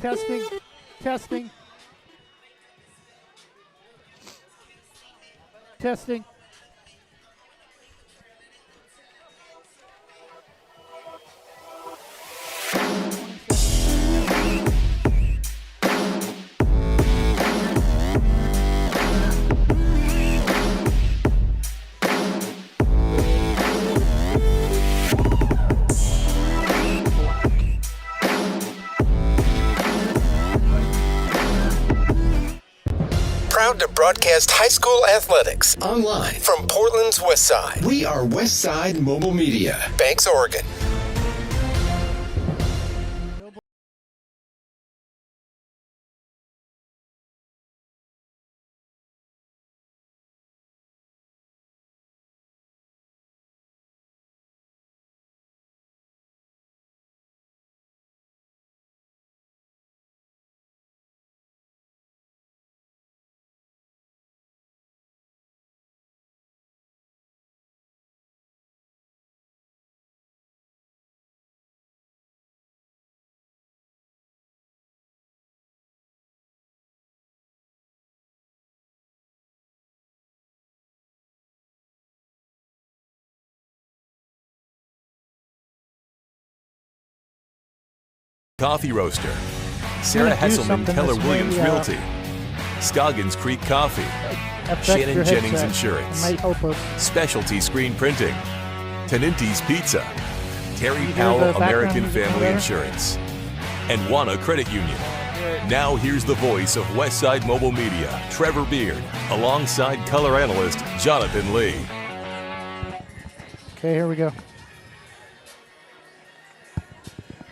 Testing. Testing. Testing. Proud to broadcast high school athletics online from Portland's West Side. We are West Side Mobile Media, Banks, Oregon. Coffee Roaster, Sarah Hesselman Keller Williams Realty, Scoggins Creek Coffee, Shannon Jennings Insurance, Specialty Screen Printing, Tenente's Pizza, Terry Powell American Family Insurance, and Wana Credit Union. Now here's the voice of Westside Mobile Media, Trevor Beard, alongside color analyst Jonathan Lee. Okay, here we go.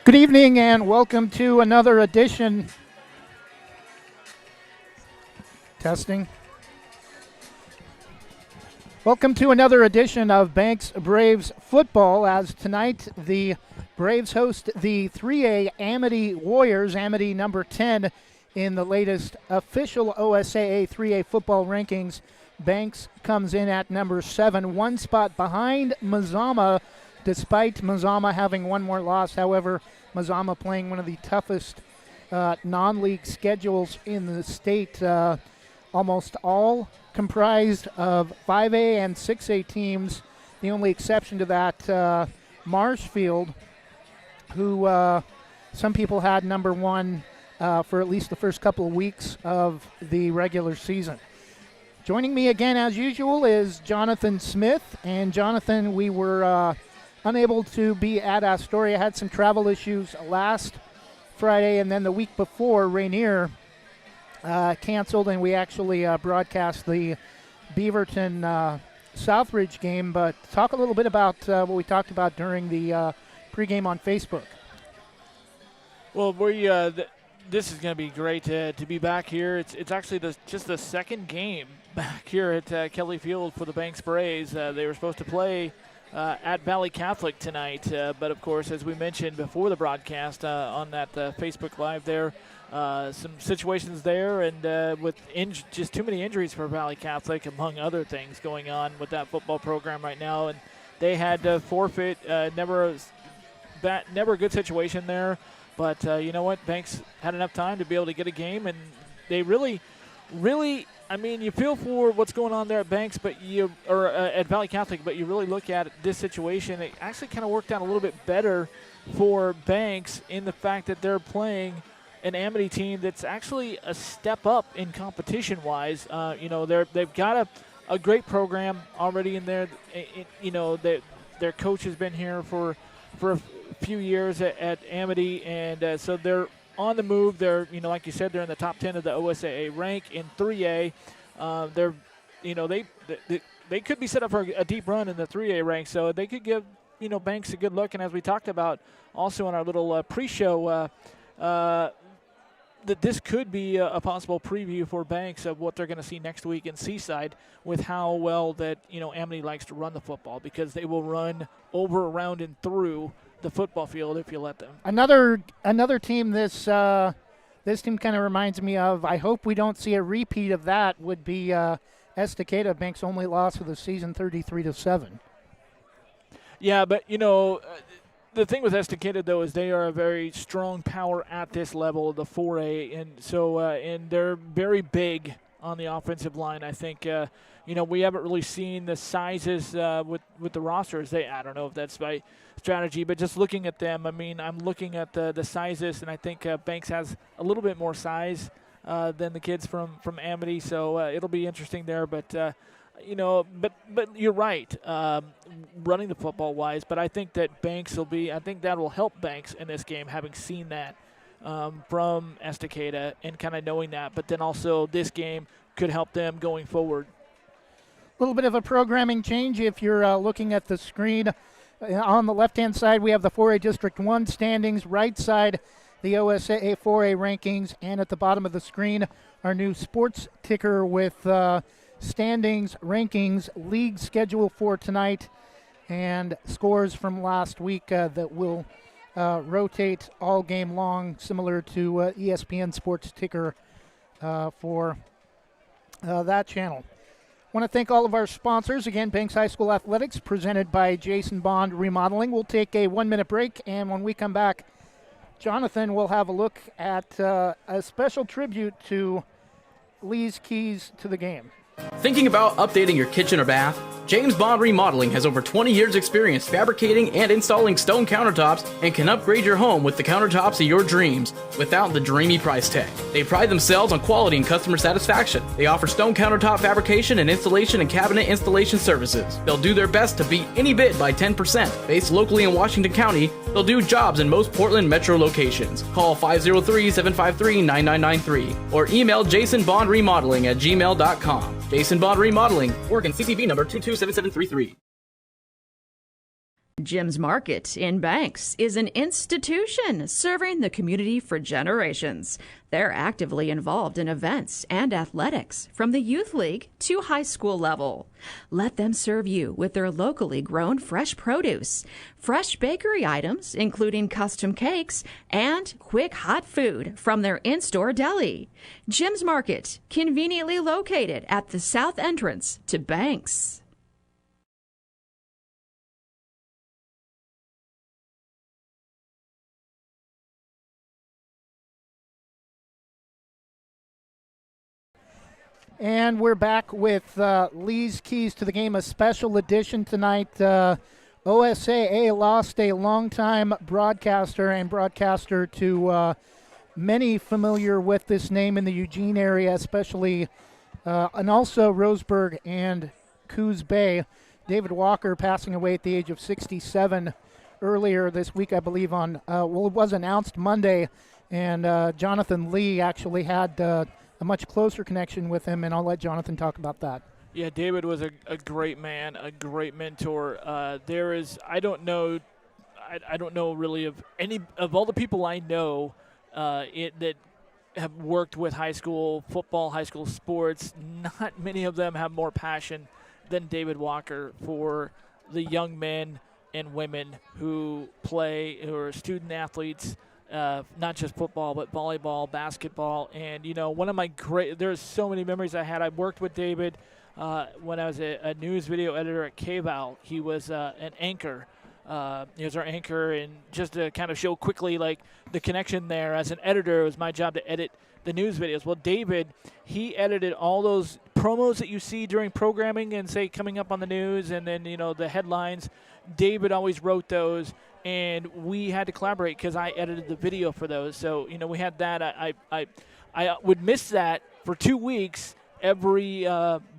Good evening and welcome to another edition. Testing. Welcome to another edition of Banks Braves football, as tonight the Braves host the 3A Amity Warriors, Amity number 10 in the latest official OSAA 3A football rankings. Banks comes in at number 7, one spot behind Mazama, despite Mazama having one more loss. However, Mazama playing one of the toughest non-league schedules in the state, almost all comprised of 5A and 6A teams. The only exception to that, Marshfield, who some people had number 1 for at least the first couple of weeks of the regular season. Joining me again, as usual, is Jonathan Smith. And Jonathan, we were unable to be at Astoria. Had some travel issues last Friday, and then the week before, Rainier canceled, and we actually broadcast the Beaverton Southridge game. But talk a little bit about what we talked about during the pregame on Facebook. Well, this is going to be great to be back here. It's actually just the second game back here at Kelly Field for the Banks Braves. They were supposed to play at Valley Catholic tonight, but of course, as we mentioned before the broadcast on that Facebook Live there, some situations there, and with just too many injuries for Valley Catholic, among other things going on with that football program right now, and they had to forfeit. Never a good situation there, but you know what? Banks had enough time to be able to get a game, and they really, I mean, you feel for what's going on there at Banks, at Valley Catholic, but you really look at this situation. It actually kind of worked out a little bit better for Banks in the fact that they're playing an Amity team that's actually a step up in competition-wise. They've got a great program already in there. Their coach has been here for a few years at Amity, and so they're on the move. They're, like you said, they're in the top 10 of the OSAA rank in 3A. They could be set up for a deep run in the 3A rank, so they could give, Banks a good look. And as we talked about also in our little pre-show, that this could be a possible preview for Banks of what they're going to see next week in Seaside, with how well that, Amity likes to run the football, because they will run over, around, and through the football field if you let them. Another team this team kind of reminds me of, I hope we don't see a repeat of that, would be Estacada, Banks' only loss of the season, 33-7. Yeah, but, the thing with Estacada, though, is they are a very strong power at this level, the 4A, and so and they're very big on the offensive line. I think we haven't really seen the sizes with the rosters. I don't know if that's by strategy, but just looking at them, I mean, I'm looking at the sizes, and I think Banks has a little bit more size than the kids from Amity, so it'll be interesting there. But but you're right, running the football wise. But I think that Banks I think that will help Banks in this game, having seen that from Estacada and kind of knowing that. But then also this game could help them going forward. A little bit of a programming change if you're looking at the screen. On the left-hand side, we have the 4A District 1 standings. Right side, the OSAA 4A rankings. And at the bottom of the screen, our new sports ticker with standings, rankings, league schedule for tonight, and scores from last week that will rotate all game long, similar to ESPN Sports Ticker for that channel. Want to thank all of our sponsors. Again, Banks High School Athletics, presented by Jason Bond Remodeling. We'll take a 1-minute break, and when we come back, Jonathan will have a look at a special tribute to Lee's keys to the game. Thinking about updating your kitchen or bath? James Bond Remodeling has over 20 years experience fabricating and installing stone countertops and can upgrade your home with the countertops of your dreams without the dreamy price tag. They pride themselves on quality and customer satisfaction. They offer stone countertop fabrication and installation and cabinet installation services. They'll do their best to beat any bid by 10%. Based locally in Washington County, they'll do jobs in most Portland metro locations. Call 503-753-9993 or email jasonbondremodeling@gmail.com. Jason Bond Remodeling, Oregon CCV number 227733. Jim's Market in Banks is an institution serving the community for generations. They're actively involved in events and athletics from the youth league to high school level. Let them serve you with their locally grown fresh produce, fresh bakery items, including custom cakes, and quick hot food from their in-store deli. Jim's Market, conveniently located at the south entrance to Banks. And we're back with Lee's Keys to the Game, a special edition tonight. OSAA lost a longtime broadcaster to many familiar with this name in the Eugene area, especially, and also Roseburg and Coos Bay. David Walker passing away at the age of 67 earlier this week, I believe, it was announced Monday, and Jonathan Lee actually had a much closer connection with him, and I'll let Jonathan talk about that. Yeah, David was a great man, a great mentor. I don't know really of any of all the people I know that have worked with high school football, high school sports. Not many of them have more passion than David Walker for the young men and women who are student athletes. Not just football, but volleyball, basketball, and one of my there's so many memories I had. I worked with David when I was a news video editor at KVAL. He was an anchor. He was our anchor, and just to kind of show quickly like the connection there, as an editor, it was my job to edit the news videos. Well, David, he edited all those promos that you see during programming and say coming up on the news, and then the headlines. David always wrote those, and we had to collaborate because I edited the video for those. So we had that. I would miss that for 2 weeks every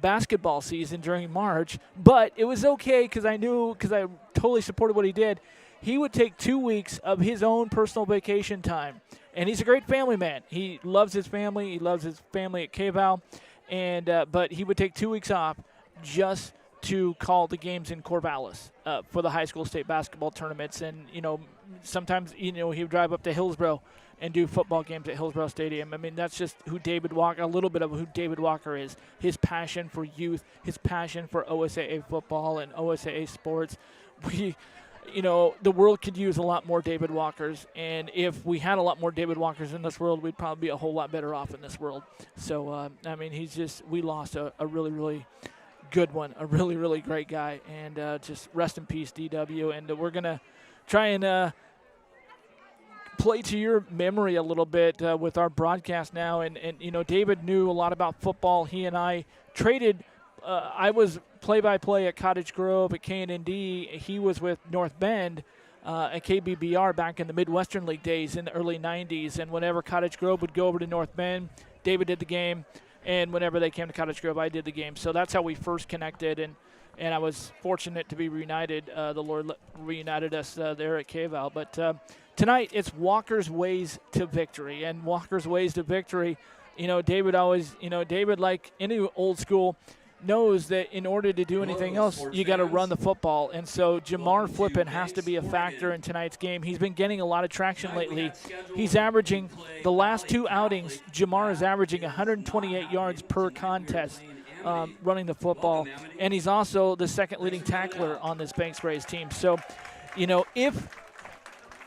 basketball season during March, but it was okay because I totally supported what he did. He would take 2 weeks of his own personal vacation time, and he's a great family man. He loves his family. He loves his family at KVAL, and but he would take 2 weeks off just to call the games in Corvallis for the high school state basketball tournaments. And, sometimes, he would drive up to Hillsborough and do football games at Hillsborough Stadium. I mean, that's just who David Walker, a little bit of who David Walker is. His passion for youth, his passion for OSAA football and OSAA sports. The world could use a lot more David Walkers. And if we had a lot more David Walkers in this world, we'd probably be a whole lot better off in this world. So, we lost a really, really good one, a really, really great guy, and just rest in peace, DW. And we're going to try and play to your memory a little bit with our broadcast now. And David knew a lot about football. He and I traded. I was play-by-play at Cottage Grove at KNND. He was with North Bend at KBBR back in the Midwestern League days in the early 90s. And whenever Cottage Grove would go over to North Bend, David did the game. And whenever they came to Cottage Grove, I did the game. So that's how we first connected. And I was fortunate to be reunited. The Lord reunited us there at KVAL. But tonight, it's Walker's Ways to Victory. And Walker's Ways to Victory, David always, David, like any old school, knows that in order to do anything else, you got to run the football. And so Jamar Flippin has to be a factor in tonight's game. He's been getting a lot of traction lately. He's averaging, the last 2 outings, Jamar is averaging 128 yards per contest running the football. And he's also the second leading tackler on this Banks Braves team. So, if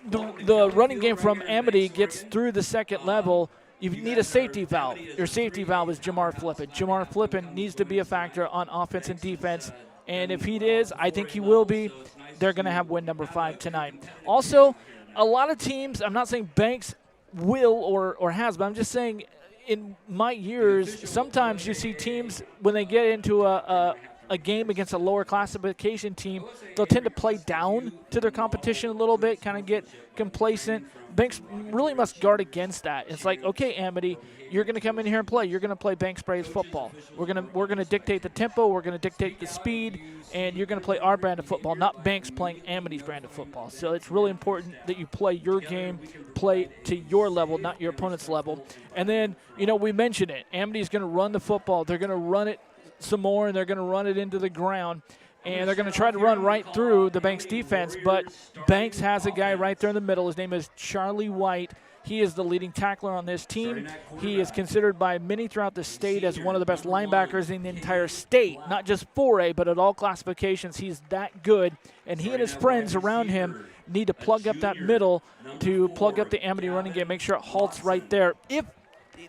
the running game from Amity gets through the second level, you need a safety valve. Your safety valve is Jamar Flippin. Jamar Flippin needs to be a factor on offense and defense. And if he is, I think he will be, they're going to have win number 5 tonight. Also, a lot of teams, I'm not saying Banks will or has, but I'm just saying in my years, sometimes you see teams, when they get into a game against a lower classification team, they'll tend to play down to their competition a little bit, kind of get complacent. Banks really must guard against that. It's like, okay, Amity, you're going to come in here and play. You're going to play Banks Braves football. We're going to dictate the tempo. We're going to dictate the speed, and you're going to play our brand of football, not Banks playing Amity's brand of football. So it's really important that you play your game, play to your level, not your opponent's level. And then, we mentioned it. Amity's going to run the football. They're going to run it some more, and they're going to run it into the ground. And they're going to try to run right through the Banks defense, but Banks has a guy right there in the middle. His name is Charlie White. He is the leading tackler on this team. He is considered by many throughout the state as one of the best linebackers in the entire state, not just 4A, but at all classifications. He's that good, and he and his friends around him need to plug up that middle to plug up the Amity running game, make sure it halts right there. If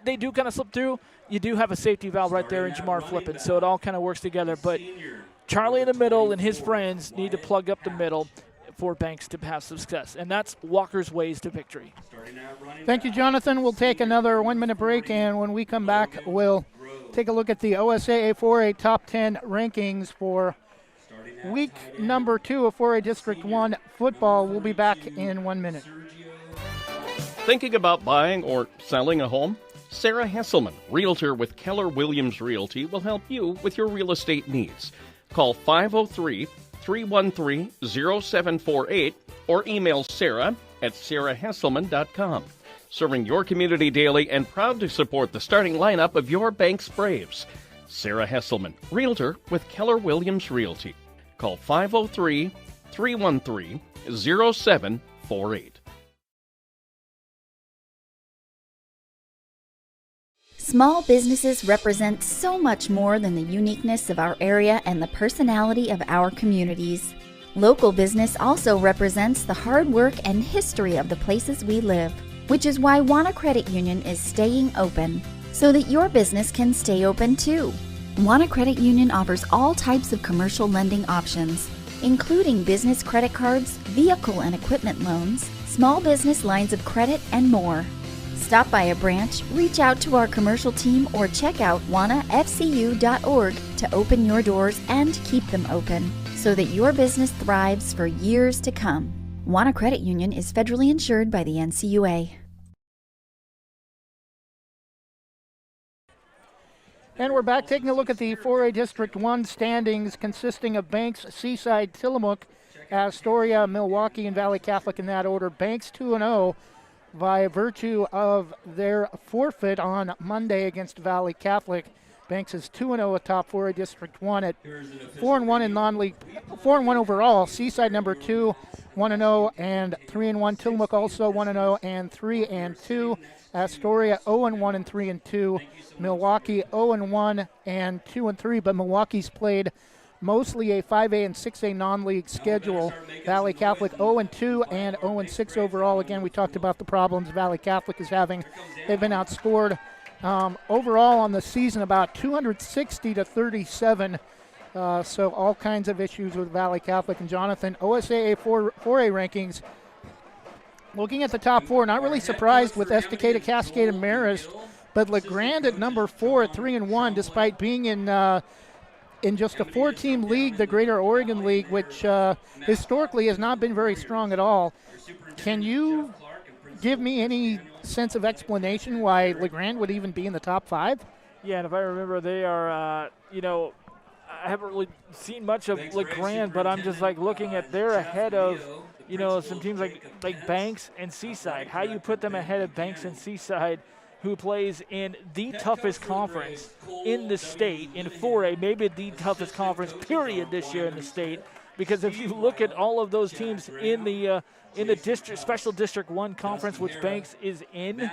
they do kind of slip through, you do have a safety valve right there in Jamar Flippin, so it all kind of works together. But Charlie in the middle and his friends need to plug up the middle for Banks to have success. And that's Walker's Ways to Victory. Thank you, Jonathan. We'll take another 1-minute break, and when we come back, we'll take a look at the OSAA 4A Top 10 rankings for week number 2 of 4A District 1 football. We'll be back in 1 minute. Thinking about buying or selling a home? Sarah Hesselman, Realtor with Keller Williams Realty, will help you with your real estate needs. Call 503-313-0748 or email Sarah at sarahhesselman.com. Serving your community daily and proud to support the starting lineup of your Banks Braves. Sarah Hesselman, Realtor with Keller Williams Realty. Call 503-313-0748. Small businesses represent so much more than the uniqueness of our area and the personality of our communities. Local business also represents the hard work and history of the places we live, which is why Wana Credit Union is staying open, so that your business can stay open too. Wana Credit Union offers all types of commercial lending options, including business credit cards, vehicle and equipment loans, small business lines of credit, and more. Stop by a branch, reach out to our commercial team, or check out wanafcu.org to open your doors and keep them open so that your business thrives for years to come. Wana Credit Union is federally insured by the NCUA. And we're back taking a look at the 4A District 1 standings consisting of Banks, Seaside, Tillamook, Astoria, Milwaukee, and Valley Catholic in that order. Banks 2-0. By virtue of their forfeit on Monday against Valley Catholic. Banks is 2-0 atop 4A District 1 at 4-1 in non-league, 4-1 overall. Seaside number 2, 1-0 and 3-1. Tillamook also 1-0 and 3-2. Astoria 0-1 and 3-2. Milwaukee 0-1 and 2-3, but Milwaukee's played mostly a 5A and 6A non-league schedule. Valley Catholic 0-2 and 0-6 overall. Again, we talked about the problems Valley Catholic is having. They've been outscored overall on the season about 260 to 37 So all kinds of issues with Valley Catholic and Jonathan. OSAA 4A rankings. Looking at the top four, not really surprised with Estacada, Cascade, and Marist, but LeGrand at number 4 at 3-1, despite being in just a 4-team league, the Greater Oregon League, which historically has not been very strong at all. Can you give me any sense of explanation why LeGrand would even be in the top 5? Yeah, and if I remember, they are, I haven't really seen much of LeGrand, but I'm just like looking at they're ahead of, some teams like Banks and Seaside. How you put them ahead of Banks and Seaside, who plays in the toughest conference in the state, in 4A, maybe the toughest conference, period, this year in the state. Because if you look at all of those teams in the district, Special District 1 conference, which Banks is in,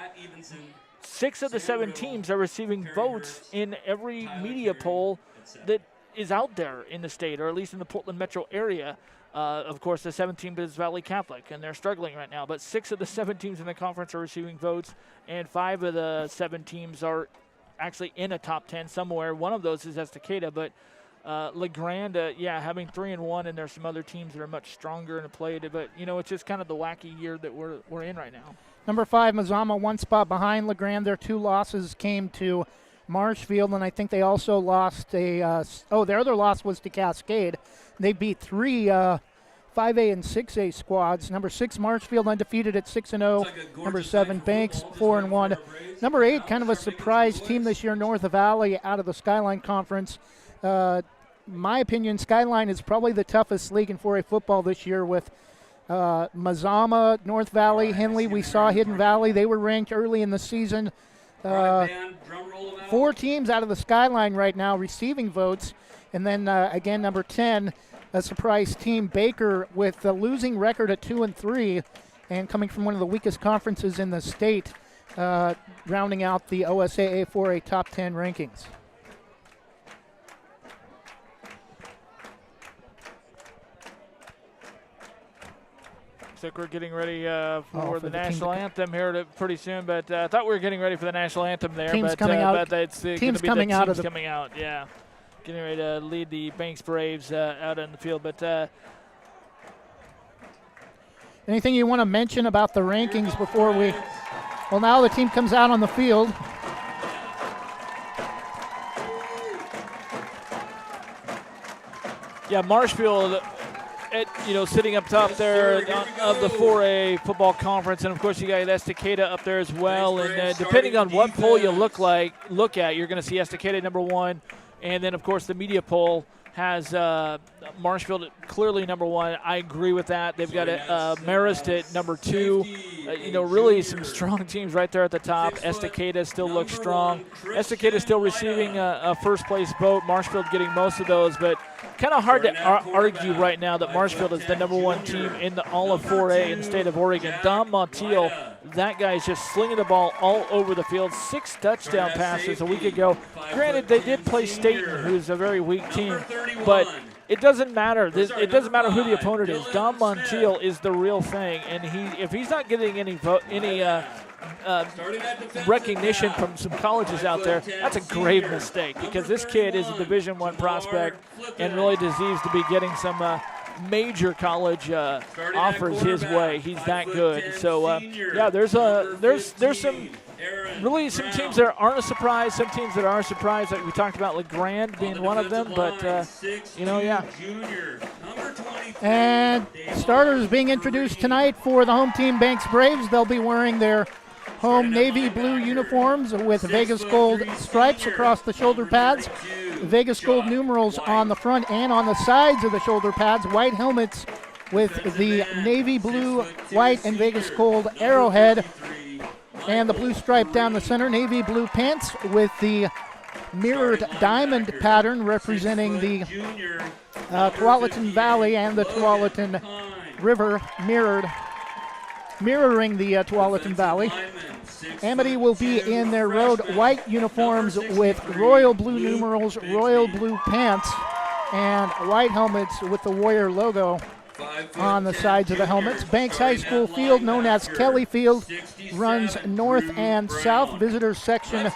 6 of the 7 teams are receiving votes in every media poll that is out there in the state, or at least in the Portland metro area. Of course, the 7th team is Valley Catholic, and they're struggling right now. But 6 of the 7 teams in the conference are receiving votes, and 5 of the 7 teams are actually in a top 10 somewhere. One of those is Estacada, but LeGrand, having 3-1, and there's some other teams that are much stronger and played it. But, it's just kind of the wacky year that we're in right now. Number 5, Mazama, 1 spot behind LeGrand. Their 2 losses came to Marshfield, and I think they also lost their other loss was to Cascade. They beat 3 5A and 6A squads. Number 6, Marshfield, undefeated at 6-0. Number 7, Banks, 4-1. Number 8, kind of a surprise team this year, North Valley, out of the Skyline Conference. My opinion, Skyline is probably the toughest league in 4A football this year with Mazama, North Valley, Henley. We saw Hidden Valley. They were ranked early in the season. 4 teams out of the Skyline right now receiving votes. And then, again, number 10, a surprise team, Baker, with a losing record at 2-3 and coming from one of the weakest conferences in the state, rounding out the OSAA 4A top 10 rankings. Looks like we're getting ready for the national anthem here pretty soon, but I thought we were getting ready for the national anthem there. Teams but, coming out. But it's teams coming out. Coming out, yeah. Getting ready to lead the Banks Braves out on the field. But anything you want to mention about the rankings before we? Well, now the team comes out on the field. Yeah, Marshfield, sitting up top there of the 4A football conference, and of course you got Estacada up there as well. And depending on what poll you look at, you're going to see Estacada number 1. And then, of course, the media poll has Marshfield clearly number 1. I agree with that. They've got Marist at number 2. Really some strong teams right there at the top. Estacada still looks strong. Estacada still receiving a first-place vote. Marshfield getting most of those, but kind of hard to argue right now that Marshfield is the number 1 team in all of 4A in the state of Oregon. Dom Montiel, that guy's just slinging the ball all over the field. 6 touchdown passes a week ago. Granted, they did play Staten, who's a very weak team, but it doesn't matter. It doesn't matter who the opponent is. Dom Montiel is the real thing, and if he's not getting any recognition from some colleges out there, that's a grave mistake, because this kid is a Division I prospect and really deserves to be getting some major college offers his way. He's that good. So there's some teams that aren't a surprise, some teams that are a surprise. Like we talked about, LeGrand being one of them, but And starters being introduced tonight for the home team, Banks Braves. They'll be wearing their home navy blue uniforms with Vegas gold stripes across the shoulder pads, Vegas gold numerals on the front and on the sides of the shoulder pads, white helmets with the navy blue, white, and Vegas gold arrowhead, and the blue stripe down the center, navy blue pants with the mirrored diamond pattern representing the Tualatin Valley and the Tualatin River, mirroring the Tualatin Valley. Amity will be in their road white uniforms with royal blue numerals, royal blue pants, and white helmets with the Warrior logo on the sides of the helmets. Banks High School field, known as Kelly Field, runs north and south. Visitors section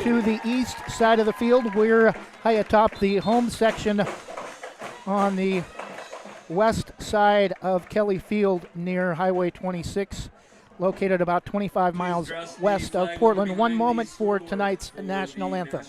to the east side of the field. We're high atop the home section on the west side of Kelly Field near Highway 26, located about 25 miles west of Portland. One moment for tonight's national anthem.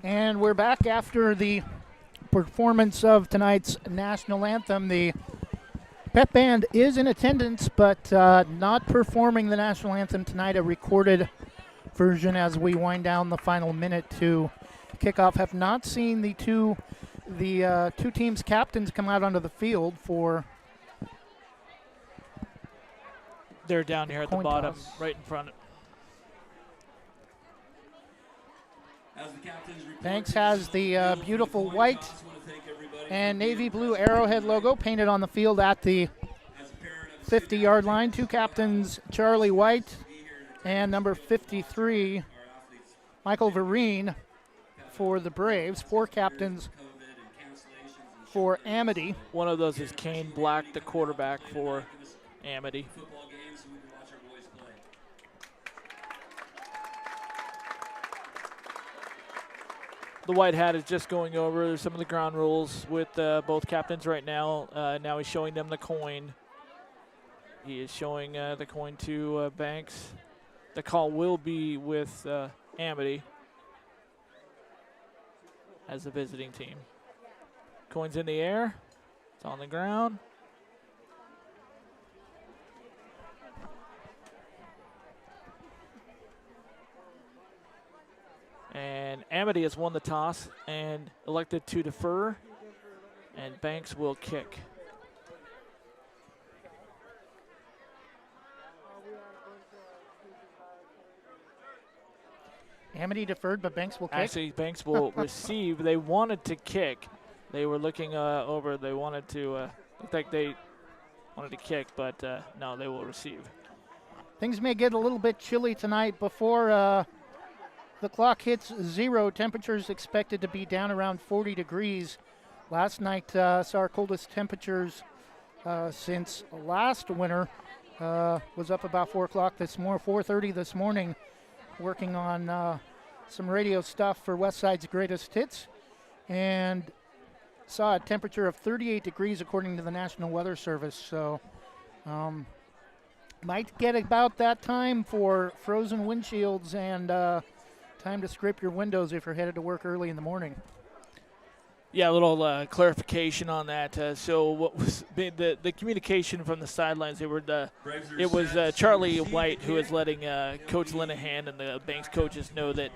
And we're back after the performance of tonight's national anthem. The pep band is in attendance, but not performing the national anthem tonight, a recorded version as we wind down the final minute to kickoff. Have not seen the two teams' captains come out onto the field for. They're down here at the bottom, right in front. Banks has the beautiful white and navy blue Arrowhead logo painted on the field at the 50-yard line. Two captains, Charlie White and number 53, Michael Vereen for the Braves. Four captains for Amity. One of those is Kane Black, the quarterback for Amity. The white hat is just going over some of the ground rules with both captains right now. Now he's showing them the coin. He is showing the coin to Banks. The call will be with Amity as the visiting team. Coin's in the air. It's on the ground. And Amity has won the toss and elected to defer, and Banks will kick. Amity deferred, but Banks will kick? Actually, Banks will receive. They wanted to kick. They were looking over. They wanted to, looked like they wanted to kick, but no, they will receive. Things may get a little bit chilly tonight before the clock hits zero. Temperatures expected to be down around 40 degrees. Last night saw our coldest temperatures since last winter. Was up about 4 o'clock this morning, 4:30 this morning, working on some radio stuff for Westside's Greatest Hits, and saw a temperature of 38 degrees according to the National Weather Service. So might get about that time for frozen windshields and time to scrape your windows if you're headed to work early in the morning. Yeah, a little clarification on that. So what was the communication from the sidelines? It was Charlie White who was letting Coach Linehan and the Banks coaches know that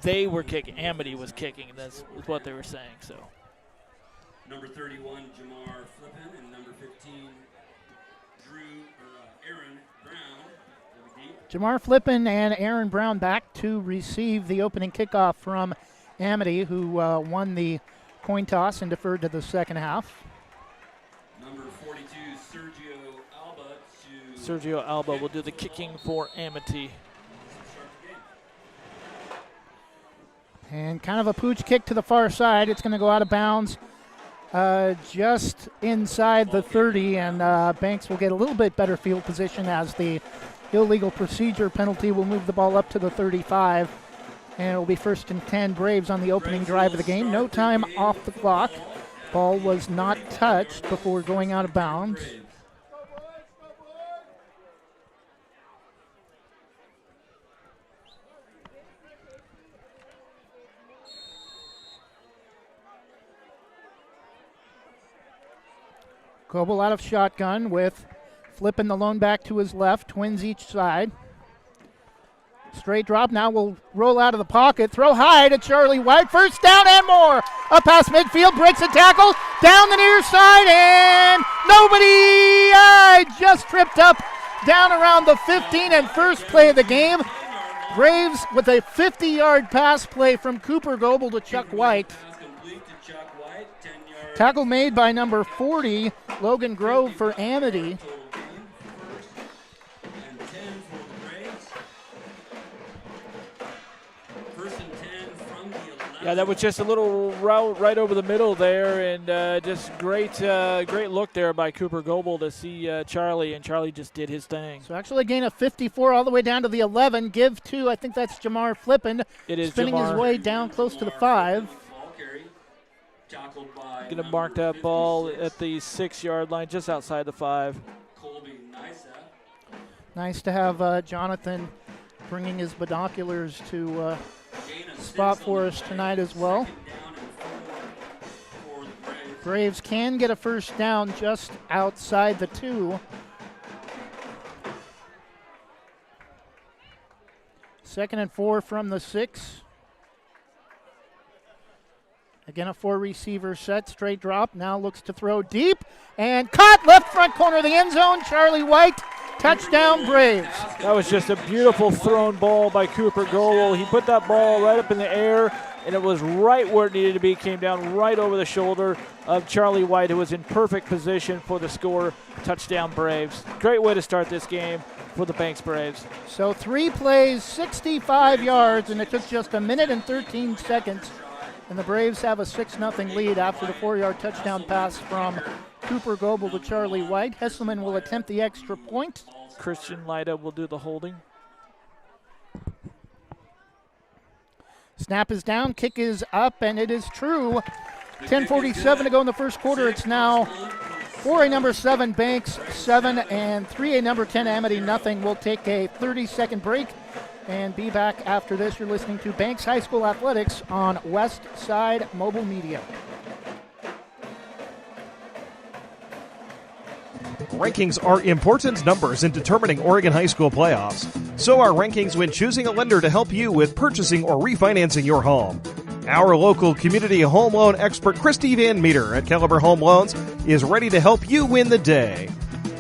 they were kicking. Amity was kicking, and that's what they were saying. So number 31, Jamar Flippin, and number 15, Aaron Brown. Jamar Flippin and Aaron Brown back to receive the opening kickoff from Amity, who won the coin toss and deferred to the second half. Number 42, Sergio Alba. Sergio Alba will do the kicking for Amity. And kind of a pooch kick to the far side. It's going to go out of bounds just inside the 30, and Banks will get a little bit better field position as the illegal procedure penalty will move the ball up to the 35. And it will be 1st and 10 Braves on the opening drive of the game. No time off the clock. Ball was not touched before going out of bounds. Coble out of shotgun with flipping the lone back to his left, twins each side. Straight drop, now will roll out of the pocket, throw high to Charlie White, first down and more. Up past midfield, breaks a tackle, down the near side, and nobody just tripped up down around the 15 and first play of the game. Braves with a 50-yard pass play from Cooper Goebel to Chuck White. Tackle made by number 40, Logan Grove for Amity. Yeah, that was just a little route right over the middle there, and just great look there by Cooper Goebel to see Charlie, and Charlie just did his thing. So actually a gain of 54 all the way down to the 11. Give to, I think that's Jamar Flippin. It is spinning Jamar. His way down close to the 5. Going to mark that ball at the 6-yard line, just outside the 5. Nice to have Jonathan bringing his binoculars to spot for us tonight as well. Braves can get a first down just outside the 2. Second and 4 from the 6. Again, a 4-receiver set, straight drop. Now looks to throw deep and caught left front corner of the end zone. Charlie White, touchdown Braves. That was just a beautiful thrown ball by Cooper Goebel. He put that ball right up in the air, and it was right where it needed to be. Came down right over the shoulder of Charlie White, who was in perfect position for the score. Touchdown Braves. Great way to start this game for the Banks Braves. So 3 plays, 65 yards, and it took just a minute and 13 seconds. And the Braves have a 6-0 lead after the 4-yard touchdown pass from Cooper Goebel to Charlie White. Hesselman will attempt the extra point. Christian Lida will do the holding. Snap is down, kick is up, and it is true. 10:47 to go in the first quarter. It's now 4A number 7 Banks 7 and 3A number 10 Amity nothing. We'll take a 30-second break and be back after this. You're listening to Banks High School Athletics on West Side Mobile Media. Rankings are important numbers in determining Oregon high school playoffs. So are rankings when choosing a lender to help you with purchasing or refinancing your home. Our local community home loan expert, Christy Van Meter at Caliber Home Loans, is ready to help you win the day.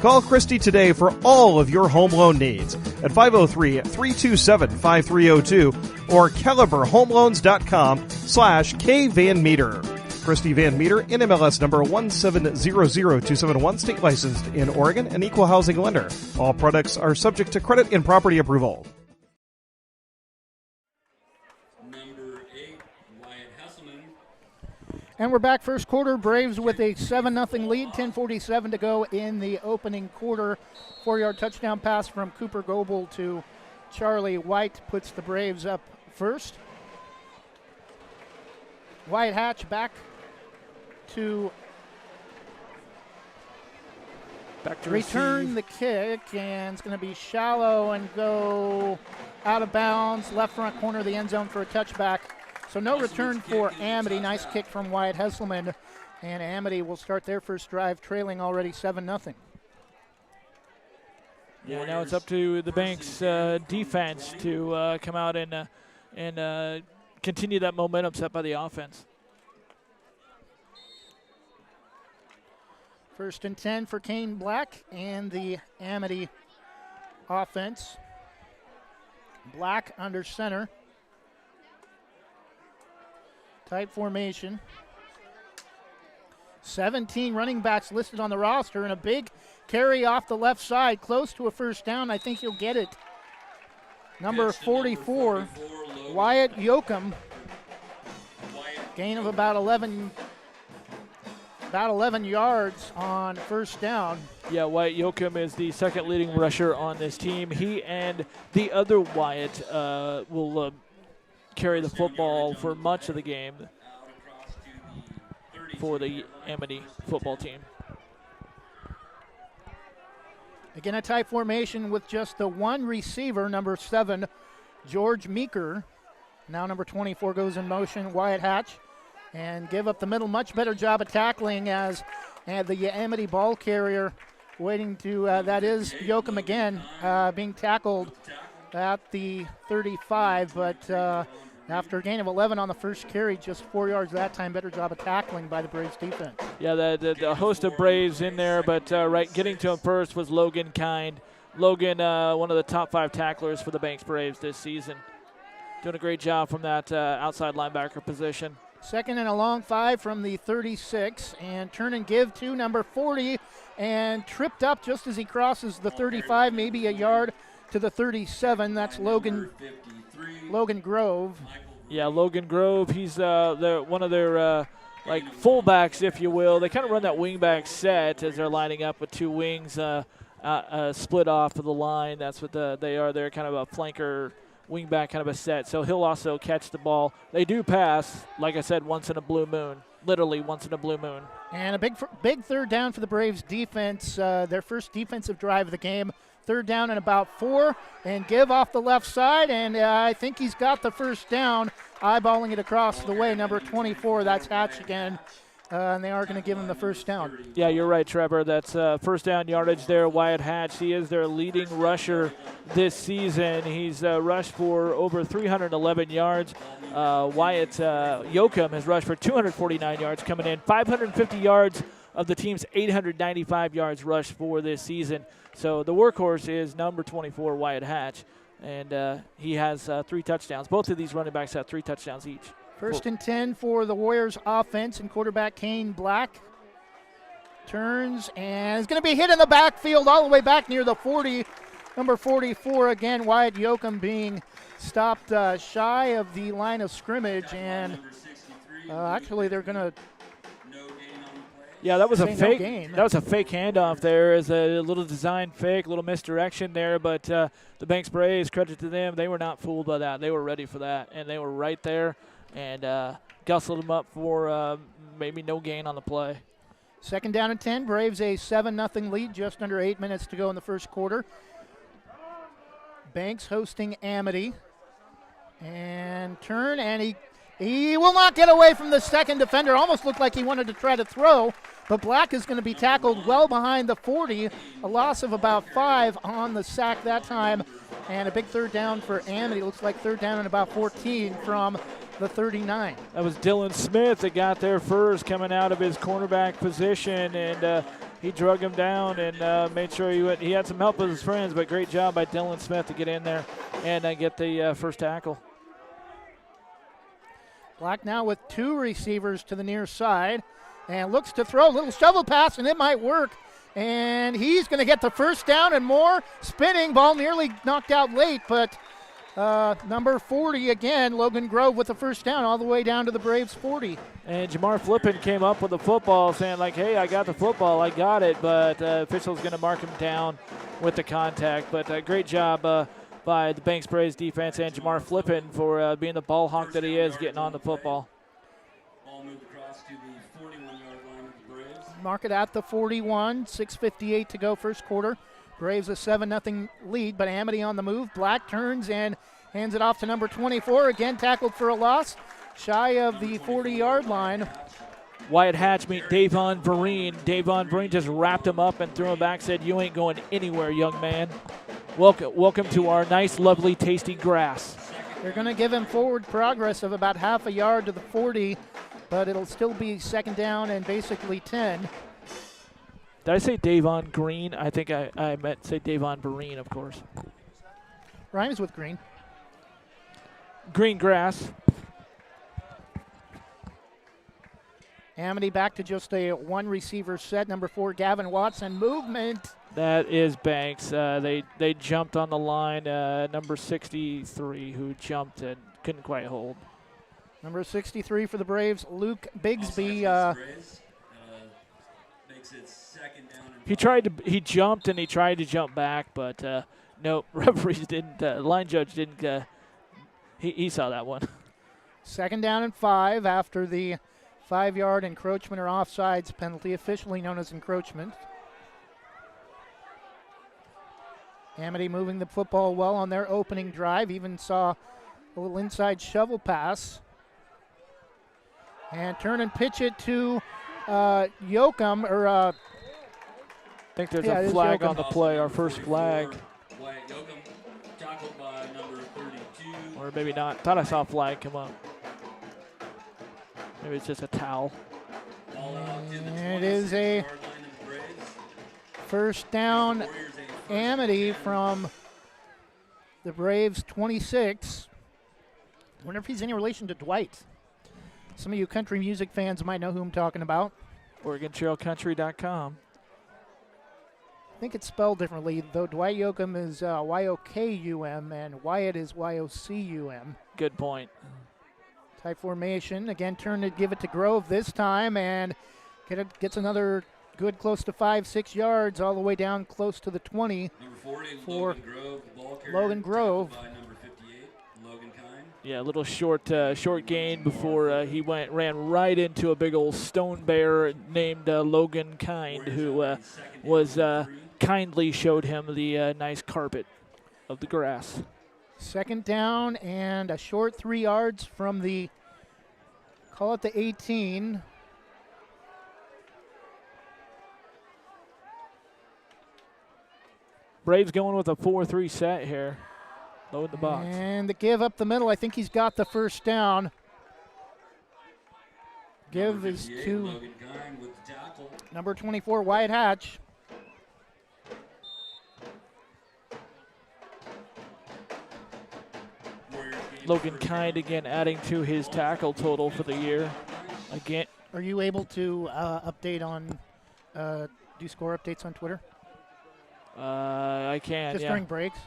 Call Christy today for all of your home loan needs at 503-327-5302 or caliberhomeloans.com/kvanmeter. Christy Van Meter, NMLS number 1700271, state licensed in Oregon, an equal housing lender. All products are subject to credit and property approval. Number 8, Wyatt Hesselman. And we're back first quarter. Braves with a 7-0 lead, 10:47 to go in the opening quarter. 4-yard touchdown pass from Cooper Goebel to Charlie White puts the Braves up first. Wyatt Hatch back to return the kick, and it's going to be shallow and go out of bounds, left front corner of the end zone for a touchback. So no return for Amity. Nice kick from Wyatt Hesselman, and Amity will start their first drive trailing already 7-0. Yeah, now it's up to the Banks defense to come out and continue that momentum set by the offense. 1st and 10 for Kane Black and the Amity offense. Black under center. Tight formation. 17 running backs listed on the roster, and a big carry off the left side, close to a first down. I think he'll get it. Number 44, Wyatt Yoakum. Gain of about 11 about 11 yards on first down. Yeah, Wyatt Yoakum is the second leading rusher on this team. He and the other Wyatt will carry the football for much of the game for the Amity football team. Again, a tight formation with just the one receiver, number 7, George Meeker. Now number 24 goes in motion, Wyatt Hatch, and give up the middle. Much better job of tackling as the Amity ball carrier waiting to, that is Yoakum again, being tackled at the 35, but after a gain of 11 on the first carry, just 4 yards that time. Better job of tackling by the Braves defense. Yeah, the host of Braves in there, but right getting to him first was Logan Kind. Logan, one of the top 5 tacklers for the Banks Braves this season. Doing a great job from that outside linebacker position. Second and a long 5 from the 36, and turn and give to number 40, and tripped up just as he crosses the 35, maybe a yard to the 37. That's Logan Grove. Yeah, Logan Grove. He's one of their like fullbacks, if you will. They kind of run that wingback set as they're lining up with 2 wings split off of the line. That's what they are. They're kind of a flanker wingback kind of a set. So he'll also catch the ball. They do pass, like I said, once in a blue moon. Literally once in a blue moon. And a big third down for the Braves defense. Their first defensive drive of the game. Third down and about 4, and give off the left side, and I think he's got the first down, eyeballing it across the way, number 24, that's Hatch again, and they are going to give him the first down. Yeah, you're right, Trevor. That's first down yardage there. Wyatt Hatch, he is their leading rusher this season. He's rushed for over 311 yards. Wyatt Yoakum has rushed for 249 yards coming in, 550 yards of the team's 895 yards rushed for this season. So the workhorse is number 24, Wyatt Hatch, and he has 3 touchdowns. Both of these running backs have 3 touchdowns each. First and 10 for the Warriors offense, and quarterback Kane Black turns and is going to be hit in the backfield all the way back near the 40. Number 44 again, Wyatt Yoakum being stopped shy of the line of scrimmage, and actually they're going to. Yeah, that was a fake. That was a fake handoff there, as a little design fake, a little misdirection there. But the Banks Braves, credit to them, they were not fooled by that. They were ready for that, and they were right there and gustled them up for maybe no gain on the play. Second down and 10. Braves a 7-0 lead. Just under 8 minutes to go in the first quarter. Banks hosting Amity, and turn, and he will not get away from the second defender. Almost looked like he wanted to try to throw, but Black is going to be tackled well behind the 40. A loss of about 5 on the sack that time, and a big third down for Amity. Looks like third down and about 14 from the 39. That was Dylan Smith that got there first, coming out of his cornerback position, and he drug him down and made sure he had some help with his friends, but great job by Dylan Smith to get in there and get the first tackle. Black now with 2 receivers to the near side and looks to throw a little shovel pass, and it might work. And he's going to get the first down and more. Spinning ball nearly knocked out late, but number 40 again, Logan Grove with the first down all the way down to the Braves 40. And Jamar Flippin came up with the football saying like, hey, I got the football, I got it, but official's going to mark him down with the contact. But great job by the Banks Braves defense and Jamar Flippin for being the ball hawk that he is, getting on the football. Ball moved across to the 41-yard line of the Braves. Mark it at the 41, 6:58 to go first quarter. Braves a 7-0 lead, but Amity on the move. Black turns and hands it off to number 24. Again tackled for a loss, shy of the 40-yard line. Wyatt Hatch meet Davon Vereen. Davon Vereen just wrapped him up and threw him back, said, you ain't going anywhere, young man. Welcome to our nice, lovely, tasty grass. They're going to give him forward progress of about half a yard to the 40, but it'll still be second down and basically 10. Did I say Davon Green? I think I meant to say Davon Vereen, of course. Rhymes with green. Green grass. Amity back to just a 1 receiver set. Number 4, Gavin Watson. Movement. That is Banks. They jumped on the line. Number 63 who jumped and couldn't quite hold. Number 63 for the Braves, Luke Bigsby. He jumped and he tried to jump back, but nope, referees didn't, line judge didn't, he saw that one. 2nd down and 5 after the 5-yard encroachment or offsides penalty, officially known as encroachment. Amity moving the football well on their opening drive, even saw a little inside shovel pass. And turn and pitch it to Yoakum, or I think there's a flag on the play, our first flag. Or maybe not. Thought I saw a flag come up. Maybe it's just a towel. And it is a first down, Amity from the Braves 26. I wonder if he's any relation to Dwight. Some of you country music fans might know who I'm talking about. OregonTrailCountry.com. I think it's spelled differently, though. Dwight Yoakum is Y-O-K-U-M and Wyatt is Y-O-C-U-M. Good point. Tight formation. Again, turn to give it to Grove this time, and gets another good close to 5-6 yards all the way down close to the 20 for Logan Grove. Yeah, a little short gain before he ran right into a big old stone bear named Logan Kind, who was kindly showed him the nice carpet of the grass. 2nd down and a short 3 yards from the, call it the 18. Braves going with a 4-3 set here. Load the box. And the give up the middle. I think he's got the first down. Give is to number 24, Wyatt Hatch. Logan Kind again adding to his tackle total for the year. Again. Are you able to update on, do score updates on Twitter? I can, just during breaks.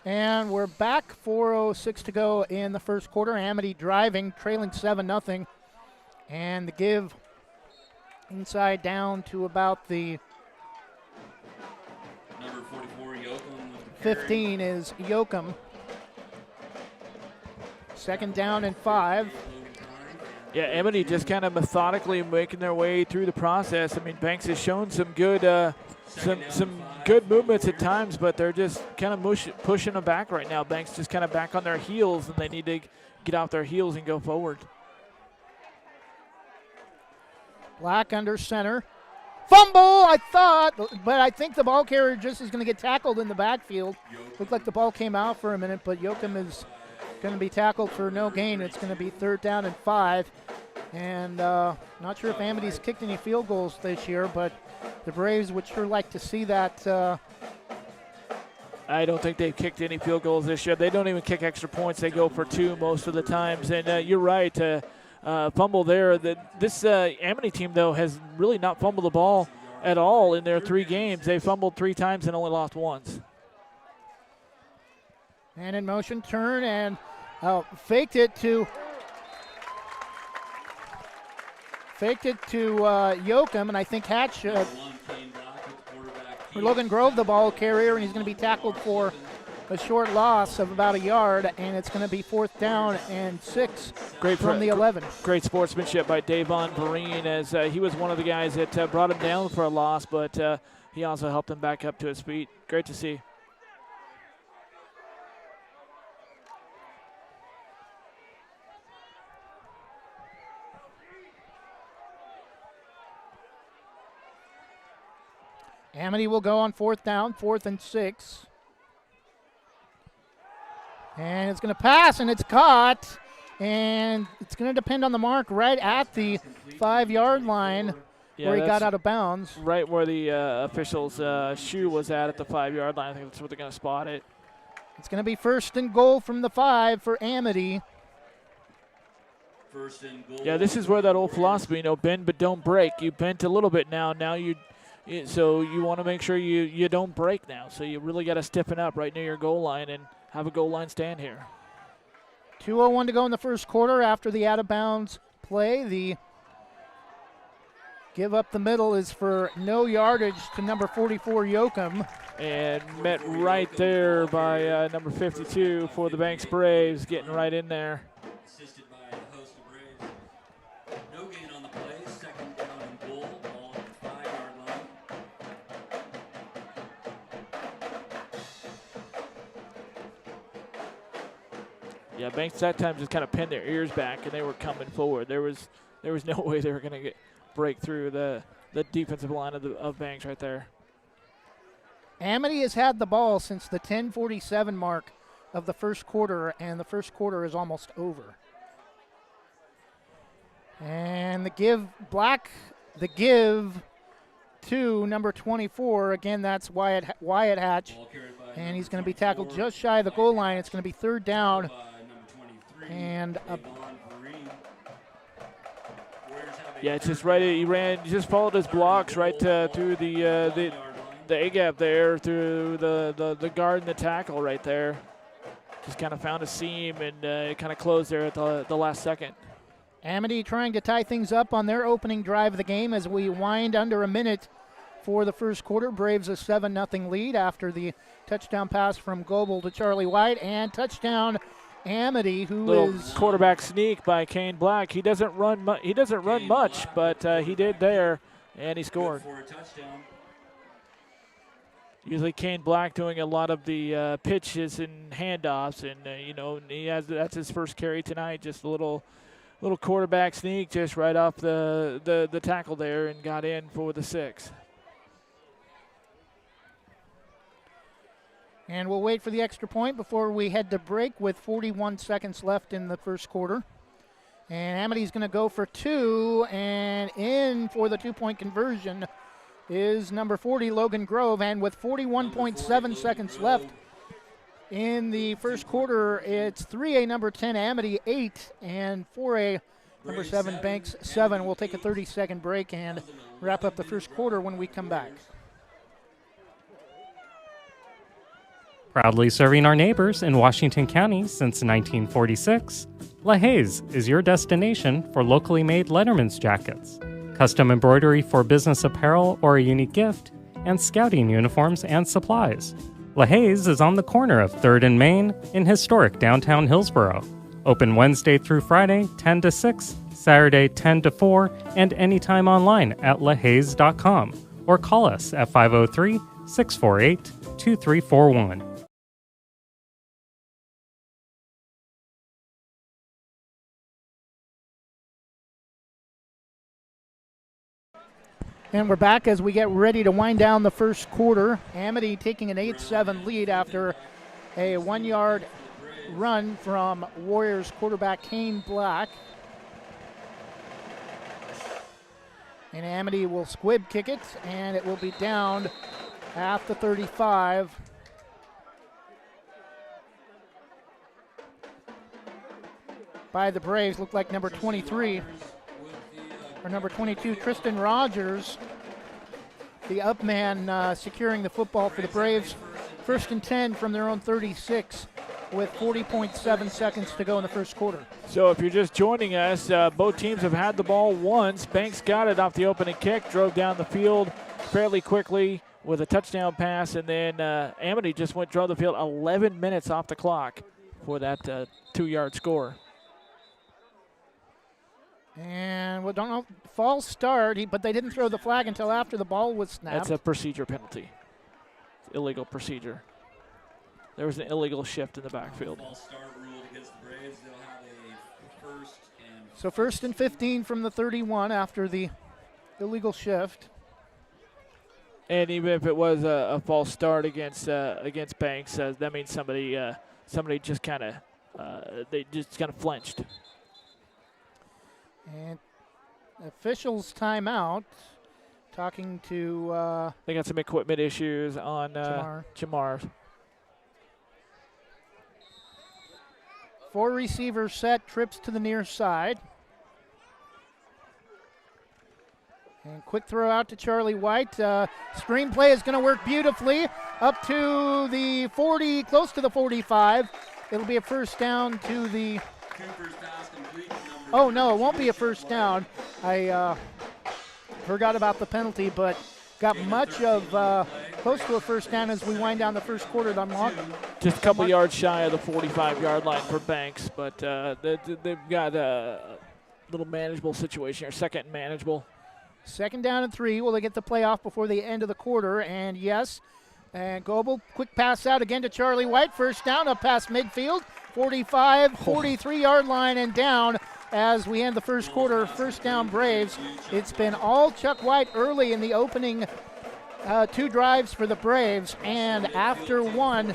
And we're back, 4:06 to go in the first quarter. Amity driving, trailing 7-0. And the give inside down to about the number 44, Yoakum. 15 is Yoakum. 2nd down and 5. Yeah, Amity just kind of methodically making their way through the process. I mean, Banks has shown some good some good movements at times, but they're just kind of pushing them back right now. Banks just kind of back on their heels, and they need to get off their heels and go forward. Black under center. Fumble, I thought, but I think the ball carrier just is going to get tackled in the backfield. Looked like the ball came out for a minute, but Yoakum is going to be tackled for no gain. It's going to be 3rd down and 5. And not sure if Amity's kicked any field goals this year, but the Braves would sure like to see that. I don't think they've kicked any field goals this year. They don't even kick extra points. They go for 2 most of the times. And you're right, fumble there. This Amity team, though, has really not fumbled the ball at all in their 3 games. They fumbled 3 times and only lost once. And in motion, turn, and faked it to Yoakum, and I think Hatch, Logan Grove, the ball carrier, and he's going to be tackled for a short loss of about a yard, and it's going to be 4th down and 6 from the 11. Great sportsmanship by Davon Vereen, as he was one of the guys that brought him down for a loss, but he also helped him back up to his feet. Great to see. Amity will go on 4th down, 4th and 6. And it's going to pass, and it's caught. And it's going to depend on the mark right at the 5-yard line where he got out of bounds. Right where the official's shoe was at the 5-yard line. I think that's where they're going to spot it. It's going to be 1st and goal from the 5 for Amity. First and goal. Yeah, this is where that old philosophy, bend but don't break. You bent a little bit now. So you want to make sure you don't break now. So you really got to stiffen up right near your goal line and have a goal line stand here. 2:01 to go in the first quarter after the out-of-bounds play. The Give up the middle is for no yardage to number 44, Yoakum. And met right there by number 52 for the Banks Braves, getting right in there. Assisted by the host of Braves. No gain on the play. Second down and goal. Ball at the 5-yard line. Yeah, Banks that time just kind of pinned their ears back, and they were coming forward. There was no way they were going to break through the defensive line of Banks right there. Amity has had the ball since the 10:47 mark of the first quarter, and the first quarter is almost over. And the give to number 24. Again, that's Wyatt Hatch. And he's going to be tackled just shy of the goal line. It's going to be third down. And yeah, it's just right. He just followed his blocks right through the A gap there, through the guard and the tackle right there. Just kind of found a seam and it kind of closed there at the last second. Amity trying to tie things up on their opening drive of the game as we wind under a minute for the first quarter. Braves a 7-0 lead after the touchdown pass from Goebel to Charlie White, and touchdown Amity, who is quarterback sneak by Kane Black. He doesn't run much, but he did there, and he scored. Usually Kane Black doing a lot of the pitches and handoffs, and that's his first carry tonight. Just a little quarterback sneak, just right off the tackle there, and got in for the 6. And we'll wait for the extra point before we head to break with 41 seconds left in the first quarter. And Amity's going to go for 2, and in for the 2-point conversion is number 40, Logan Grove. And with 41.7 seconds left in the first quarter, it's 3A number 10, Amity 8, and 4A number 7, Banks 7. We'll take a 30-second break and wrap up the first quarter when we come back. Proudly serving our neighbors in Washington County since 1946, LaHaye's is your destination for locally made Letterman's jackets, custom embroidery for business apparel or a unique gift, and scouting uniforms and supplies. LaHaye's is on the corner of 3rd and Main in historic downtown Hillsboro. Open Wednesday through Friday, 10 to 6, Saturday, 10 to 4, and anytime online at lahayes.com, or call us at 503-648-2341. And we're back as we get ready to wind down the first quarter. Amity taking an 8-7 lead after a 1-yard run from Warriors quarterback Kane Black. And Amity will squib kick it, and it will be downed at the 35. By the Braves. Looked like number 23. Or number 22, Tristan Rogers, the up man, securing the football for the Braves. 1st and 10 from their own 36 with 40.7 seconds to go in the first quarter. So if you're just joining us, both teams have had the ball once. Banks got it off the opening kick, drove down the field fairly quickly with a touchdown pass, and then Amity just drove the field 11 minutes off the clock for that 2-yard score. And we don't know, false start, but they didn't throw the flag until after the ball was snapped. That's a procedure penalty. Illegal procedure. There was an illegal shift in the backfield. So 1st and 15 from the 31 after the illegal shift. And even if it was a false start against Banks, that means somebody just kind of flinched. And officials timeout, talking to... they got some equipment issues on Jamar. 4 receivers set, trips to the near side. And quick throw out to Charlie White. Screenplay is going to work beautifully up to the 40, close to the 45. It'll be a first down to the... Oh, no, it won't be a first down. I forgot about the penalty, but got much of close to a first down as we wind down the first quarter. Just a couple yards shy of the 45-yard line for Banks, but they've got a little manageable situation here, second and manageable. Second down and 3. Will they get the play off before the end of the quarter? And yes. And Goebel, quick pass out again to Charlie White. First down up past midfield. 45, 43-yard line and down as we end the first quarter. First down Braves. It's been all Chuck White early in the opening 2 drives for the Braves. And after one.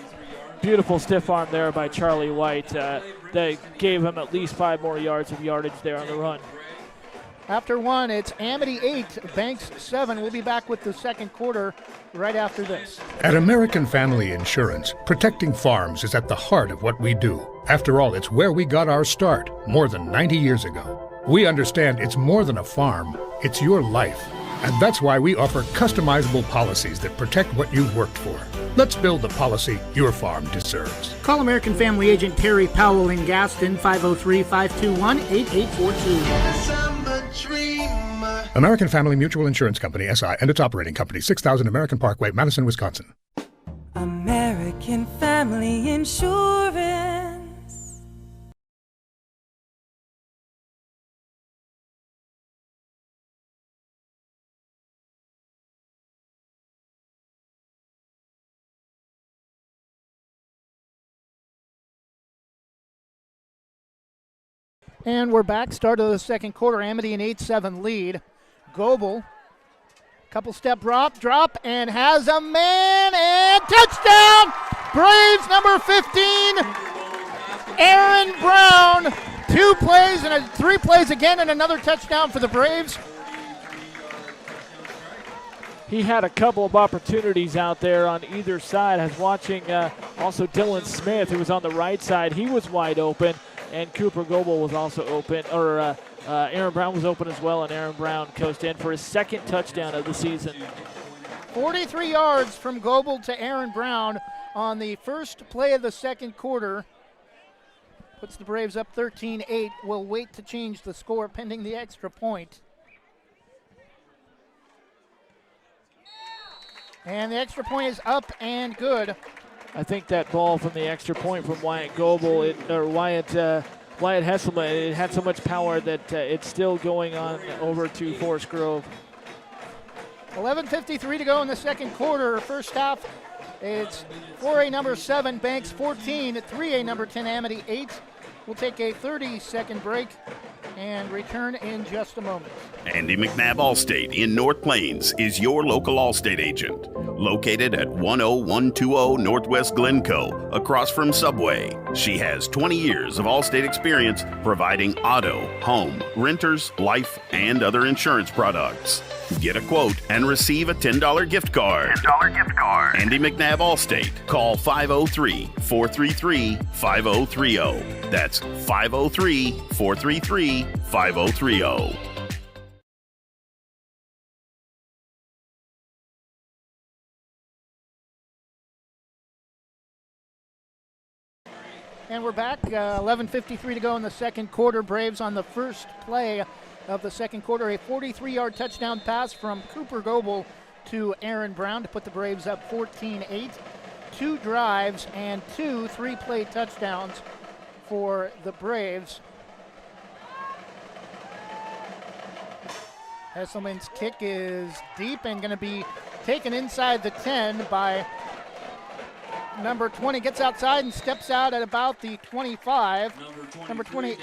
Beautiful stiff arm there by Charlie White. That gave him at least 5 more yards of yardage there on the run. After one, it's Amity 8, Banks 7. We'll be back with the second quarter right after this. At American Family Insurance, protecting farms is at the heart of what we do. After all, it's where we got our start more than 90 years ago. We understand it's more than a farm, it's your life. And that's why we offer customizable policies that protect what you've worked for. Let's build the policy your farm deserves. Call American Family Agent Terry Powell in Gaston, 503-521-8842. American Family Mutual Insurance Company, SI, and its operating company, 6000 American Parkway, Madison, Wisconsin. American Family Insurance. And we're back, start of the second quarter, Amity an 8-7 lead. Goebel, couple step drop, and has a man, and touchdown! Braves number 15, Aaron Brown. 2 plays and 3 plays again, and another touchdown for the Braves. He had a couple of opportunities out there on either side. I was watching also Dylan Smith, who was on the right side. He was wide open. And Cooper Goebel was also open, or Aaron Brown was open as well, and Aaron Brown coasted in for his second touchdown of the season. 43 yards from Goebel to Aaron Brown on the first play of the second quarter. Puts the Braves up 13-8. We'll wait to change the score pending the extra point. And the extra point is up and good. I think that ball from the extra point from Wyatt Goebel, Wyatt Hesselman, it had so much power that it's still going on over to Forest Grove. 11:53 to go in the second quarter. First half, it's 4A number 7, Banks 14, 3A number 10, Amity 8. We'll take a 30-second break and return in just a moment. Andy McNabb Allstate in North Plains is your local Allstate agent. Located at 10120 Northwest Glencoe, across from Subway. She has 20 years of Allstate experience providing auto, home, renters, life, and other insurance products. Get a quote and receive a $10 gift card. Andy McNabb Allstate. Call 503-433-5030. That's 503-433-5030. And we're back, 11:53 to go in the second quarter. Braves on the first play of the second quarter, a 43-yard touchdown pass from Cooper Goebel to Aaron Brown to put the Braves up 14-8. 2 drives and 2 3-play touchdowns for the Braves. Hesselman's kick is deep and going to be taken inside the 10 by number 20. Gets outside and steps out at about the 25. Number 20,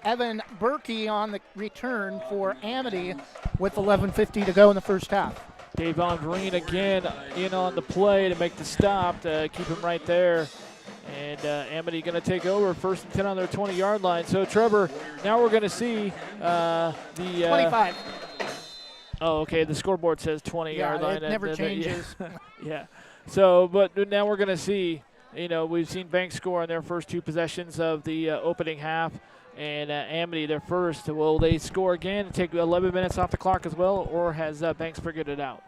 Evan Berkey on the return for Amity with 11:50 to go in the first half. Davon Vereen again in on the play to make the stop, to keep him right there. And Amity going to take over, first and 10 on their 20-yard line. So, Trevor, now we're going to see the 25. Oh, okay. The scoreboard says 20-yard line. It never changes. Yeah. So, but now we're going to see, we've seen Banks score on their first 2 possessions of the opening half. And Amity, their first. Will they score again and take 11 minutes off the clock as well, or has Banks figured it out?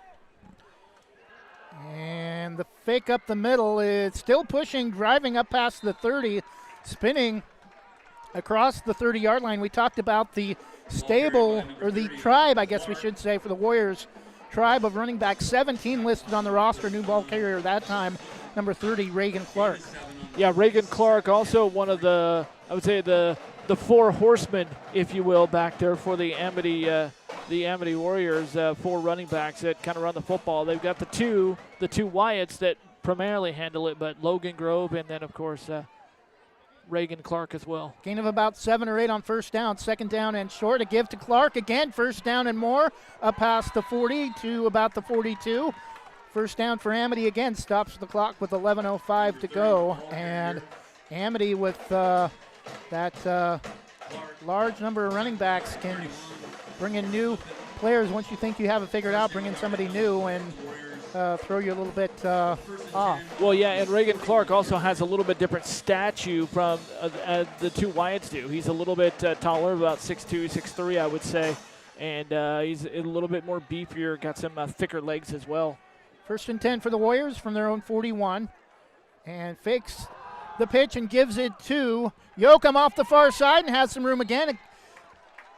And the fake up the middle is still pushing, driving up past the 30, spinning across the 30-yard line. We talked about the stable, or the tribe, I guess we should say, for the Warriors. Tribe of running back, 17 listed on the roster. New ball carrier that time, number 30, Reagan Clark. Yeah, Reagan Clark, also one of the, I would say, the four horsemen, if you will, back there for the Amity Warriors. Four running backs that kind of run the football. They've got the two Wyatts that primarily handle it, but Logan Grove and then, of course, Reagan Clark as well. Gain of about 7 or 8 on first down. Second down and short. A give to Clark. Again, first down and more. Up past the 40 to about the 42. First down for Amity again. Stops the clock with 11:05 to go. And Amity with that large number of running backs can bring in new players. Once you think you have it figured out, bring in somebody new and throw you a little bit off. Well, yeah, and Reagan Clark also has a little bit different statue from the two Wyatts do. He's a little bit taller, about 6'2", 6'3", I would say, and he's a little bit more beefier, got some thicker legs as well. First and 10 for the Warriors from their own 41, and fakes the pitch and gives it to Yoakum off the far side and has some room again.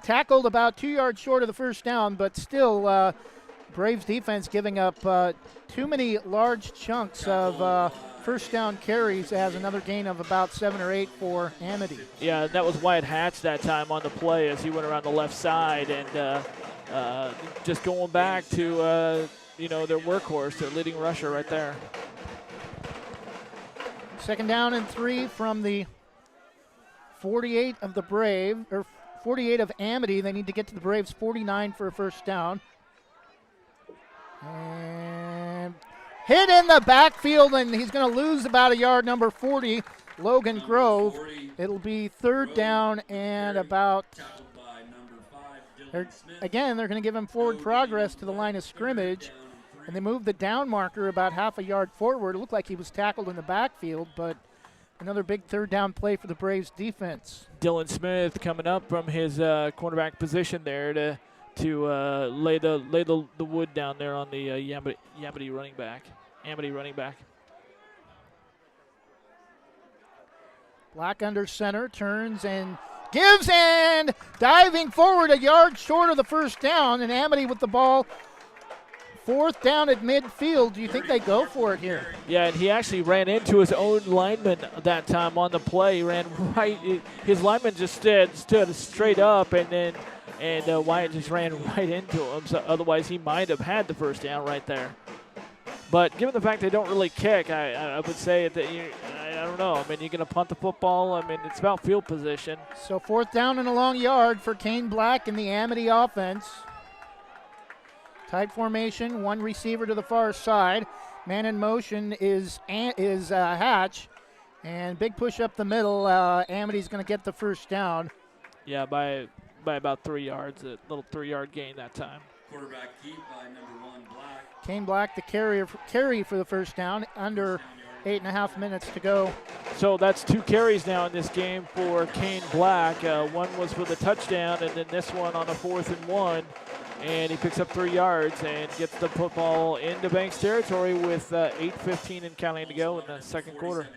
Tackled about 2 yards short of the first down, but still Braves defense giving up too many large chunks of first down carries, as another gain of about 7 or 8 for Amity. Yeah, that was Wyatt Hatch that time on the play as he went around the left side, and just going back to their workhorse, their leading rusher right there. Second down and 3 from the 48 of the Brave, or 48 of Amity. They need to get to the Braves 49 for a first down. And hit in the backfield, and he's going to lose about a yard, number 40, Logan Grove. It'll be third down and about, they're going to give him forward progress to the line of scrimmage, and they move the down marker about half a yard forward. It looked like he was tackled in the backfield, but another big third down play for the Braves defense. Dylan Smith coming up from his cornerback position there to lay the wood down there on the Amity running back. Black under center, turns and gives, and diving forward a yard short of the first down, and Amity with the ball. Fourth down at midfield. Do you think they go for it here? Yeah, and he actually ran into his own lineman that time on the play. He ran right. His lineman just stood straight up, and Wyatt just ran right into him. So otherwise, he might have had the first down right there. But given the fact they don't really kick, I would say that I don't know. I mean, you're going to punt the football. I mean, it's about field position. So fourth down and a long yard for Kane Black in the Amity offense. Tight formation, one receiver to the far side. Man in motion is Hatch, and big push up the middle. Amity's going to get the first down. Yeah, by about 3 yards, a little 3-yard gain that time. Quarterback keep by number 1, Black. Kane Black, the carry for the first down, under 8.5 minutes to go. So that's 2 carries now in this game for Kane Black. One was for the touchdown, and then this one on a 4th and 1. And he picks up 3 yards and gets the football into Banks territory with 8:15 and counting to go in the second quarter.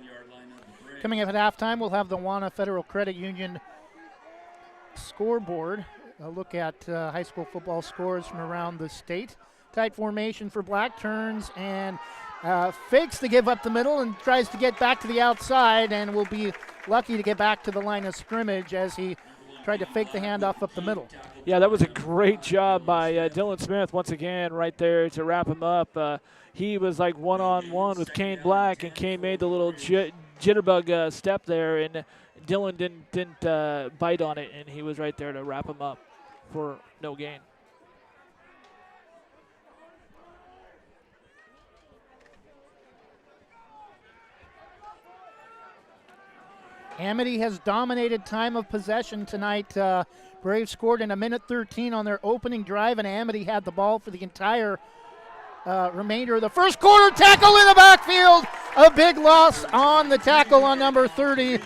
Coming up at halftime, we'll have the Wana Federal Credit Union scoreboard. A look at high school football scores from around the state. Tight formation for Black, turns and fakes to give up the middle and tries to get back to the outside, and will be lucky to get back to the line of scrimmage as he tried to fake the handoff up the middle. Yeah, that was a great job by Dylan Smith once again right there to wrap him up. He was like one-on-one with Kane Black, and Kane made the little jitterbug step there, and Dylan didn't bite on it, and he was right there to wrap him up for no gain. Amity has dominated time of possession tonight. Braves scored in 1:13 on their opening drive, and Amity had the ball for the entire remainder of the first quarter. Tackle in the backfield. A big loss on the tackle on number 30.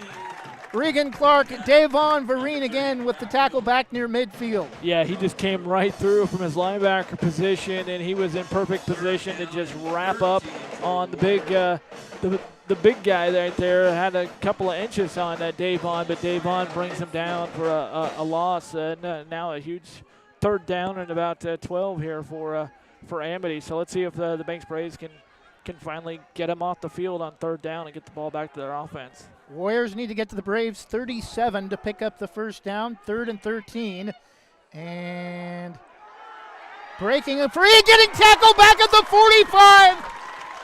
Regan Clark, Davon Vereen again with the tackle back near midfield. Yeah, he just came right through from his linebacker position, and he was in perfect position to just wrap up on the big the big guy right there. Had a couple of inches on Davon, but Davon brings him down for a loss. Now a huge third down and about 12 here for Amity. So let's see if the Banks Braves can finally get him off the field on third down and get the ball back to their offense. Warriors need to get to the Braves 37 to pick up the first down, 3rd and 13. And breaking a free, getting tackled back at the 45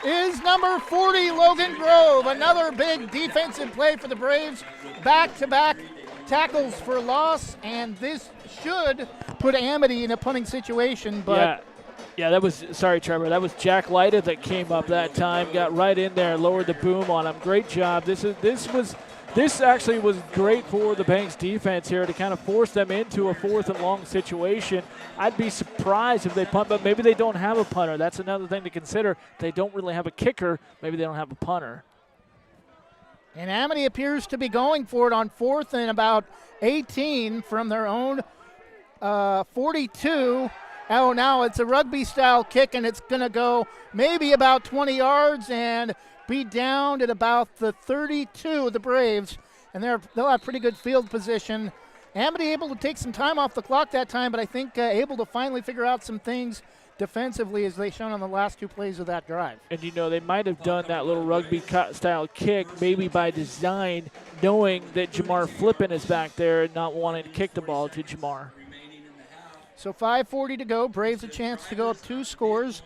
is number 40, Logan Grove. Another big defensive play for the Braves. Back-to-back tackles for loss, and this should put Amity in a punting situation, but... Yeah, that was, sorry, Trevor, that was Jack Lyda that came up that time, got right in there, lowered the boom on him. Great job. This actually was great for the Banks defense here to kind of force them into a 4th and long situation. I'd be surprised if they punt, but maybe they don't have a punter. That's another thing to consider. They don't really have a kicker. Maybe they don't have a punter. And Amity appears to be going for it on 4th and about 18 from their own 42. Oh, now it's a rugby-style kick, and it's going to go maybe about 20 yards and be down at about the 32 of the Braves. And they'll have pretty good field position. Amity able to take some time off the clock that time, but I think able to finally figure out some things defensively as they shown on the last 2 plays of that drive. And, they might have done that little rugby-style kick maybe by design, knowing that Jamar Flippin is back there and not wanting to kick the ball to Jamar. So 5:40 to go. Braves a chance to go up 2 scores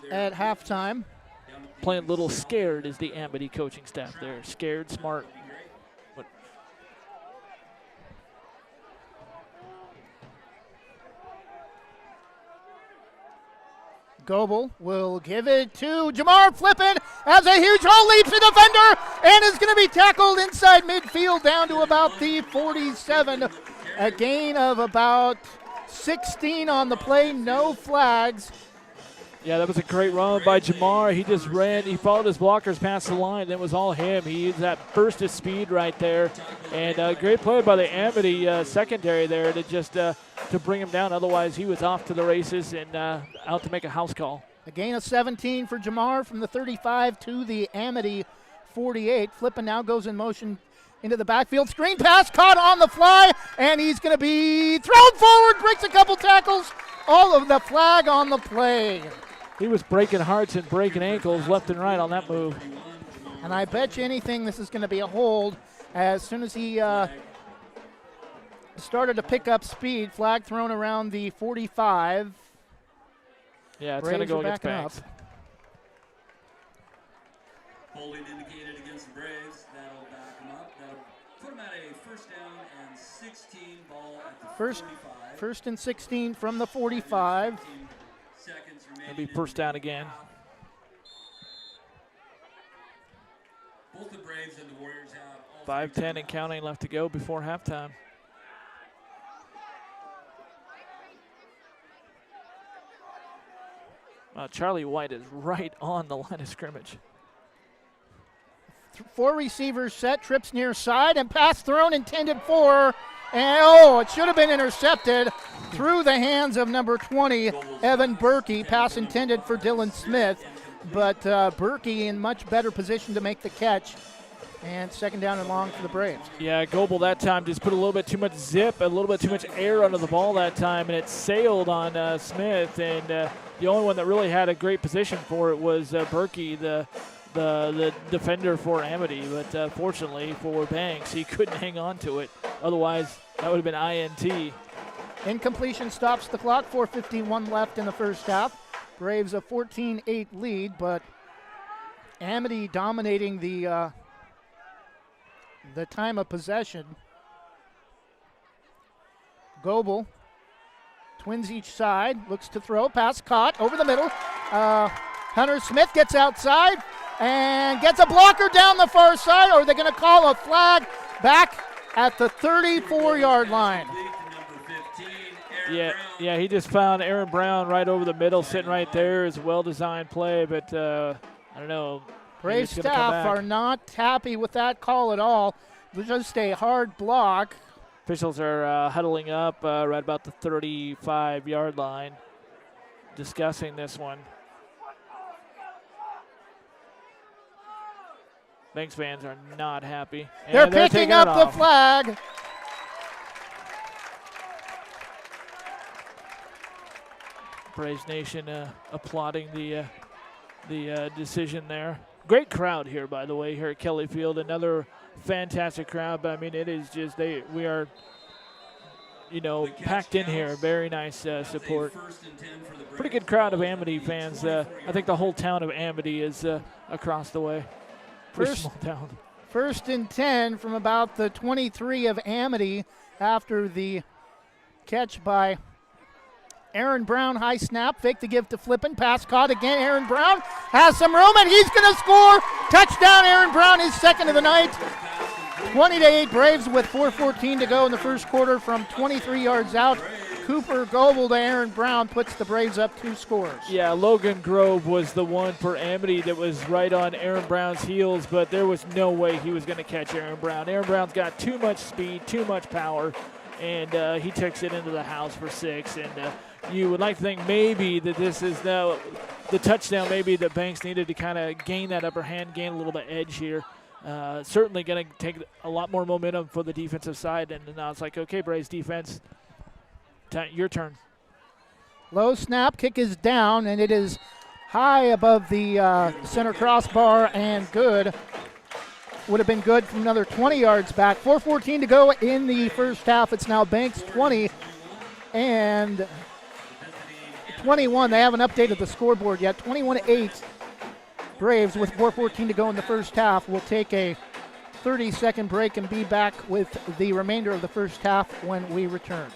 at halftime. Playing a little scared is the Amity coaching staff there. Scared, smart. Goebel will give it to Jamar Flippin as a huge hole, leaps the defender, and is going to be tackled inside midfield down to about the 47. A gain of about 16 on the play, no flags. Yeah, that was a great run by Jamar. He just ran. He followed his blockers past the line. It was all him. He used that burst of speed right there. And great play by the Amity secondary there to just to bring him down. Otherwise, he was off to the races and out to make a house call. A gain of 17 for Jamar from the 35 to the Amity 48. Flippin now goes in motion into the backfield. Screen pass caught on the fly, and he's going to be thrown forward, breaks a couple tackles. All of the flag on the play. He was breaking hearts and breaking ankles left and right on that move. And I bet you anything this is going to be a hold. As soon as he started to pick up speed, flag thrown around the 45. Yeah, it's going to go against Banks. Holding indicated against the Braves. That'll back him up. That'll put him at a 1st down and 16 ball at the 45. First and 16 from the 45. It'll be 1st down again. Both the Braves and the Warriors have 5:10 and counting left to go before halftime. Charlie White is right on the line of scrimmage. 4 receivers set, trips near side, and pass thrown intended for. And it should have been intercepted through the hands of number 20, Evan Berkey. Pass intended for Dylan Smith, but Berkey in much better position to make the catch. And 2nd down and long for the Braves. Yeah, Goebel that time just put a little bit too much zip, a little bit too much air under the ball that time, and it sailed on Smith. And the only one that really had a great position for it was Berkey, the defender for Amity. But fortunately for Banks, he couldn't hang on to it. Otherwise, that would have been INT. Incompletion stops the clock. 4:51 left in the first half. Braves a 14-8 lead, but Amity dominating the time of possession. Goebel, twins each side, looks to throw, pass caught over the middle. Hunter Smith gets outside and gets a blocker down the far side, or are they going to call a flag back at the 34-yard line? Yeah, he just found Aaron Brown right over the middle, sitting right there. It's a well-designed play, but I don't know. Brave staff are not happy with that call at all. Just a hard block. Officials are huddling up right about the 35-yard line. discussing this one. Banks fans are not happy. They're picking up the flag. Braves Nation applauding the decision there. Great crowd here, by the way, here at Kelly Field. Another fantastic crowd. But I mean, it is just we are, packed in here. Very nice support. Pretty good crowd of Amity fans. I think the whole town of Amity is across the way. Pretty small town. 1st and 10 from about the 23 of Amity after the catch by Aaron Brown. High snap, fake the give to Flippin. Pass caught again. Aaron Brown has some room, and he's going to score. Touchdown, Aaron Brown, his second of the night. 20-8 Braves with 4:14 to go in the first quarter from 23 yards out. Cooper Goebel to Aaron Brown puts the Braves up 2 scores. Yeah, Logan Grove was the one for Amity that was right on Aaron Brown's heels, but there was no way he was going to catch Aaron Brown. Aaron Brown's got too much speed, too much power, and he takes it into the house for 6. And you would like to think maybe that this is the touchdown, maybe that Banks needed to kind of gain that upper hand, gain a little bit edge here. Certainly going to take a lot more momentum for the defensive side, and now it's like, okay, Braves defense, your turn. Low snap, kick is down, and it is high above the center crossbar and good. Would have been good from another 20 yards back. 4:14 to go in the first half. It's now Banks 20 and 21. They haven't updated the scoreboard yet. 21-8. Braves with 4:14 to go in the first half. We'll take a 30-second break and be back with the remainder of the first half when we return.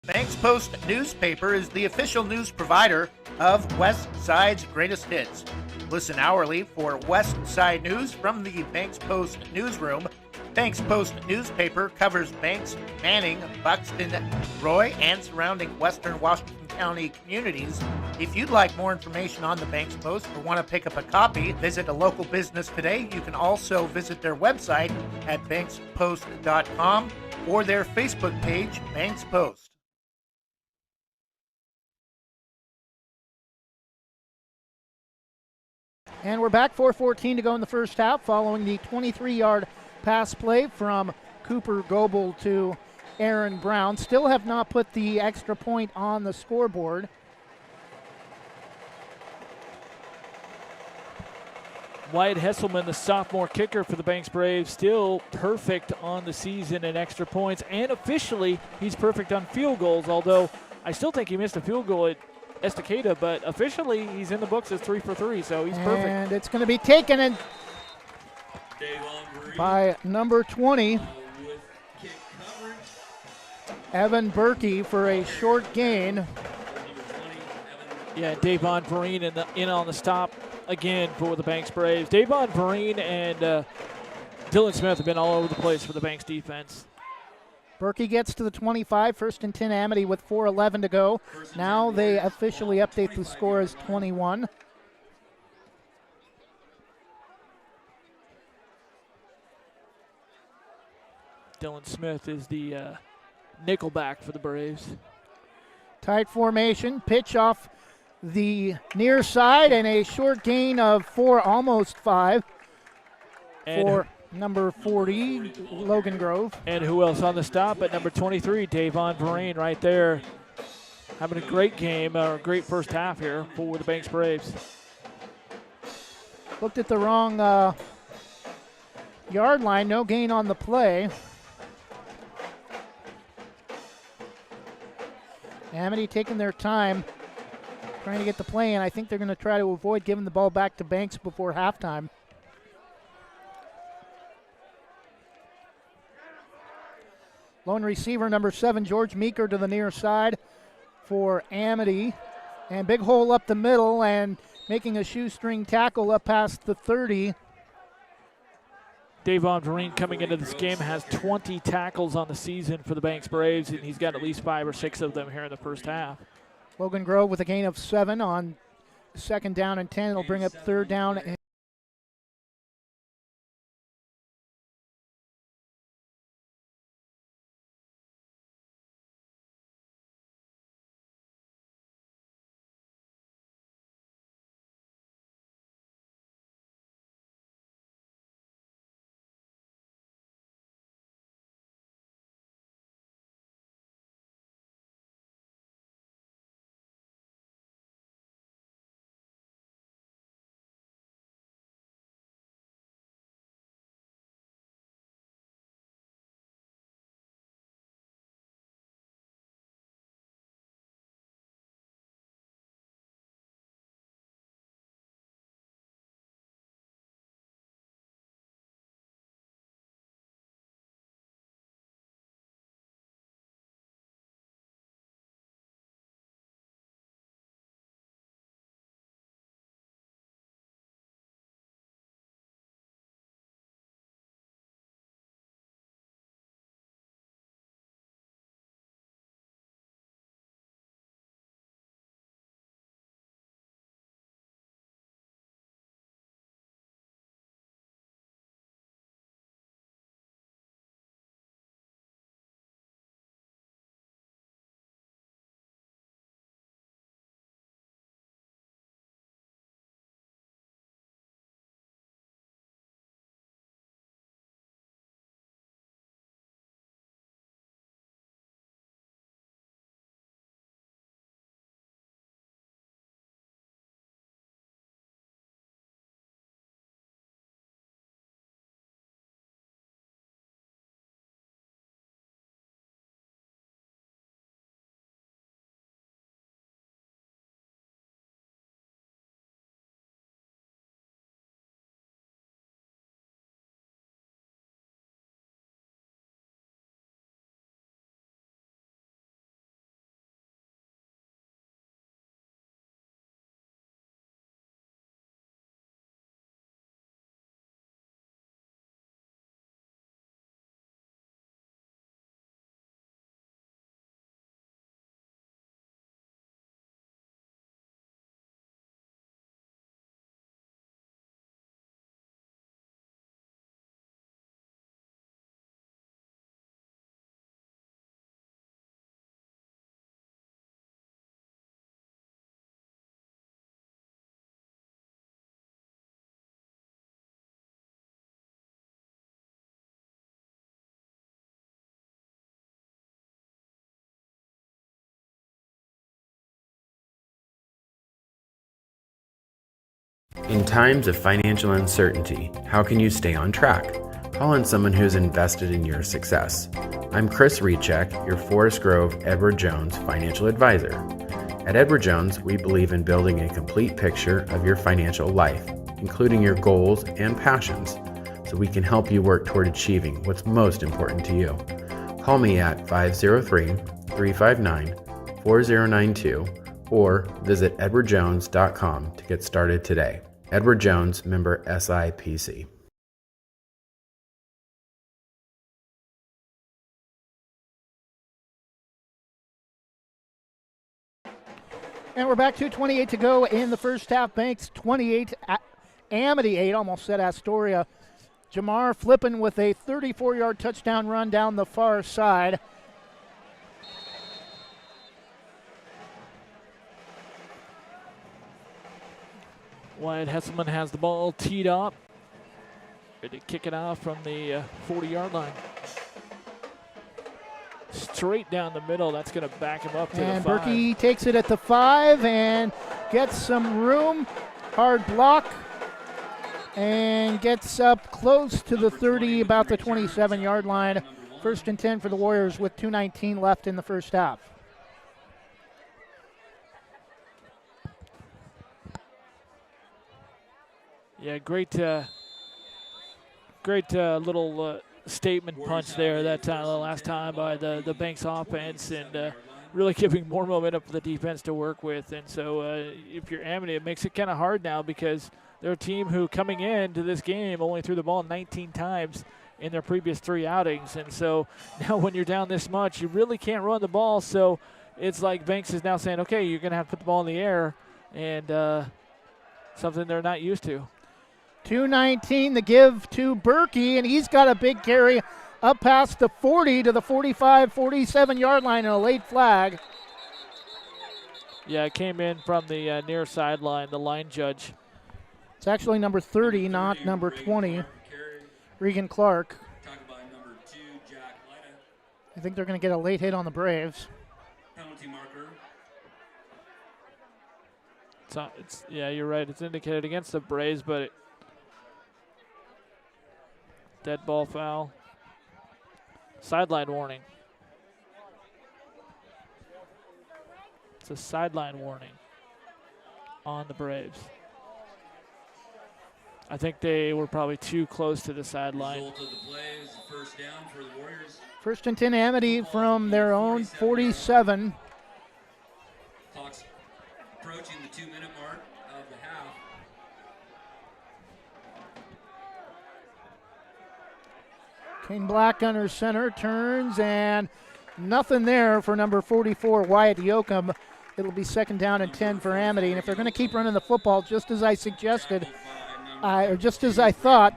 Banks Post newspaper is the official news provider of West Side's greatest hits. Listen hourly for West Side news from the Banks Post newsroom. Banks Post newspaper covers Banks, Manning, Buxton, Roy, and surrounding western Washington County communities. If you'd like more information on the Banks Post or want to pick up a copy, visit a local business today. You can also visit their website at bankspost.com or their Facebook page, Banks Post. And we're back, 4:14 to go in the first half, following the 23-yard pass play from Cooper Goebel to Aaron Brown. Still have not put the extra point on the scoreboard. Wyatt Hesselman, the sophomore kicker for the Banks Braves, still perfect on the season in extra points, and officially he's perfect on field goals, although I still think he missed a field goal at Estacada, but officially he's in the books as 3 for 3, so he's perfect. And it's going to be taken in by number 20, Evan Berkey, for a short gain. Yeah, Davon Vereen in on the stop again for the Banks Braves. Davon Vereen and Dylan Smith have been all over the place for the Banks defense. Berkey gets to the 25, 1st and 10 Amity with 4:11 to go. Now they officially update the score as 21. Dylan Smith is the nickelback for the Braves. Tight formation, pitch off the near side, and a short gain of 4, almost 5 for number 40, Logan Grove. And who else on the stop but number 23, Davon Vereen, right there. Having a great game, or a great first half here for the Banks Braves. Looked at the wrong yard line, no gain on the play. Amity taking their time, trying to get the play in. I think they're going to try to avoid giving the ball back to Banks before halftime. Lone receiver, number 7, George Meeker, to the near side for Amity. And big hole up the middle, and making a shoestring tackle up past the 30. Davon Vereen coming into this game has 20 tackles on the season for the Banks Braves, and he's got at least 5 or 6 of them here in the first half. Logan Grove with a gain of 7 on 2nd down and 10. It'll bring up 3rd down In times of financial uncertainty, how can you stay on track? Call on someone who's invested in your success. I'm Chris Recheck, your Forest Grove Edward Jones financial advisor. At Edward Jones, we believe in building a complete picture of your financial life, including your goals and passions, so we can help you work toward achieving what's most important to you. Call me at 503-359-4092 or visit edwardjones.com to get started today. Edward Jones, member SIPC. And we're back to 28 to go in the first half. Banks 28, Amity 8, almost said Astoria. Jamar flipping with a 34-yard touchdown run down the far side. Wyatt Hesselman has the ball teed up. Ready to kick it off from the 40-yard line. Straight down the middle. That's going to back him up to the 5. And Berkey takes it at the 5 and gets some room. Hard block. And gets up close to the 30, about the 27-yard line. 1st and 10 for the Warriors with 2:19 left in the first half. Yeah, great little statement punch there that last time by the Banks offense, and really giving more momentum for the defense to work with. And so if you're Amity, it makes it kind of hard now because they're a team who, coming into this game, only threw the ball 19 times in their previous 3 outings. And so now when you're down this much, you really can't run the ball. So it's like Banks is now saying, okay, you're going to have to put the ball in the air, and something they're not used to. 2:19 the give to Berkey, and he's got a big carry up past the 40 to the 45, 47-yard line and a late flag. Yeah, it came in from the near sideline, the line judge. It's actually number 30, not number 20, Regan Clark. I think they're going to get a late hit on the Braves. Penalty marker. Yeah, you're right. It's indicated against the Braves, but dead ball foul. Sideline warning. It's a sideline warning on the Braves. I think they were probably too close to the sideline. Result of the play is first down for the Warriors. 1st and 10 Amity from their own 47. Clock's approaching the 2-minute mark of the half. Kane Black under center, turns, and nothing there for number 44, Wyatt Yoakum. It'll be 2nd down and 10 for Amity. And if they're going to keep running the football, just as I suggested, or just as I thought,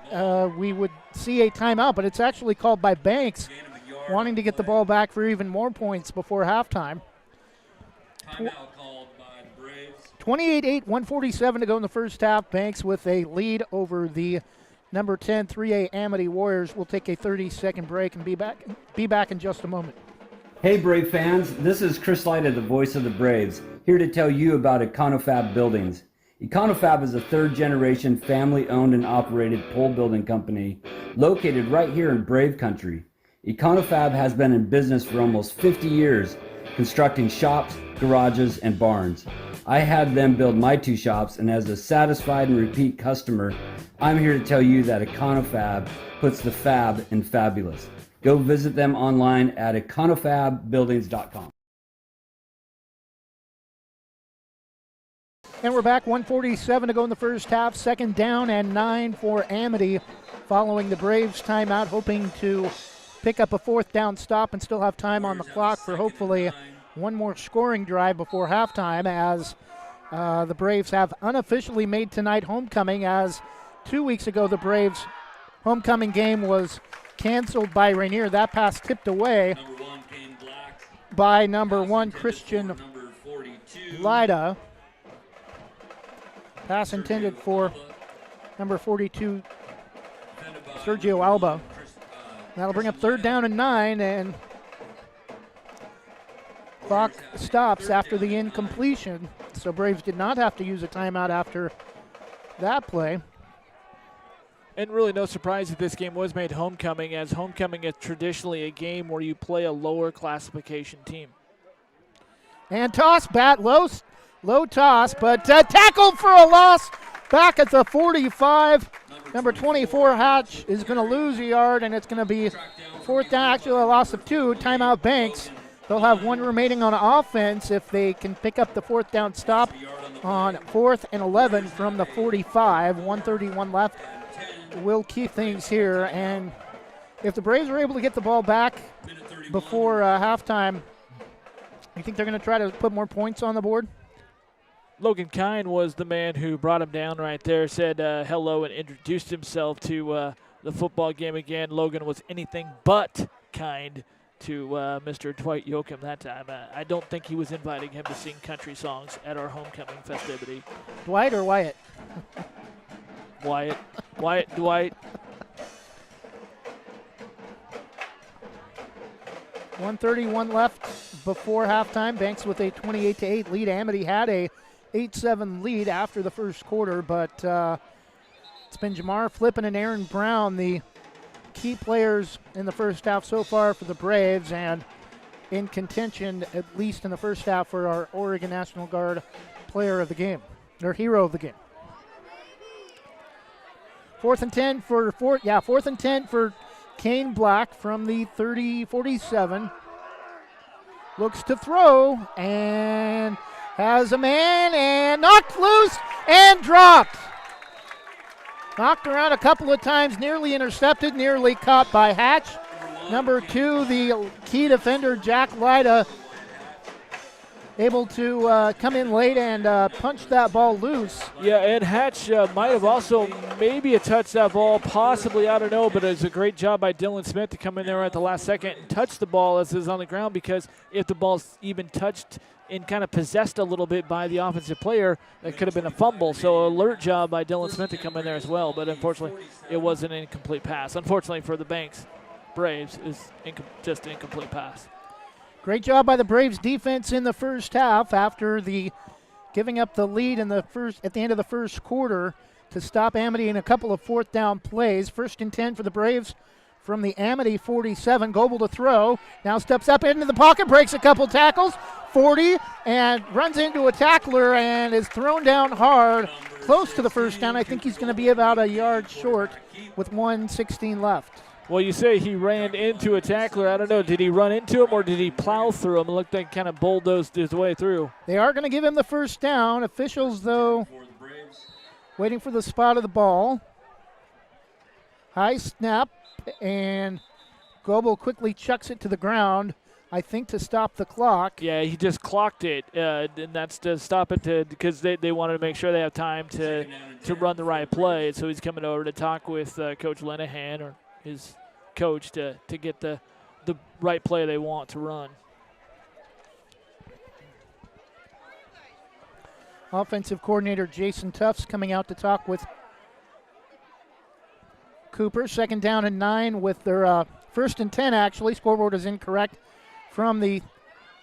we would see a timeout, but it's actually called by Banks, wanting to get the ball back for even more points before halftime. Timeout called by the Braves. 28-8, 1:47 to go in the first half. Banks with a lead over the number 10 3A Amity Warriors. We'll take a 30-second break and be back in just a moment. Hey Brave fans, this is Chris Lyda, the voice of the Braves, here to tell you about Econofab Buildings. Econofab is a 3rd-generation family-owned and operated pole building company located right here in Brave Country. Econofab has been in business for almost 50 years, constructing shops, garages, and barns. I had them build my 2 shops, and as a satisfied and repeat customer, I'm here to tell you that Econofab puts the fab in fabulous. Go visit them online at econofabbuildings.com. And we're back, 1:47 to go in the first half. 2nd down and 9 for Amity following the Braves timeout, hoping to pick up a 4th down stop and still have time on the clock for hopefully one more scoring drive before halftime, as the Braves have unofficially made tonight homecoming, as 2 weeks ago the Braves homecoming game was canceled by Rainier. That pass tipped away by number 1 Christian Lyda. Pass intended for number 42 Sergio Alba. That'll bring up 3rd down and 9, and clock stops after the incompletion. So Braves did not have to use a timeout after that play. And really no surprise that this game was made homecoming, as homecoming is traditionally a game where you play a lower classification team. And toss, bat, low toss, but tackled for a loss back at the 45. Number 24, Hatch, is going to lose a yard, and it's going to be fourth down, actually a loss of 2. Timeout Banks. They'll have 1 remaining on offense if they can pick up the fourth down stop on 4th and 11 from the 45. 1:31 left. Will keep things here, and if the Braves are able to get the ball back before halftime, you think they're going to try to put more points on the board? Logan Kine was the man who brought him down right there, said hello and introduced himself to the football game again. Logan was anything but kind to Mr. Dwight Yoakum that time. I don't think he was inviting him to sing country songs at our homecoming festivity. Dwight or Wyatt? Wyatt, Dwight. 1:31 left before halftime. Banks with a 28-8 lead. Amity had a 8-7 lead after the first quarter, but it's been Jamar Flippin and Aaron Brown, the key players in the first half so far for the Braves, and in contention, at least in the first half, for our Oregon National Guard player of the game, or hero of the game. 4th and 10 for Kane Black from the 47. Looks to throw and has a man and knocked loose and dropped. Knocked around a couple of times, nearly intercepted, nearly caught by Hatch. Number 2, the key defender, Jack Lyda, able to come in late and punch that ball loose. Yeah, and Hatch might have also maybe touched that ball, possibly, I don't know, but it's a great job by Dylan Smith to come in there at the last second and touch the ball as it's on the ground, because if the ball's even touched and kind of possessed a little bit by the offensive player, that could have been a fumble. So alert job by Dylan Smith to come in there as well, but unfortunately it was an incomplete pass. Unfortunately for the Banks Braves, is just an incomplete pass. Great job by the Braves defense in the first half after the giving up the lead in the first at the end of the first quarter to stop Amity in a couple of fourth down plays. 1st and 10 for the Braves from the Amity 47. Goebel to throw. Now steps up into the pocket, breaks a couple tackles. 40 and runs into a tackler and is thrown down hard, close to the first down. I think he's going to be about a yard short with 1:16 left. Well, you say he ran into a tackler. I don't know. Did he run into him or did he plow through him? It looked like he kind of bulldozed his way through. They are going to give him the first down. Officials, though, waiting for the spot of the ball. High snap, and Goebel quickly chucks it to the ground, I think to stop the clock. Yeah, he just clocked it, and that's to stop it because they wanted to make sure they have time to run the right play. So he's coming over to talk with Coach Lenahan or his coach to get the right play they want to run. Offensive coordinator Jason Tufts coming out to talk with Cooper. 2nd down and 9 with their 1st and 10, actually. Scoreboard is incorrect from the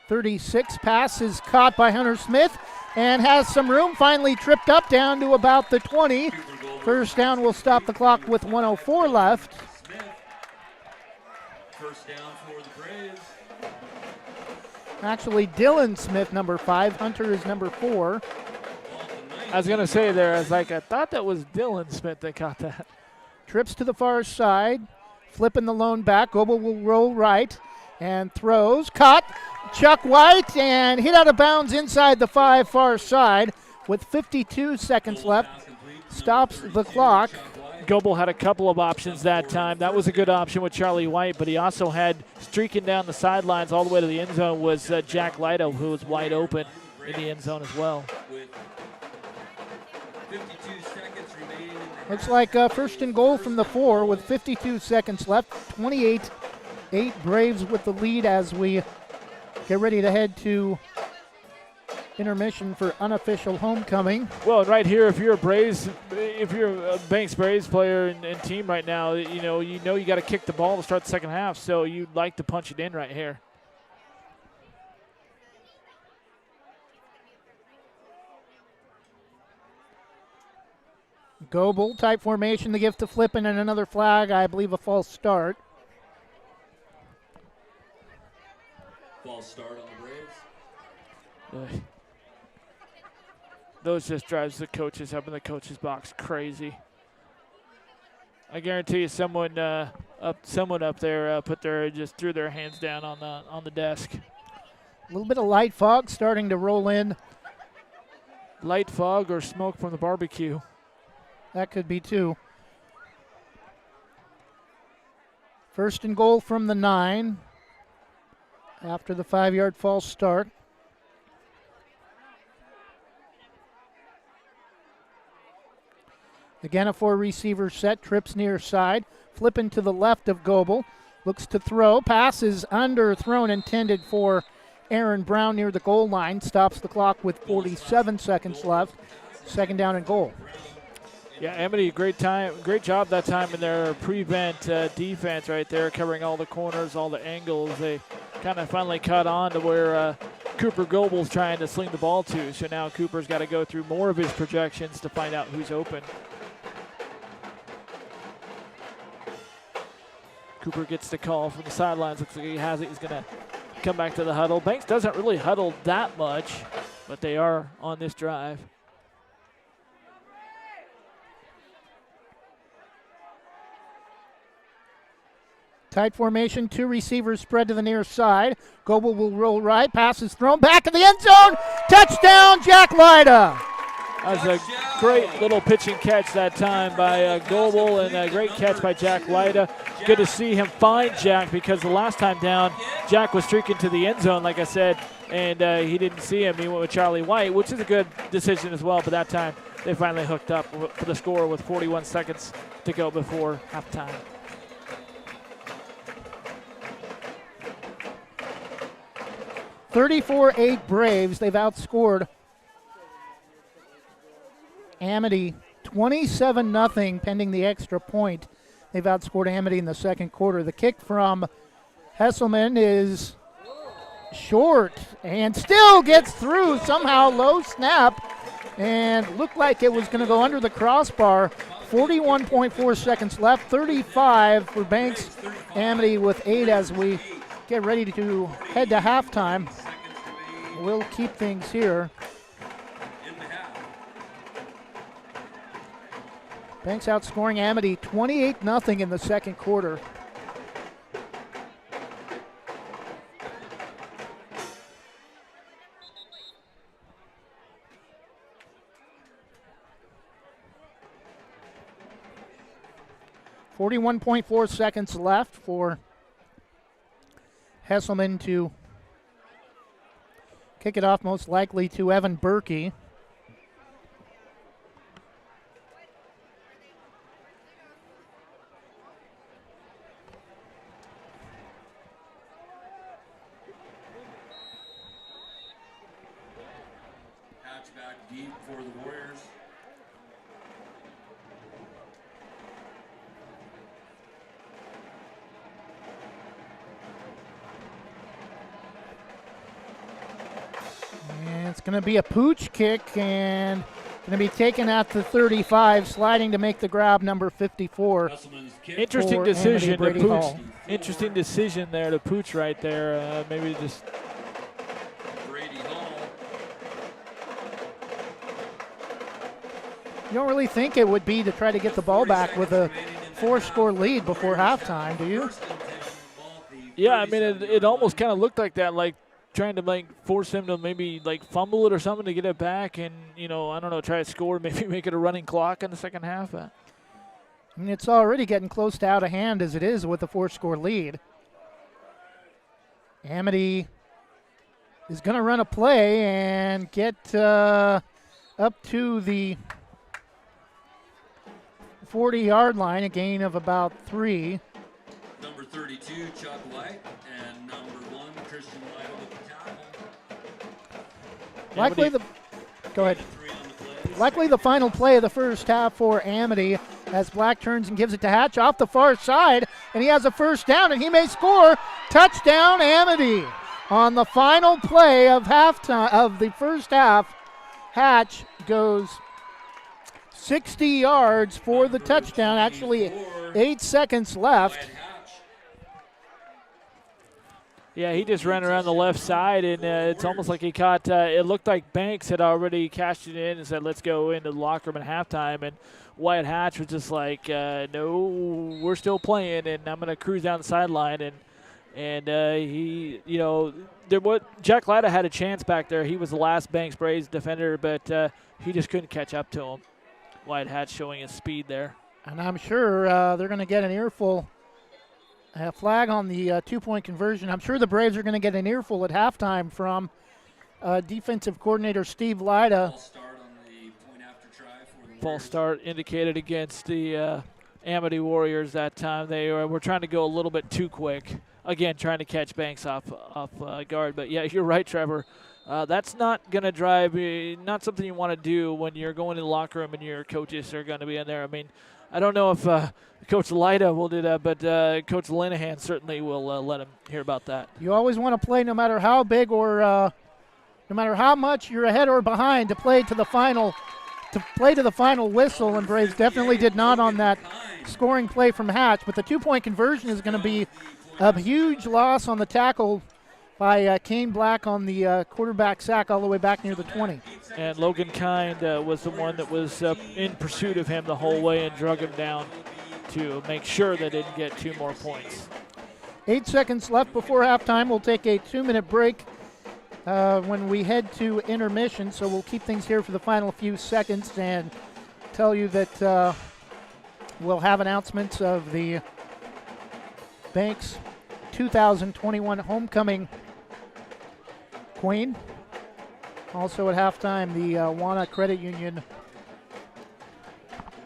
36. Pass is caught by Hunter Smith and has some room. Finally tripped up down to about the 20. First down will stop the clock with 1:04 left. First down for the Braves. Actually, Dylan Smith, number 5. Hunter is number 4. I was going to say there, I thought that was Dylan Smith that caught that. Trips to the far side, flipping the lone back. Goebel will roll right and throws. Caught. Chuck White and hit out of bounds inside the 5 far side with 52 seconds left. Stops the clock. Goebel had a couple of options that time. That was a good option with Charlie White, but he also had, streaking down the sidelines all the way to the end zone, was Jack Lido, who was wide open in the end zone as well. Looks like 1st and goal from the 4 with 52 seconds left. 28-8 Braves with the lead as we get ready to head to intermission for unofficial homecoming. Well, right here, if you're a Banks Braves player and team right now, you know you got to kick the ball to start the second half, so you'd like to punch it in right here. Goebel, tight formation, the gift to Flippin, and another flag, I believe a false start. False start on the Braves. Those just drives the coaches up in the coaches box crazy. I guarantee you someone up there just threw their hands down on the desk. A little bit of light fog starting to roll in. Light fog or smoke from the barbecue. That could be too. First and goal from the 9 after the 5-yard false start. Again, a 4-receiver set, trips near side. Flipping to the left of Goebel. Looks to throw. Passes underthrown, intended for Aaron Brown near the goal line. Stops the clock with 47 seconds left. Second down and goal. Yeah, Amity, great job that time in their prevent defense right there, covering all the corners, all the angles. They kind of finally caught on to where Cooper Goebel's trying to sling the ball to. So now Cooper's got to go through more of his projections to find out who's open. Cooper gets the call from the sidelines. Looks like he has it. He's going to come back to the huddle. Banks doesn't really huddle that much, but they are on this drive. Tight formation, 2 receivers spread to the near side. Goebel will roll right. Pass is thrown back in the end zone. Touchdown, Jack Lyda. That was a great little pitching catch that time by Goebel, and a great catch by Jack Lyda. Good to see him find Jack, because the last time down, Jack was streaking to the end zone, like I said, and he didn't see him. He went with Charlie White, which is a good decision as well, but that time they finally hooked up for the score with 41 seconds to go before halftime. (34-8) Braves. They've outscored Amity 27-0 pending the extra point. They've outscored Amity in the second quarter. The kick from Hesselman is short and still gets through somehow. Low snap and looked like it was going to go under the crossbar. 41.4 seconds left. 35 for Banks. Amity with 8 as we get ready to head to halftime. We'll keep things here. Banks outscoring Amity 28-0 in the second quarter. .4 seconds left for Hesselman to kick it off, most likely to Evan Berkey. Hatchback deep for the Warriors. And it's going to be a pooch kick and going to be taken at the 35, sliding to make the grab, number 54. Interesting decision to pooch. Interesting decision there to pooch right there. Maybe just. You don't really think it would be to try to get the ball back with a 4-score lead before halftime, do you? Yeah, I mean, it almost kind of looked like that, like trying to force him to maybe fumble it or something to get it back and, I don't know, try to score, maybe make it a running clock in the second half. I mean, it's already getting close to out of hand as it is with a 4-score lead. Amity is going to run a play and get up to the 40-yard line, a gain of about 3. Number 32, Chuck White, and number 1, Christian White with the tackle. Likely the final play of the first half for Amity as Black turns and gives it to Hatch off the far side, and he has a first down, and he may score. Touchdown, Amity. On the final play of halftime of the first half, Hatch goes 60 yards for the touchdown. Actually, 8 seconds left. Yeah, he just ran around the left side, and it's almost like he caught it looked like Banks had already cashed it in and said, let's go into the locker room at halftime. And Wyatt Hatch was just like, no, we're still playing, and I'm going to cruise down the sideline. And he, Jack Latta had a chance back there. He was the last Banks Braves defender, but he just couldn't catch up to him. Wyatt Hatch showing his speed there. And I'm sure they're going to get an earful. A flag on the 2-point conversion. I'm sure the Braves are going to get an earful at halftime from defensive coordinator Steve Lyda. False start indicated against the Amity Warriors that time. They were trying to go a little bit too quick. Again, trying to catch Banks off guard. But, yeah, you're right, Trevor. That's not going to drive you, not something you want to do when you're going to the locker room and your coaches are going to be in there. I mean, I don't know if Coach Lyda will do that, but Coach Linehan certainly will let him hear about that. You always want to play no matter how big or no matter how much you're ahead or behind to play to the final whistle, and Braves definitely did not on that scoring play from Hatch. But the 2-point conversion is going to be a huge loss on the tackle by Kane Black on the quarterback sack all the way back near the 20. And Logan Kind was the one that was in pursuit of him the whole way and drug him down to make sure they didn't get 2 more points. 8 seconds left before halftime. We'll take a 2-minute break when we head to intermission, so we'll keep things here for the final few seconds and tell you that we'll have announcements of the Banks 2021 Homecoming Queen. Also at halftime, the Wana Credit Union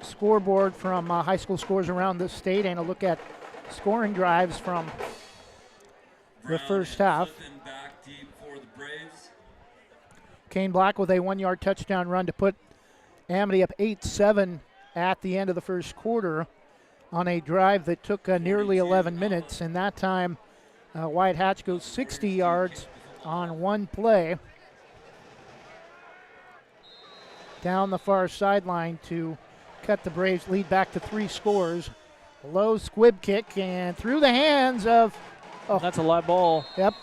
scoreboard from high school scores around the state, and a look at scoring drives from the first half. Kane Black with a 1-yard touchdown run to put Amity up 8-7 at the end of the first quarter on a drive that took nearly 11 minutes. And that time, Wyatt Hatch goes 60 yards on one play down the far sideline to cut the Braves' lead back to 3 scores. A low squib kick and through the hands of... That's a live ball. Yep.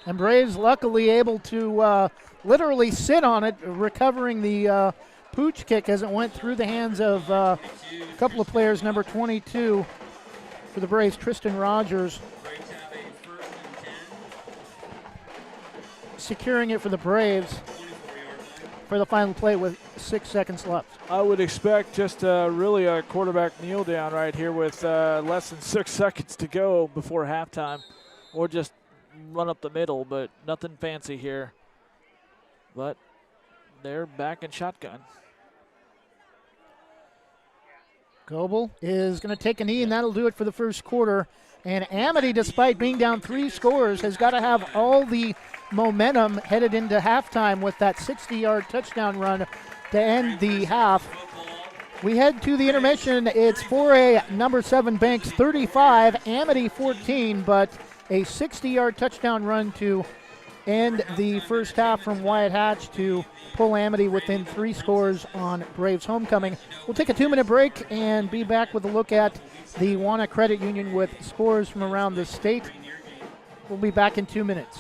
And Braves luckily able to literally sit on it, recovering the pooch kick as it went through the hands of a couple of players. Number 22 for the Braves, Tristan Rogers, securing it for the Braves for the final play with 6 seconds left. I would expect just really a quarterback kneel down right here with less than 6 seconds to go before halftime, or just run up the middle, but nothing fancy here. But they're back in shotgun. Goebel is going to take a knee, and that'll do it for the first quarter. And Amity, despite being down 3 scores, has got to have all the momentum headed into halftime with that 60-yard touchdown run to end the half. We head to the intermission. It's for a number 7 Banks 35, Amity 14, but a 60-yard touchdown run to end the first half from Wyatt Hatch to pull Amity within 3 scores on Braves homecoming. We'll take a 2-minute break and be back with a look at the Wana Credit Union with scores from around the state. We'll be back in 2 minutes.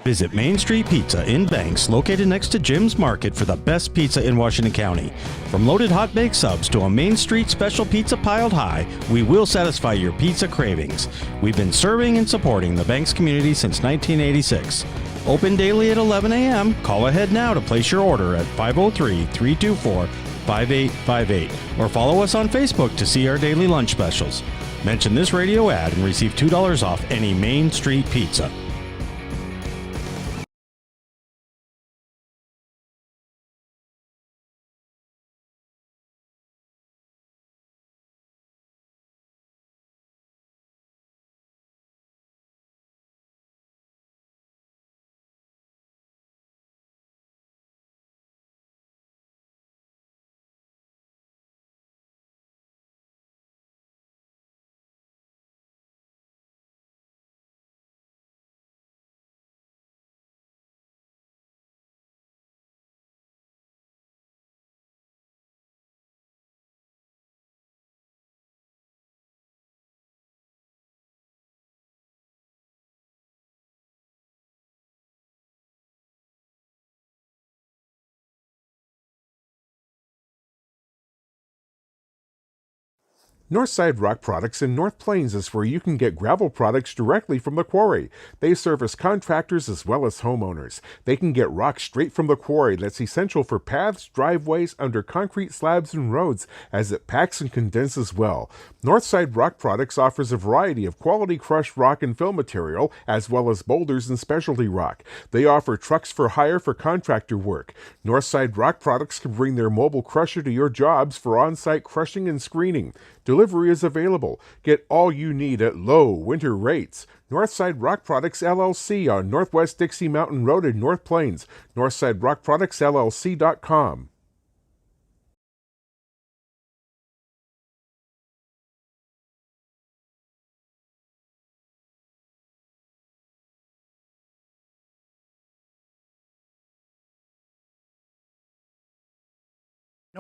Visit Main Street Pizza in Banks, located next to Jim's Market, for the best pizza in Washington County. From loaded hot baked subs to a Main Street special pizza piled high, we will satisfy your pizza cravings. We've been serving and supporting the Banks community since 1986. Open daily at 11 a.m. Call ahead now to place your order at 503-324-5858 or follow us on Facebook to see our daily lunch specials. Mention this radio ad and receive $2 off any Main Street pizza. Northside Rock Products in North Plains is where you can get gravel products directly from the quarry. They service contractors as well as homeowners. They can get rock straight from the quarry that's essential for paths, driveways, under concrete slabs and roads, as it packs and condenses well. Northside Rock Products offers a variety of quality crushed rock and fill material, as well as boulders and specialty rock. They offer trucks for hire for contractor work. Northside Rock Products can bring their mobile crusher to your jobs for on-site crushing and screening. Delivery is available. Get all you need at low winter rates. Northside Rock Products LLC on Northwest Dixie Mountain Road in North Plains. NorthsideRockProductsLLC.com.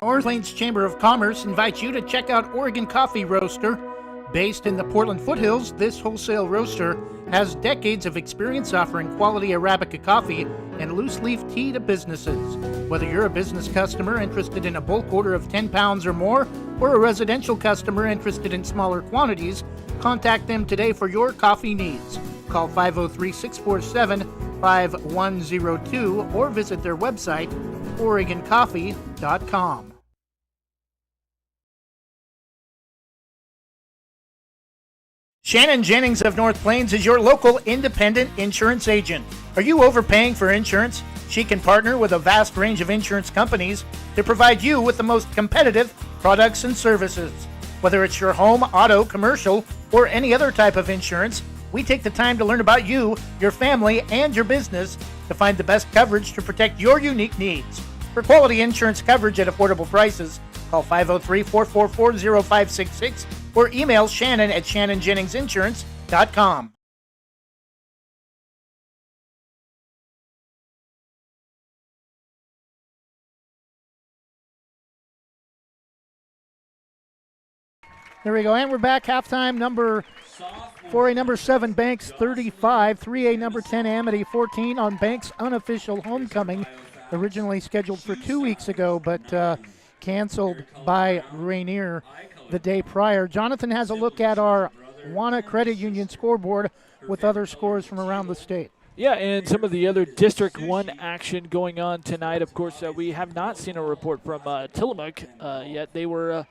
North Plains Chamber of Commerce invites you to check out Oregon Coffee Roaster. Based in the Portland foothills, this wholesale roaster has decades of experience offering quality Arabica coffee and loose-leaf tea to businesses. Whether you're a business customer interested in a bulk order of 10 pounds or more, or a residential customer interested in smaller quantities, contact them today for your coffee needs. Call 503-647-5102 or visit their website, OregonCoffee.com. Shannon Jennings of North Plains is your local independent insurance agent. Are you overpaying for insurance? She can partner with a vast range of insurance companies to provide you with the most competitive products and services. Whether it's your home, auto, commercial, or any other type of insurance, we take the time to learn about you, your family, and your business to find the best coverage to protect your unique needs. For quality insurance coverage at affordable prices, call 503-444-0566 or email Shannon at shannonjenningsinsurance.com. There we go, and we're back. Halftime number 4A number 7 Banks 35, 3A number 10 Amity 14 on Banks' unofficial homecoming, originally scheduled for 2 weeks ago, but canceled by Rainier the day prior. Jonathan has a look at our Wana Credit Union scoreboard with other scores from around the state. Yeah, and some of the other District 1 action going on tonight. Of course, we have not seen a report from Tillamook yet. They were...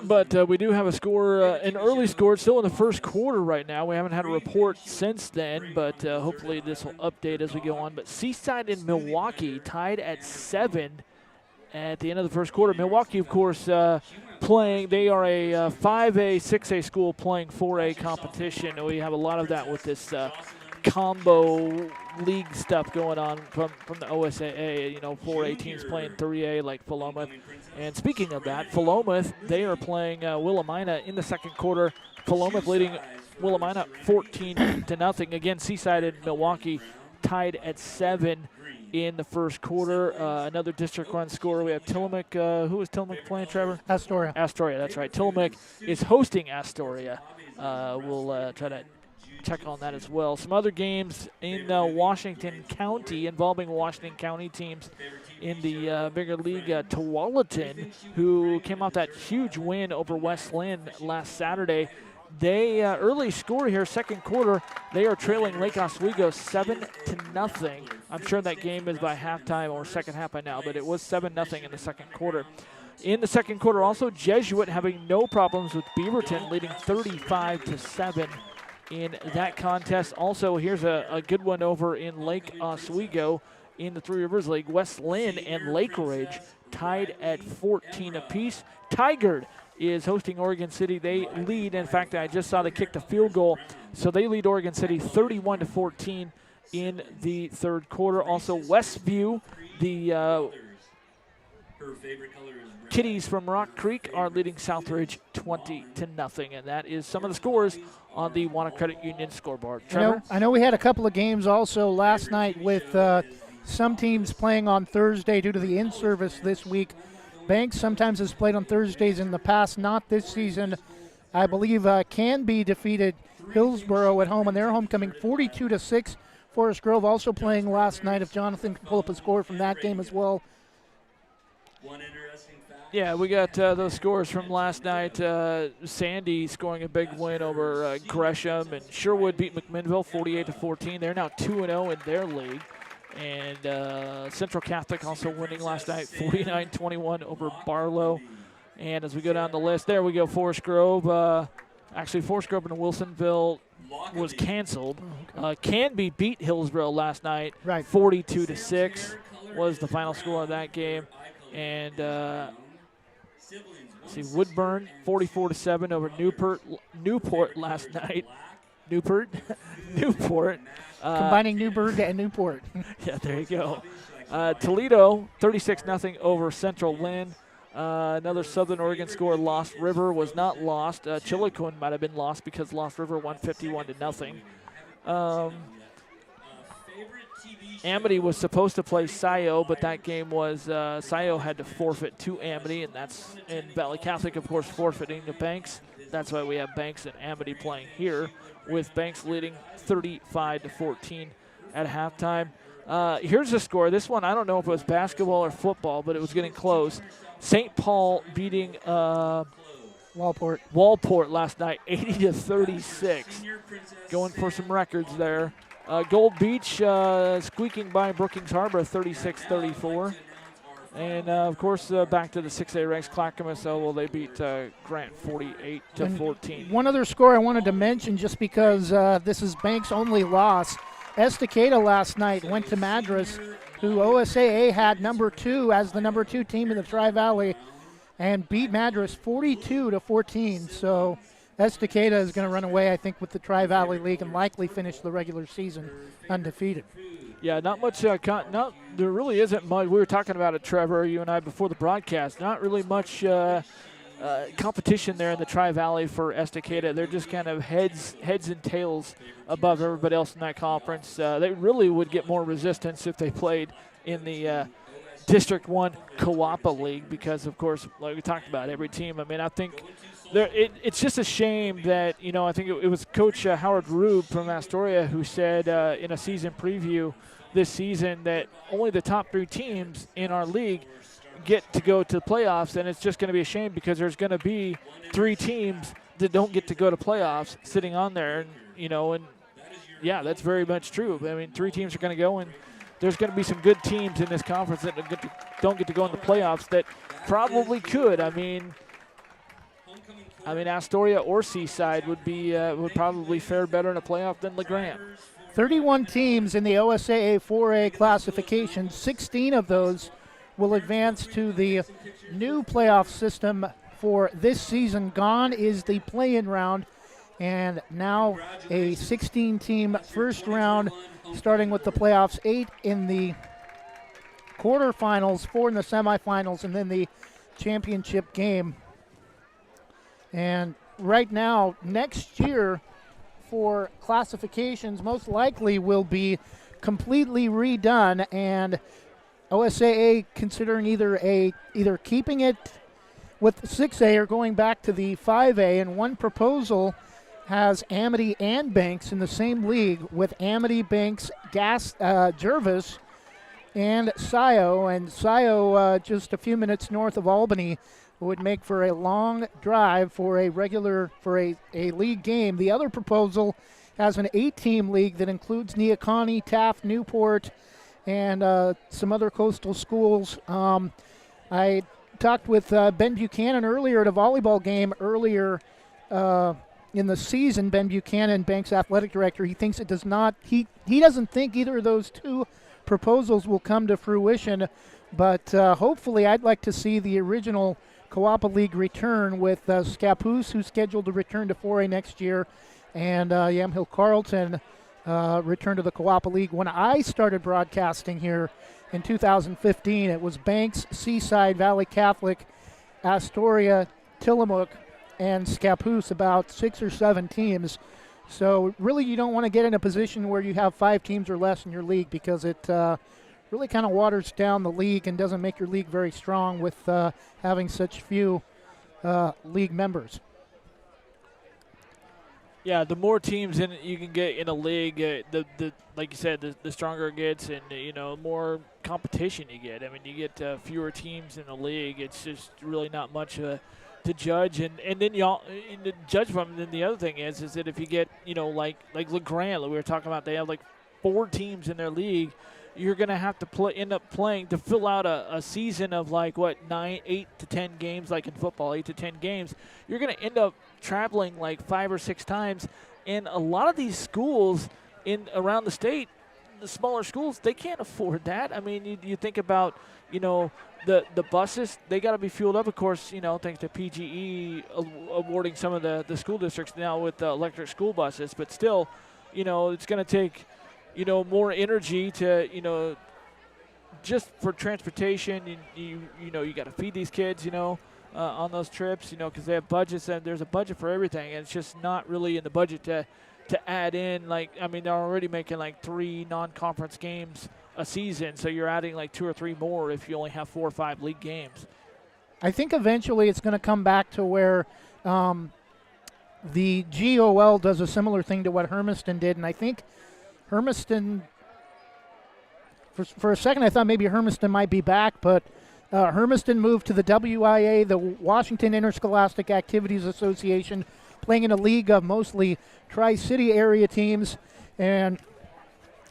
But we do have a score, an early score, still in the first quarter right now. We haven't had a report since then, but hopefully this will update as we go on. But Seaside and Milwaukee tied at 7 at the end of the first quarter. Milwaukee, of course, playing. They are a 5A, 6A school playing 4A competition. We have a lot of that with this combo league stuff going on from the OSAA. You know, 4A teams playing 3A like Philomath. And speaking of that, Philomath, they are playing Willamina in the second quarter. Philomath leading Willamina 14-0. Again, Seaside and Milwaukee tied at 7 in the first quarter. Another District 1 score. We have Tillamook. Who is Tillamook playing, Trevor? Astoria. Astoria, that's right. Tillamook is hosting Astoria. We'll try to check on that as well. Some other games in Washington County involving Washington County teams in the bigger league. Tualatin, who came off that huge win over West Lynn last Saturday. They early score here, second quarter. They are trailing Lake Oswego 7-0. I'm sure that game is by halftime or second half by now, but it was 7-0 in the second quarter. In the second quarter, also Jesuit having no problems with Beaverton, leading 35-7 in that contest. Also, here's a good one over in Lake Oswego in the Three Rivers League. West Lynn and Lake Ridge tied at 14 apiece. Tigard is hosting Oregon City. They lead. In fact, I just saw they kicked a field goal, so they lead Oregon City 31-14 in the third quarter. Also, Westview, the Kitties from Rock Creek are leading Southridge 20-0, and that is some of the scores on the Wana Credit Union scoreboard. Trevor? I know we had a couple of games also last night with some teams playing on Thursday due to the in-service this week. Banks sometimes has played on Thursdays in the past, not this season. I believe Canby defeated Hillsboro at home, and their homecoming 42-6. Forest Grove also playing last night. If Jonathan can pull up a score from that game as well. One interesting fact Yeah, we got those scores from last night. Sandy scoring a big win over Gresham, and Sherwood beat McMinnville 48-14. They're now 2-0 in their league. And Central Catholic also winning last night 49-21 over Barlow. And as we go down the list, there we go, Forest Grove. Actually, Forest Grove and Wilsonville was canceled. Canby beat Hillsborough last night. Right. 42-6 was the final score of that game. And let's see, Woodburn 44-7 over Newport last night. Newport. Combining Newburgh and Newport. Yeah, there you go. Toledo 36-0 over Central Lynn. Another Southern Oregon score, Lost River was not lost. Chilicon might have been lost because Lost River won 51-0. Amity was supposed to play Scio, but that game was Scio had to forfeit to Amity, and that's in Valley Catholic, of course, forfeiting to Banks. That's why we have Banks and Amity playing here, with Banks leading 35-14 at halftime. Here's the score. This one, I don't know if it was basketball or football, but it was getting close. St. Paul beating Walport last night, 80-36. Going for some records there. Gold Beach squeaking by Brookings Harbor, 36-34. And, of course, back to the 6A ranks, Clackamas, well, they beat Grant 48-14. One other score I wanted to mention, just because this is Banks' only loss. Estacada last night went to Madras, who OSAA had number 2 as the number 2 team in the Tri-Valley, and beat Madras 42-14. So Estacada is going to run away, I think, with the Tri-Valley League and likely finish the regular season undefeated. Yeah, not much. There really isn't much. We were talking about it, Trevor, you and I, before the broadcast. Not really much competition there in the Tri-Valley for Estacada. They're just kind of heads and tails above everybody else in that conference. They really would get more resistance if they played in the District 1 Coapa League because, of course, like we talked about, every team. I mean, I think it's just a shame that, I think it was Coach Howard Rube from Astoria who said in a season preview this season that only the top 3 teams in our league get to go to the playoffs, and it's just going to be a shame because there's going to be 3 teams that don't get to go to playoffs sitting on there, and yeah, that's very much true. I mean, 3 teams are going to go, and there's going to be some good teams in this conference that don't get to go in the playoffs that probably could. I mean, Astoria or Seaside would probably fare better in a playoff than LeGrand. 31 teams in the OSAA 4A classification. 16 of those will advance to the new playoff system for this season. Gone is the play-in round, and now a 16-team first round, starting with the playoffs, 8 in the quarterfinals, 4 in the semifinals, and then the championship game. And right now, next year for classifications most likely will be completely redone, and OSAA considering either keeping it with 6A or going back to the 5A, and one proposal has Amity and Banks in the same league with Amity, Banks, Jervis, and Scio. And Scio, just a few minutes north of Albany, would make for a long drive for a league game. The other proposal has an 8-team league that includes Neocani, Taft, Newport, and some other coastal schools. I talked with Ben Buchanan earlier at a volleyball game earlier in the season. Ben Buchanan, Banks athletic director, he thinks it does not. He doesn't think either of those 2 proposals will come to fruition, but hopefully I'd like to see the original Coapa League return with Scappoose, who's scheduled to return to 4A next year, and Yamhill Carlton return to the Coapa League. When I started broadcasting here in 2015, it was Banks, Seaside, Valley Catholic, Astoria, Tillamook, and Scappoose, about 6 or 7 teams. So really you don't want to get in a position where you have 5 teams or less in your league, because it really kind of waters down the league and doesn't make your league very strong with having such few league members. Yeah, the more teams you can get in a league, the like you said, the stronger it gets, and more competition you get. I mean, you get fewer teams in the league. It's just really not much to judge, and then to judge from. Then the other thing is that if you get like LeGrand, we were talking about, they have like 4 teams in their league. You're going to have to end up playing to fill out a season of like 8 to 10 games, like in football, 8 to 10 games. You're going to end up traveling like 5 or 6 times, and a lot of these schools around the state, the smaller schools, they can't afford that. I mean, you think about the buses, they got to be fueled up, of course, thanks to PGE awarding some of the school districts now with electric school buses, but still, it's going to take more energy to, just for transportation. You got to feed these kids, on those trips, because they have budgets, and there's a budget for everything, and it's just not really in the budget to add in. They're already making like 3 non-conference games a season, so you're adding like 2 or 3 more if you only have 4 or 5 league games. I think eventually it's going to come back to where the GOL does a similar thing to what Hermiston did, and I think Hermiston, for a second I thought maybe Hermiston might be back, but Hermiston moved to the WIA, the Washington Interscholastic Activities Association, playing in a league of mostly Tri-City area teams. And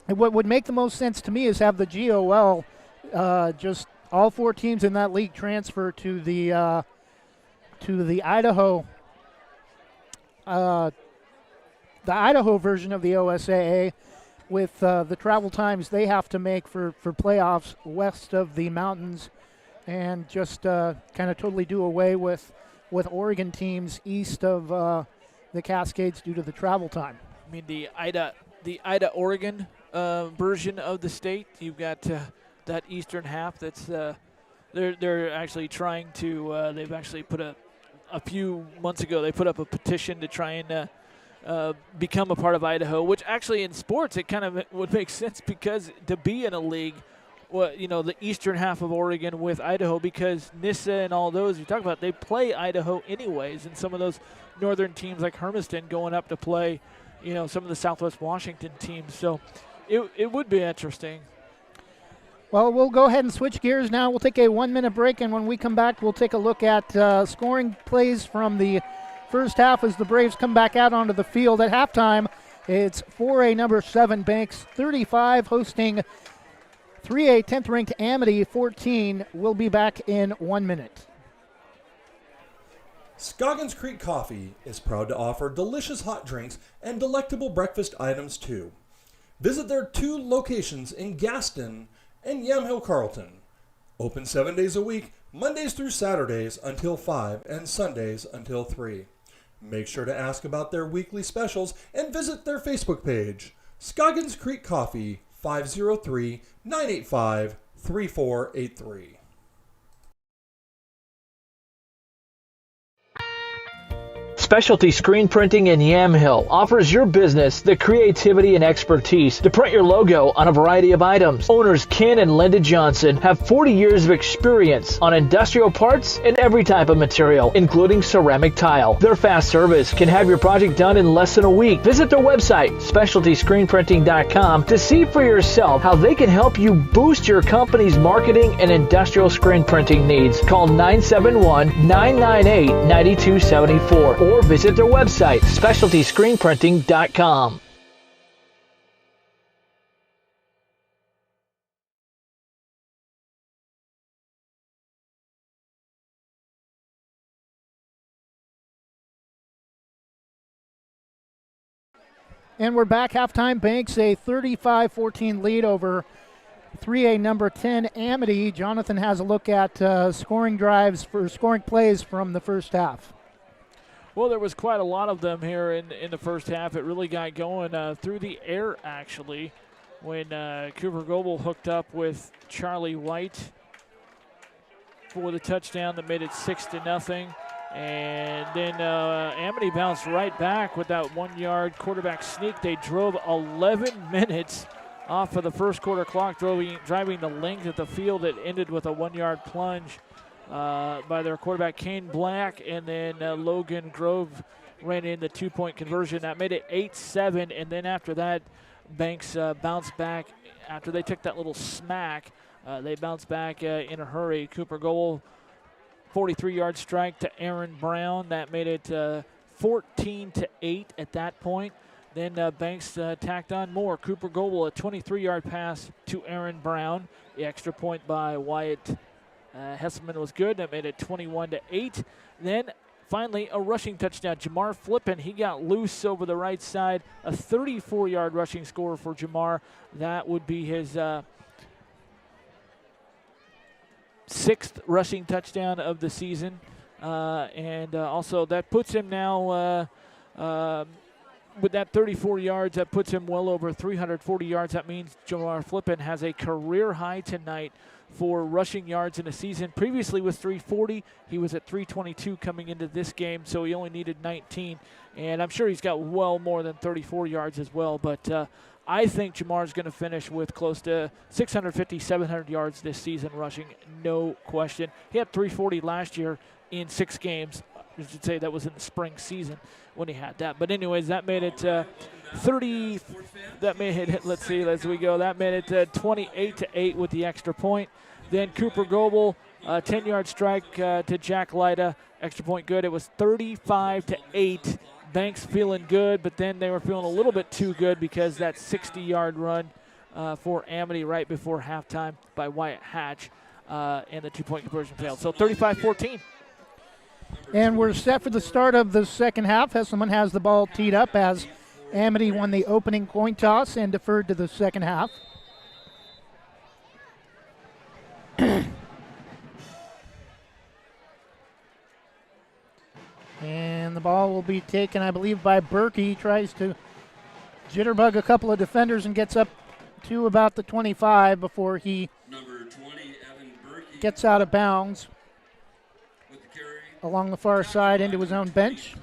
what would make the most sense to me is have the GOL, just all 4 teams in that league transfer to the Idaho, the Idaho version of the OSAA, with the travel times they have to make for playoffs west of the mountains, and just kind of totally do away with Oregon teams east of the Cascades due to the travel time. I mean, the Ida Oregon version of the state. You've got that eastern half. That's they're actually trying to. They've actually put a few months ago. They put up a petition to try and become a part of Idaho, which actually in sports it kind of would make sense, because to be in a league, the eastern half of Oregon with Idaho, because NISA and all those you talk about, they play Idaho anyways, and some of those northern teams like Hermiston going up to play, some of the Southwest Washington teams. So it would be interesting. Well, we'll go ahead and switch gears now. We'll take a 1-minute break, and when we come back, we'll take a look at scoring plays from the first half as the Braves come back out onto the field. At halftime, it's 4A number 7 Banks 35 hosting 3A 10th ranked Amity 14. We'll be back in 1 minute. Scoggins Creek Coffee is proud to offer delicious hot drinks and delectable breakfast items too. Visit their 2 locations in Gaston and Yamhill Carlton. Open 7 days a week, Mondays through Saturdays until 5 and Sundays until 3. Make sure to ask about their weekly specials and visit their Facebook page, Scoggins Creek Coffee, 503-985-3483. Specialty Screen Printing in Yamhill offers your business the creativity and expertise to print your logo on a variety of items. Owners Ken and Linda Johnson have 40 years of experience on industrial parts and every type of material, including ceramic tile. Their fast service can have your project done in less than a week. Visit their website, specialtyscreenprinting.com, to see for yourself how they can help you boost your company's marketing and industrial screen printing needs. Call 971-998-9274 or visit their website, specialtyscreenprinting.com. And we're back. Halftime, Banks a 35-14 lead over 3A number 10 Amity. Jonathan has a look at scoring plays from the first half. Well, there was quite a lot of them here in the first half. It really got going through the air, actually, when Cooper Goebel hooked up with Charlie White for the touchdown that made it 6-0. And then Amity bounced right back with that 1-yard quarterback sneak. They drove 11 minutes off of the first quarter clock, driving the length of the field. It ended with a 1-yard plunge by their quarterback, Kane Black, and then Logan Grove ran in the 2-point conversion. That made it 8-7, and then after that, Banks bounced back. After they took that little smack, they bounced back in a hurry. Cooper Goble, 43-yard strike to Aaron Brown. That made it 14-8 at that point. Then Banks tacked on more. Cooper Goble, a 23-yard pass to Aaron Brown. The extra point by Wyatt Hesselman was good. That made it 21-8. Then finally a rushing touchdown. Jamar Flippin, he got loose over the right side. A 34-yard rushing score for Jamar. That would be his 6th rushing touchdown of the season. And also that puts him now with that 34 yards, that puts him well over 340 yards. That means Jamar Flippin has a career high tonight for rushing yards in a season. Previously was 340. He was at 322 coming into this game, so he only needed 19. And I'm sure he's got well more than 34 yards as well. But I think Jamar's going to finish with close to 650, 700 yards this season rushing, no question. He had 340 last year in 6 games. I should say that was in the spring season when he had that. But anyways, that made it 30. That made it. Let's see as we go. That made it 28-8 with the extra point. Then Cooper Goble, 10-yard strike to Jack Lyda, extra point good. It was 35-8. Banks feeling good, but then they were feeling a little bit too good because that 60-yard run for Amity right before halftime by Wyatt Hatch, and the 2-point conversion failed. So 35-14. And we're set for the start of the second half. Hesselman has the ball teed up as Amity won the opening coin toss and deferred to the second half. And the ball will be taken, I believe, by Berkey. He tries to jitterbug a couple of defenders and gets up to about the 25 before he gets out of bounds along the far side into his own bench.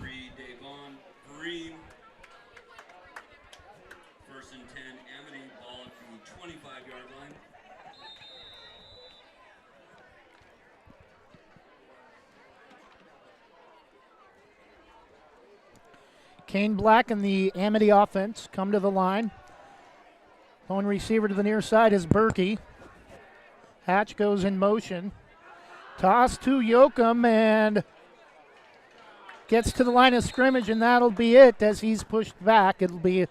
First and 10, Amity, ball at the 25-yard line. Kane Black and the Amity offense come to the line. Lone receiver to the near side is Berkey. Hatch goes in motion. Toss to Yoakum and gets to the line of scrimmage, and that'll be it as he's pushed back. It'll be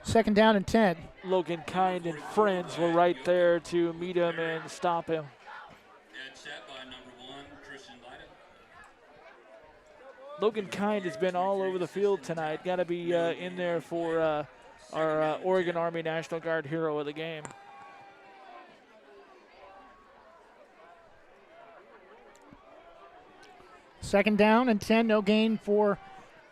second down and 10. Logan Kind and friends were right there to meet him and stop him. Logan Kind has been all over the field tonight. Got to be in there for our Oregon Army National Guard hero of the game. Second down and 10, no gain for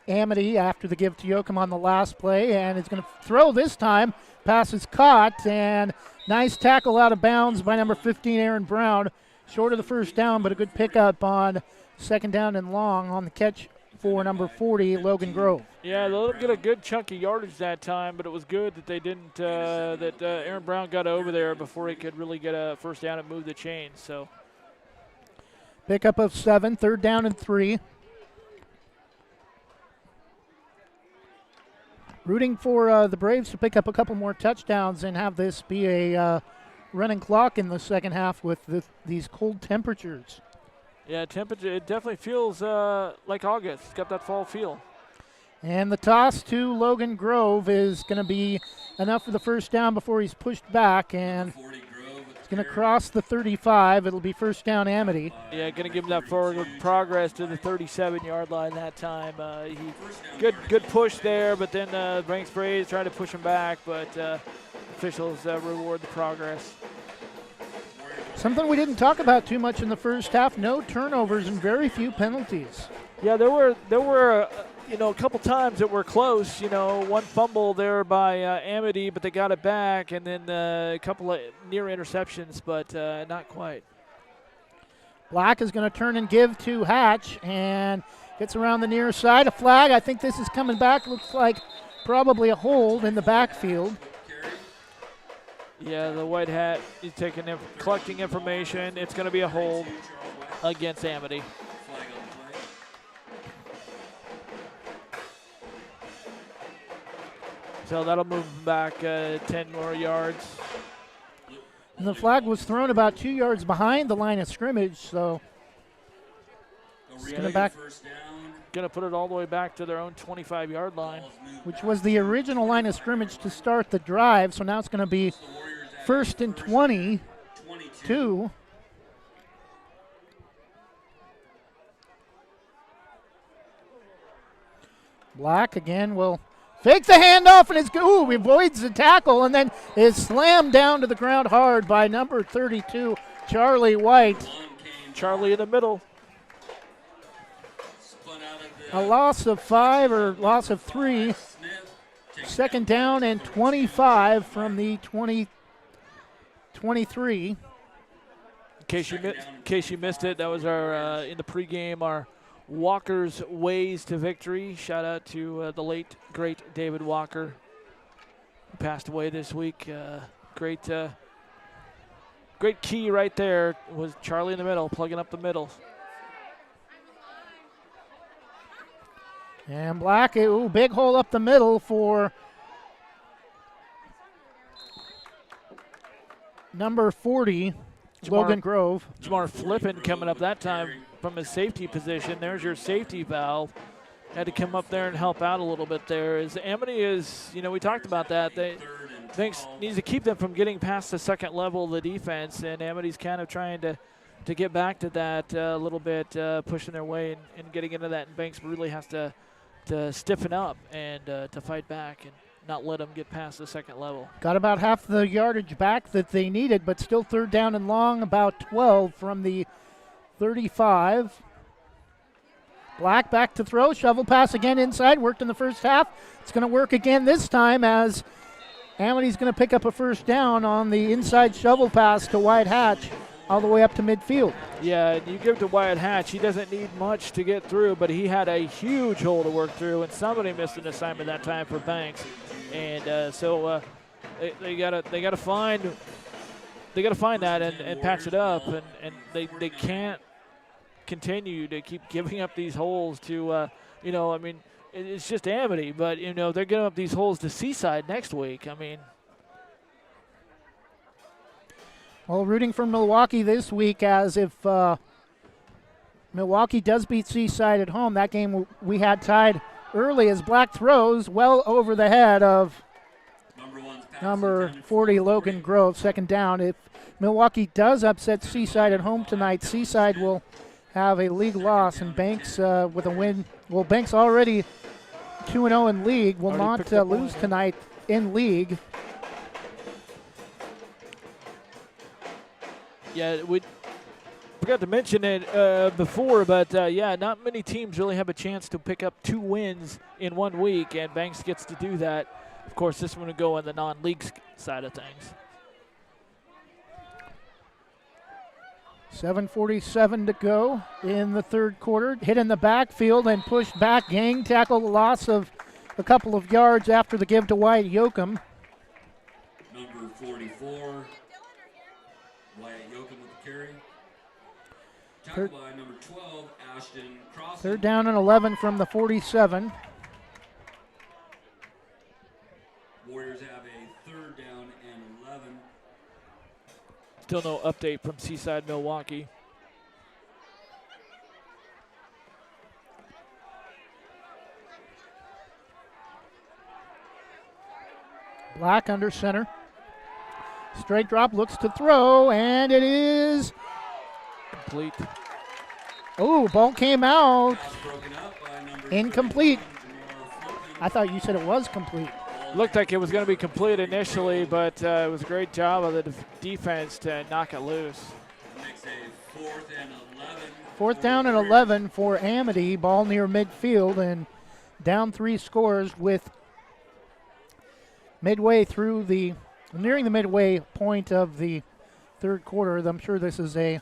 Amity after the give to Yoakum on the last play, and he's going to throw this time. Pass is caught, and nice tackle out of bounds by number 15, Aaron Brown. Short of the first down, but a good pickup on second down and long on the catch for number 40, Logan Grove. Yeah, they'll get a good chunk of yardage that time, but it was good that they didn't, that Aaron Brown got over there before he could really get a first down and move the chains. So. Pickup of 7, third down and 3. Rooting for the Braves to pick up a couple more touchdowns and have this be a running clock in the second half with these cold temperatures. Yeah, temperature, it definitely feels like August. It's got that fall feel. And the toss to Logan Grove is going to be enough for the first down before he's pushed back, and it's going to cross the 35. It'll be first down Amity. Yeah, going to give him that forward progress to the 37-yard line that time. Good push there, but then Banks Braves tried to push him back, but officials reward the progress. Something we didn't talk about too much in the first half, no turnovers and very few penalties. Yeah, there were a couple times that were close. One fumble there by Amity, but they got it back, and then a couple of near interceptions, but not quite. Black is going to turn and give to Hatch, and gets around the near side. A flag. I think this is coming back. Looks like probably a hold in the backfield. Yeah, the white hat is collecting information. It's going to be a hold against Amity. So that'll move them back 10 more yards. And the flag was thrown about 2 yards behind the line of scrimmage, so it's going to put it all the way back to their own 25-yard line. Which was the original line of scrimmage to start the drive, so now it's going to be 1st and 22. Black again will fake the handoff, and he avoids the tackle and then is slammed down to the ground hard by number 32, Charlie White. Charlie in the middle. A loss of 5 or loss of 3. 2nd down and 25 from the 23. In case you missed it, that was our in the pregame, our Walker's Ways to Victory. Shout out to the late, great David Walker, who passed away this week. Great key right there was Charlie in the middle, plugging up the middle. And Black, big hole up the middle for number 40, Logan Grove. Jamar Flippin coming up that time from his safety position. There's your safety valve. Had to come up there and help out a little bit there. As Amity is, we talked about that. Banks needs to keep them from getting past the second level of the defense, and Amity's kind of trying to get back to that a little bit, pushing their way and getting into that. And Banks really has to stiffen up and to fight back and not let them get past the second level. Got about half the yardage back that they needed, but still 3rd down and long, about 12 from the 35. Black back to throw, shovel pass again inside, worked in the first half. It's going to work again this time as Amity's going to pick up a 1st down on the inside shovel pass to Wyatt Hatch all the way up to midfield. Yeah, you give it to Wyatt Hatch. He doesn't need much to get through, but he had a huge hole to work through, and somebody missed an assignment that time for Banks. And so they gotta find that and patch it up, and they can't continue to keep giving up these holes to it's just Amity, but they're giving up these holes to Seaside next week. Well, rooting for Milwaukee this week, as if Milwaukee does beat Seaside at home. That game we had tied early as Black throws well over the head of number 40, Logan Grove, 2nd down. If Milwaukee does upset Seaside at home tonight, Seaside will have a league loss, and Banks with a win. Well, Banks already 2-0 in league, will not lose tonight in league. Yeah, we forgot to mention it before, but not many teams really have a chance to pick up 2 wins in 1 week, and Banks gets to do that. Of course, this one would go on the non-league side of things. 7:47 to go in the 3rd quarter. Hit in the backfield and pushed back. Gang tackle, loss of a couple of yards after the give to Wyatt Yoakum. Number 44, Wyatt Yoakum with the carry. Tackled by number 12, Ashton Crossan. 3rd down and 11 from the 47. Warriors have a 3rd down and 11. Still no update from Seaside Milwaukee. Black under center. Straight drop, looks to throw, and it is complete. Oh, ball came out. Incomplete. I thought you said it was complete. Looked like it was going to be complete initially, but it was a great job of the defense to knock it loose. 4th down and 11 for Amity. Ball near midfield and down 3 scores with nearing the midway point of the 3rd quarter. I'm sure this is a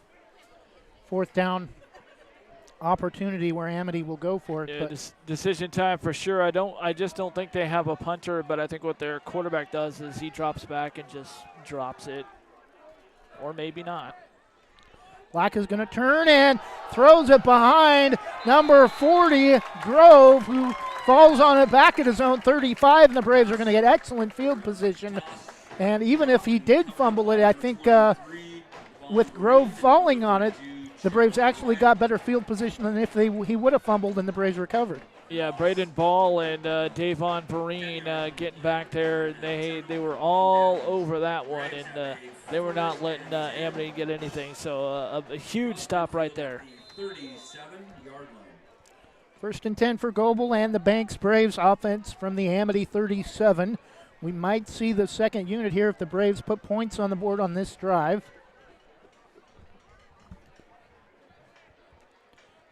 4th down opportunity where Amity will go for it. Yeah, but decision time for sure. I just don't think they have a punter, but I think what their quarterback does is he drops back and just drops it, or maybe not. Black is going to turn and throws it behind number 40, Grove, who falls on it back at his own 35, and the Braves are going to get excellent field position. And even if he did fumble it, I think with Grove falling on it, the Braves actually got better field position than if he would have fumbled and the Braves recovered. Yeah, Braden Ball and Davon Vereen getting back there. They were all over that one, and they were not letting Amity get anything. So a huge stop right there. 37-yard line. 1st and 10 for Goebel and the Banks Braves offense from the Amity 37. We might see the second unit here if the Braves put points on the board on this drive.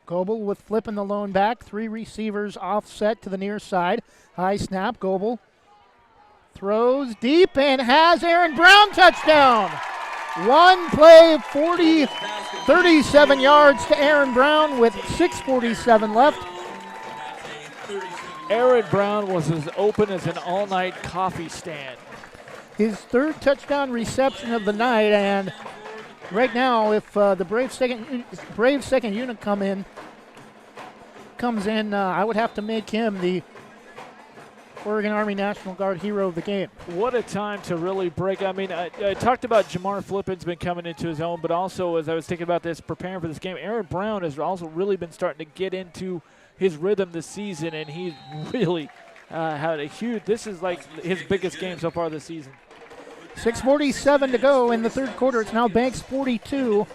Goebel with flipping the lone back. 3 receivers offset to the near side. High snap. Goebel throws deep and has Aaron Brown touchdown. One play, 37 yards to Aaron Brown with 6:47 left. Aaron Brown was as open as an all-night coffee stand. His 3rd touchdown reception of the night, and right now, if the Braves second unit comes in, I would have to make him the Oregon Army National Guard hero of the game. What a time to really break. I mean, I talked about Jamar Flippin's been coming into his own, but also as I was thinking about this, preparing for this game, Aaron Brown has also really been starting to get into his rhythm this season, and he's really had a huge, this is like his biggest game so far this season. 6:47 to go in the 3rd quarter. It's now Banks 42,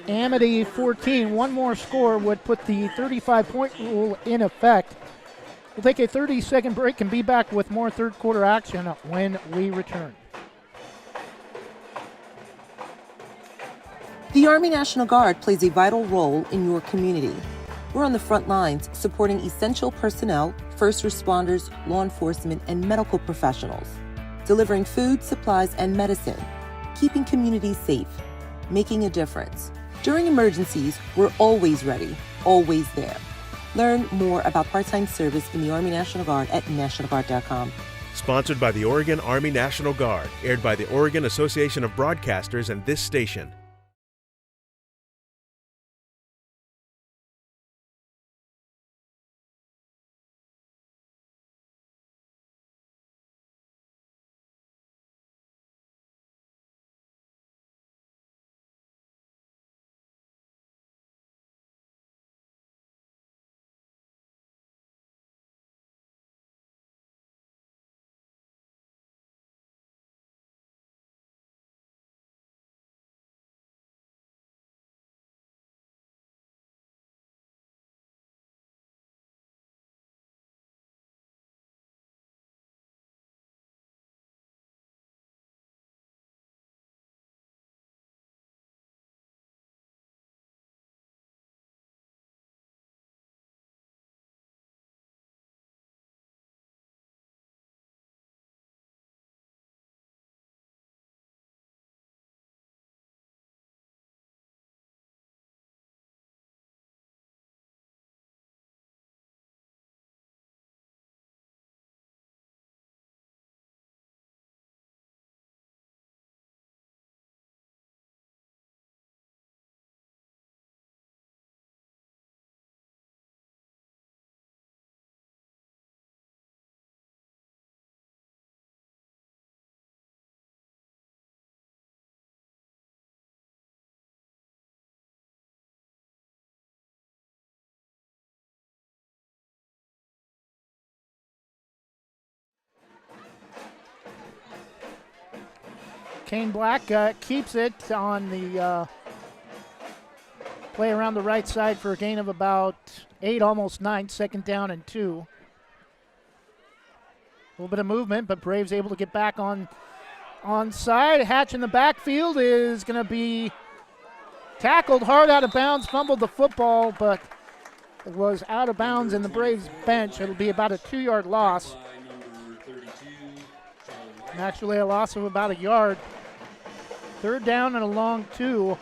Amity 14. One more score would put the 35-point rule in effect. We'll take a 30-second break and be back with more 3rd quarter action when we return. The Army National Guard plays a vital role in your community. We're on the front lines supporting essential personnel, first responders, law enforcement, and medical professionals, delivering food, supplies, and medicine, keeping communities safe, making a difference. During emergencies, we're always ready, always there. Learn more about part-time service in the Army National Guard at nationalguard.com. Sponsored by the Oregon Army National Guard, aired by the Oregon Association of Broadcasters and this station. Kane Black keeps it on the play around the right side for a gain of about 8, almost 9, 2nd down and 2. A little bit of movement, but Braves able to get back on side. Hatch in the backfield is going to be tackled hard out of bounds, fumbled the football, but it was out of bounds in the Braves bench. It'll be about a 2-yard loss. And actually a loss of about a yard. 3rd down and a long 2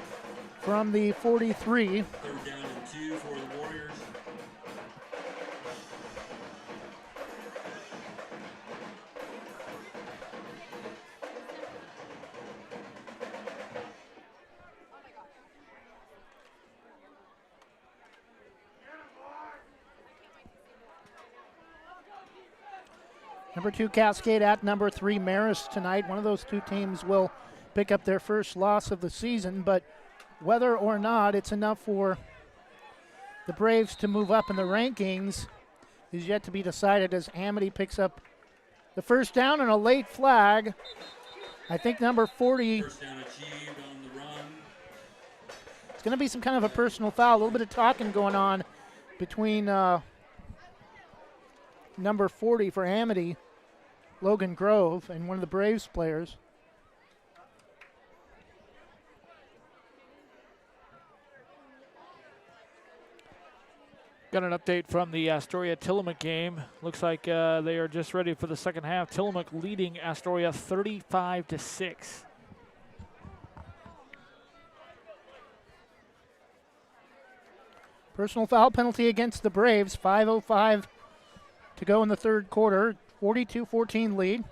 from the 43. 3rd down and 2 for the Warriors. Number 2 Cascade at number 3 Marist tonight. One of those two teams will pick up their first loss of the season, but whether or not it's enough for the Braves to move up in the rankings is yet to be decided as Amity picks up the first down and a late flag. I think number 40. First down achieved on the run. It's going to be some kind of a personal foul. A little bit of talking going on between number 40 for Amity, Logan Grove, and one of the Braves players. Got an update from the Astoria-Tillamook game. Looks like they are just ready for the second half. Tillamook leading Astoria 35-6. Personal foul penalty against the Braves. 5:05 to go in the third quarter. 42-14 lead.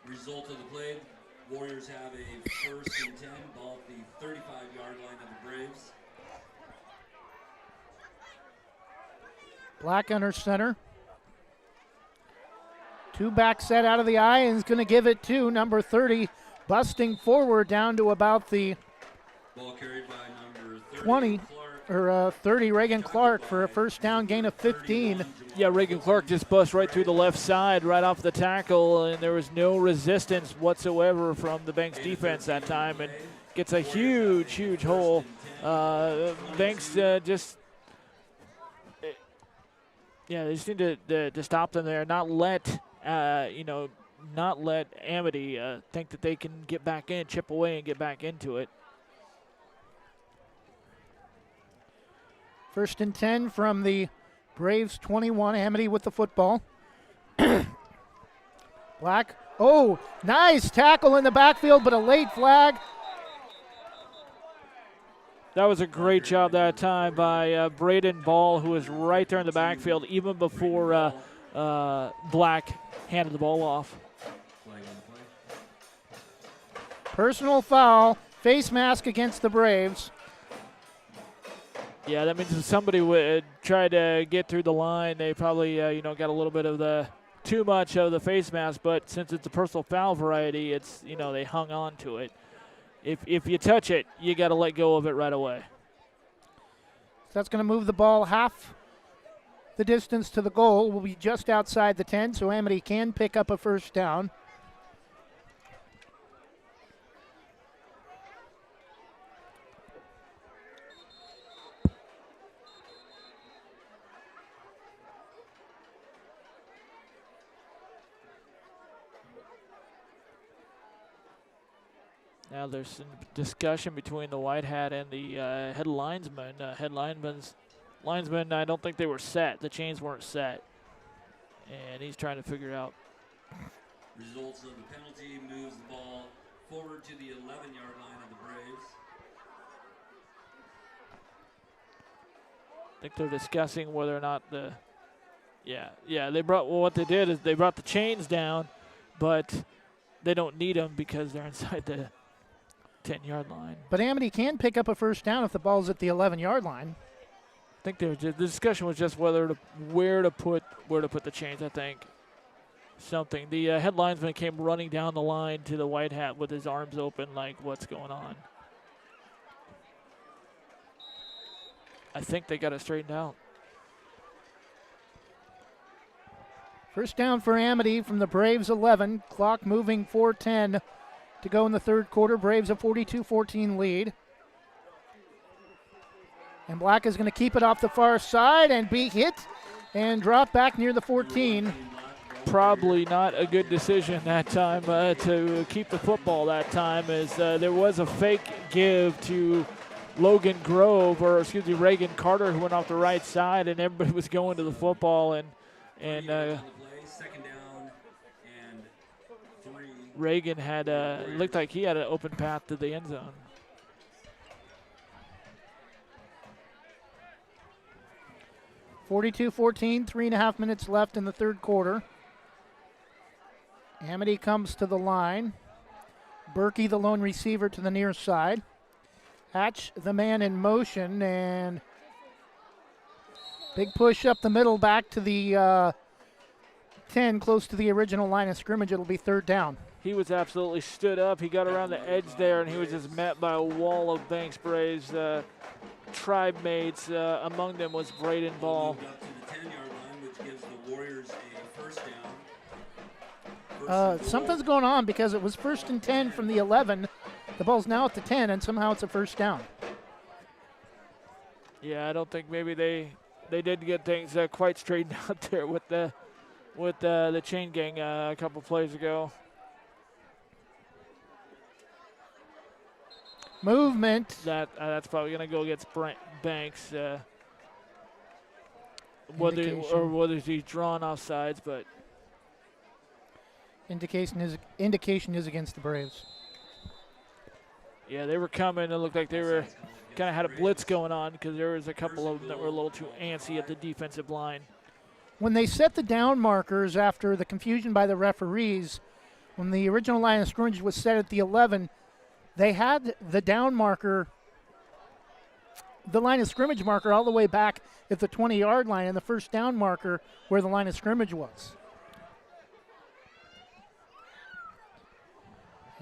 Result of the play, Warriors have a first and 10, ball at the 35-yard line of the Braves. Black under center. Two back set out of the eye and is going to give it to number 30, busting forward down to about the Ball carried by number 30, 20 or 30, Reagan Clark for a first down gain of 15. Yeah, Reagan Clark just bust right through the left side, right off the tackle, and there was no resistance whatsoever from the Banks defense that time, and gets a huge, huge hole. Banks they just need to stop them there, not let Amity think that they can get back in, chip away, and get back into it. First and 10 from the Braves 21. Amity with the football. Black. Oh, nice tackle in the backfield, but a late flag. That was a great job that time by Braden Ball, who was right there in the backfield even before Black handed the ball off. Personal foul, face mask against the Braves. Yeah, that means if somebody would try to get through the line, they probably got a little bit of too much of the face mask. But since it's a personal foul variety, it's they hung on to it. If you touch it, you got to let go of it right away. So that's going to move the ball half the distance to the goal. Will be just outside the 10, so Amity can pick up a first down. Now there's some discussion between the white hat and the head linesman. Linesman, I don't think they were set. The chains weren't set. And he's trying to figure out. Results of the penalty moves the ball forward to the 11-yard line of the Braves. I think they're discussing whether or not what they did is they brought the chains down, but they don't need them because they're inside the 10-yard line. But Amity can pick up a first down if the ball's at the 11-yard line. I think the discussion was just where to put the chains. I think something. The head linesman came running down the line to the white hat with his arms open, like what's going on. I think they got it straightened out. First down for Amity from the Braves 11. Clock moving 4:10 to go in the third quarter. Braves a 42-14 lead. And Black is going to keep it off the far side and be hit and drop back near the 14. Probably not a good decision that time to keep the football that time, as there was a fake give to Reagan Carter, who went off the right side, and everybody was going to the football, and Second down and 3. Reagan had looked like he had an open path to the end zone. (42-14), 3.5 minutes left in the third quarter. Amity comes to the line. Berkey, the lone receiver, to the near side. Hatch, the man in motion, and big push up the middle back to the 10, close to the original line of scrimmage. It'll be third down. He was absolutely stood up. He got around the edge there, and he was just met by a wall of Banks Braves tribe mates. Among them was Braden Ball. Something's going on because it was 1st and 10 from the 11. The ball's now at the 10, and somehow it's a first down. Yeah, I don't think maybe they did get things quite straightened out there with the chain gang a couple plays ago. Movement. That's probably going to go against Banks. Whether he's drawn off sides, but indication is against the Braves. Yeah, they were coming. It looked like they were kind of had a blitz going on because there was a couple of them that were a little too antsy at the defensive line. When they set the down markers after the confusion by the referees, when the original line of scrimmage was set at the 11, they had the down marker, the line of scrimmage marker, all the way back at the 20-yard line, and the first down marker where the line of scrimmage was.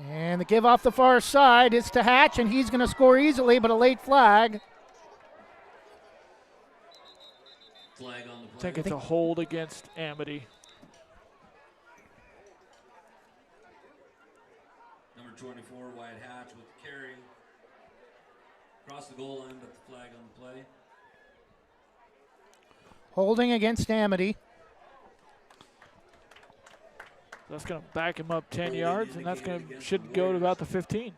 And the give off the far side is to Hatch, and he's going to score easily, but a late flag. I think it's a hold against Amity. Number 24, Wyatt Hatch with the carry. Across the goal line, but the flag on the play. Holding against Amity. That's going to back him up 10 yards, and should go to about the 15.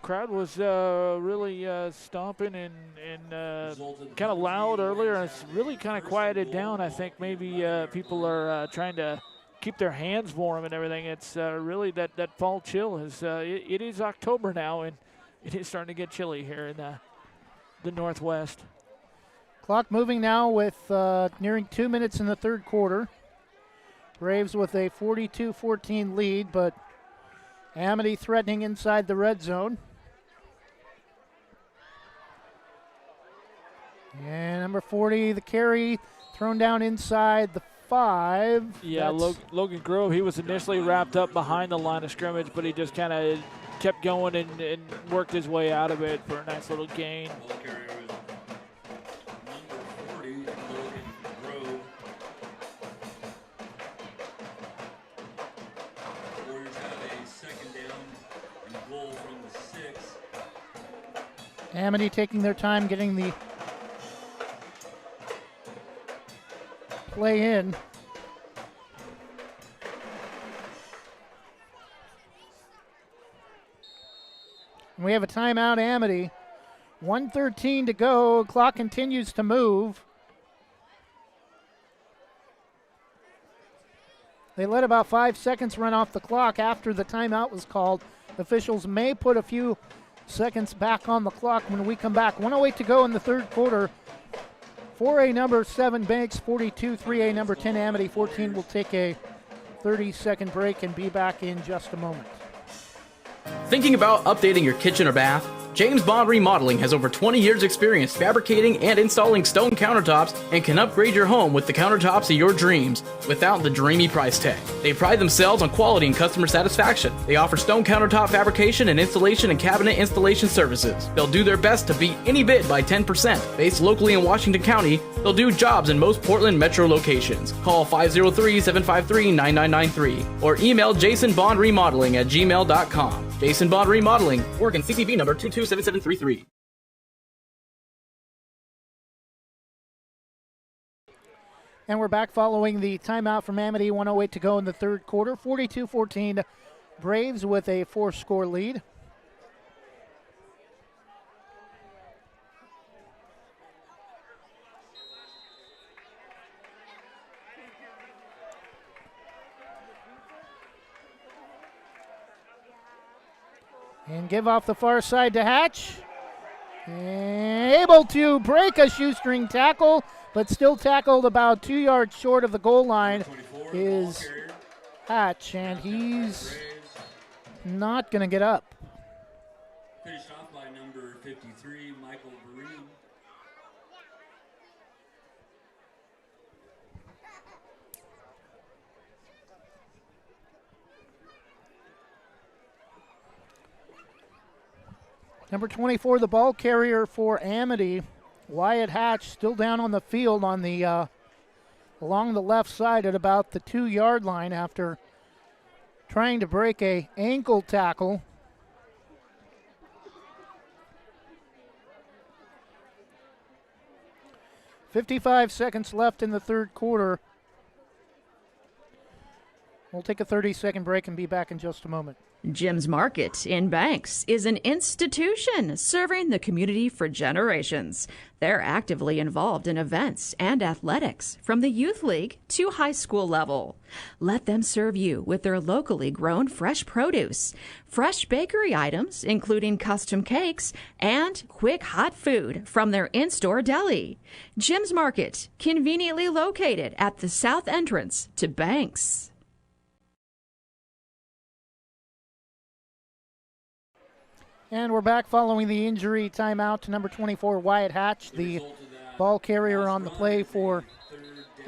Crowd was really stomping and kind of loud earlier, and it's really kind of quieted down. I think maybe people are trying to keep their hands warm and everything. It's really that fall chill. It is October now, and it is starting to get chilly here in the Northwest. Clock moving now with nearing 2 minutes in the third quarter. Braves with a 42-14 lead, but Amity threatening inside the red zone. And number 40, the carry thrown down inside the 5. Yeah, Logan Grove, he was initially wrapped up behind the line of scrimmage, but he just kind of kept going and worked his way out of it for a nice little gain. Warriors have a second down and goal from the 6. Amity taking their time getting the play in. And we have a timeout, Amity. 1:13 to go. Clock continues to move. They let about 5 seconds run off the clock after the timeout was called. Officials may put a few seconds back on the clock when we come back. 1:08 to go in the third quarter. 4A number 7 Banks, 42, 3A number 10 Amity, 14 will take a 30-second break and be back in just a moment. Thinking about updating your kitchen or bath? James Bond Remodeling has over 20 years experience fabricating and installing stone countertops and can upgrade your home with the countertops of your dreams without the dreamy price tag. They pride themselves on quality and customer satisfaction. They offer stone countertop fabrication and installation and cabinet installation services. They'll do their best to beat any bid by 10%. Based locally in Washington County, they'll do jobs in most Portland metro locations. Call 503-753-9993 or email jasonbondremodeling@gmail.com. Jason Bond Remodeling, Oregon CPB number 227733. And we're back following the timeout from Amity. 1:08 to go in the third quarter. 42-14 Braves with a 4-score lead. And give off the far side to Hatch. Able to break a shoestring tackle, but still tackled about 2 yards short of the goal line is Hatch, and he's not going to get up. Finished off by number 53, Michael Vereen. Number 24, the ball carrier for Amity, Wyatt Hatch, still down on the field on the along the left side at about the 2 yard line after trying to break a ankle tackle. .55 seconds left in the third quarter. We'll take a 30-second break and be back in just a moment. Jim's Market in Banks is an institution serving the community for generations. They're actively involved in events and athletics from the youth league to high school level. Let them serve you with their locally grown fresh produce, fresh bakery items, including custom cakes, and quick hot food from their in-store deli. Jim's Market, conveniently located at the south entrance to Banks. And we're back following the injury timeout to number 24, Wyatt Hatch, the ball carrier on the play for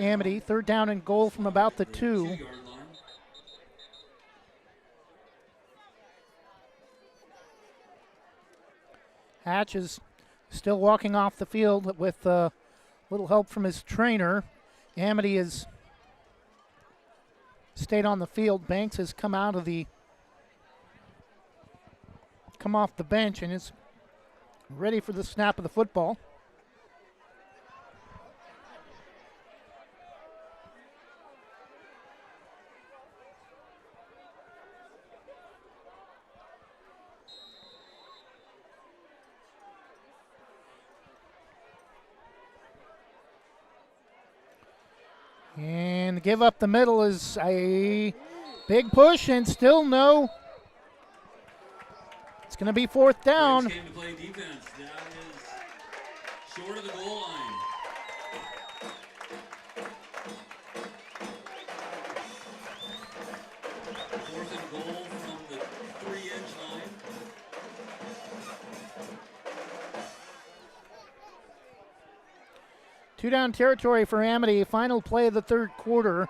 Amity. Third down and goal from about the 2. Hatch is still walking off the field with a little help from his trainer. Amity has stayed on the field. Banks has come off the bench and is ready for the snap of the football. And give up the middle is a big push and still no. It's going to be fourth down. Came to play defense. That is short of the goal line. Fourth and goal from the 3-inch line. Two-down territory for Amity. Final play of the third quarter.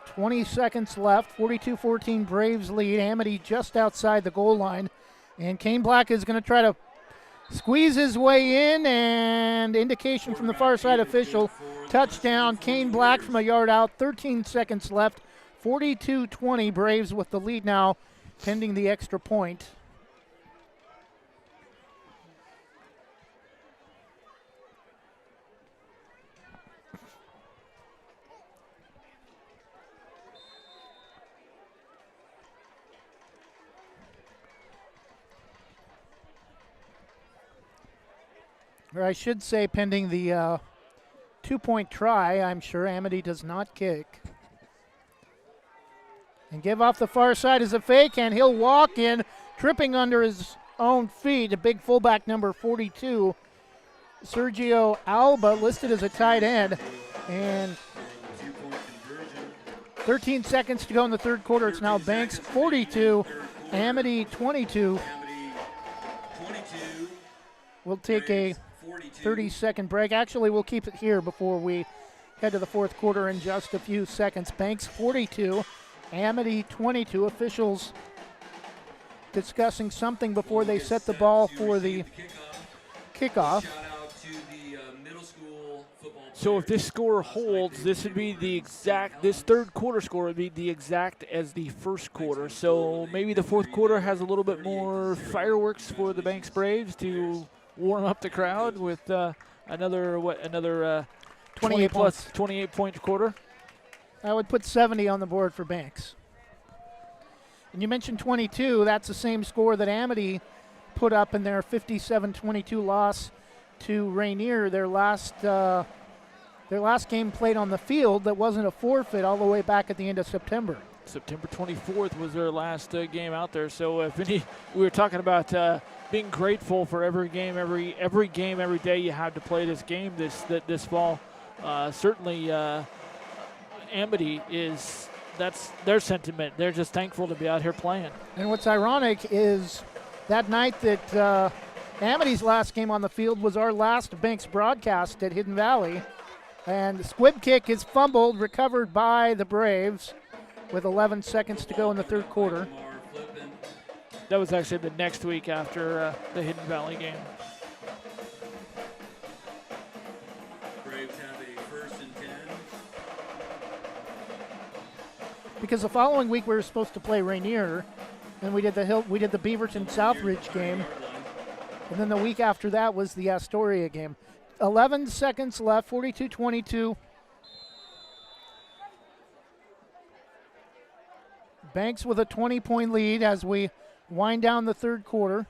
20 seconds left. 42-14 Braves lead. Amity just outside the goal line. And Kane Black is going to try to squeeze his way in, and indication from the far side official. Touchdown, Kane Black from a yard out. 13 seconds left. 42-20 Braves with the lead now, pending the extra point. Or I should say pending the 2-point try. I'm sure Amity does not kick. And give off the far side is a fake, and he'll walk in, tripping under his own feet. A big fullback, number 42, Sergio Alba, listed as a tight end. And 13 seconds to go in the third quarter. It's now Banks 42, Amity 22. We'll take a 30-second break. Actually, we'll keep it here before we head to the fourth quarter in just a few seconds. Banks 42, Amity 22. Officials discussing something before they set the ball for the kickoff. So if this score holds, this would be the exact, this third quarter score would be the exact as the first quarter. So maybe the fourth quarter has a little bit more fireworks for the Banks Braves to warm up the crowd with another 28 plus 28-point quarter. I would put 70 on the board for Banks. And you mentioned 22. That's the same score that Amity put up in their 57-22 loss to Rainier. Their last game played on the field that wasn't a forfeit all the way back at the end of September. September 24th was their last game out there. So if we were talking about being grateful for every game, every day you have to play this game this fall. certainly Amity that's their sentiment. They're just thankful to be out here playing. And what's ironic is that night that Amity's last game on the field was our last Banks broadcast at Hidden Valley. And the squib kick is fumbled, recovered by the Braves with 11 seconds to go in the third quarter. That was actually the next week after the Hidden Valley game. Braves have a 1st and 10. Because the following week we were supposed to play Rainier, and we did the Beaverton Southridge game, and then the week after that was the Astoria game. 11 seconds left, 42-22. Banks with a 20-point lead as we wind down the third quarter.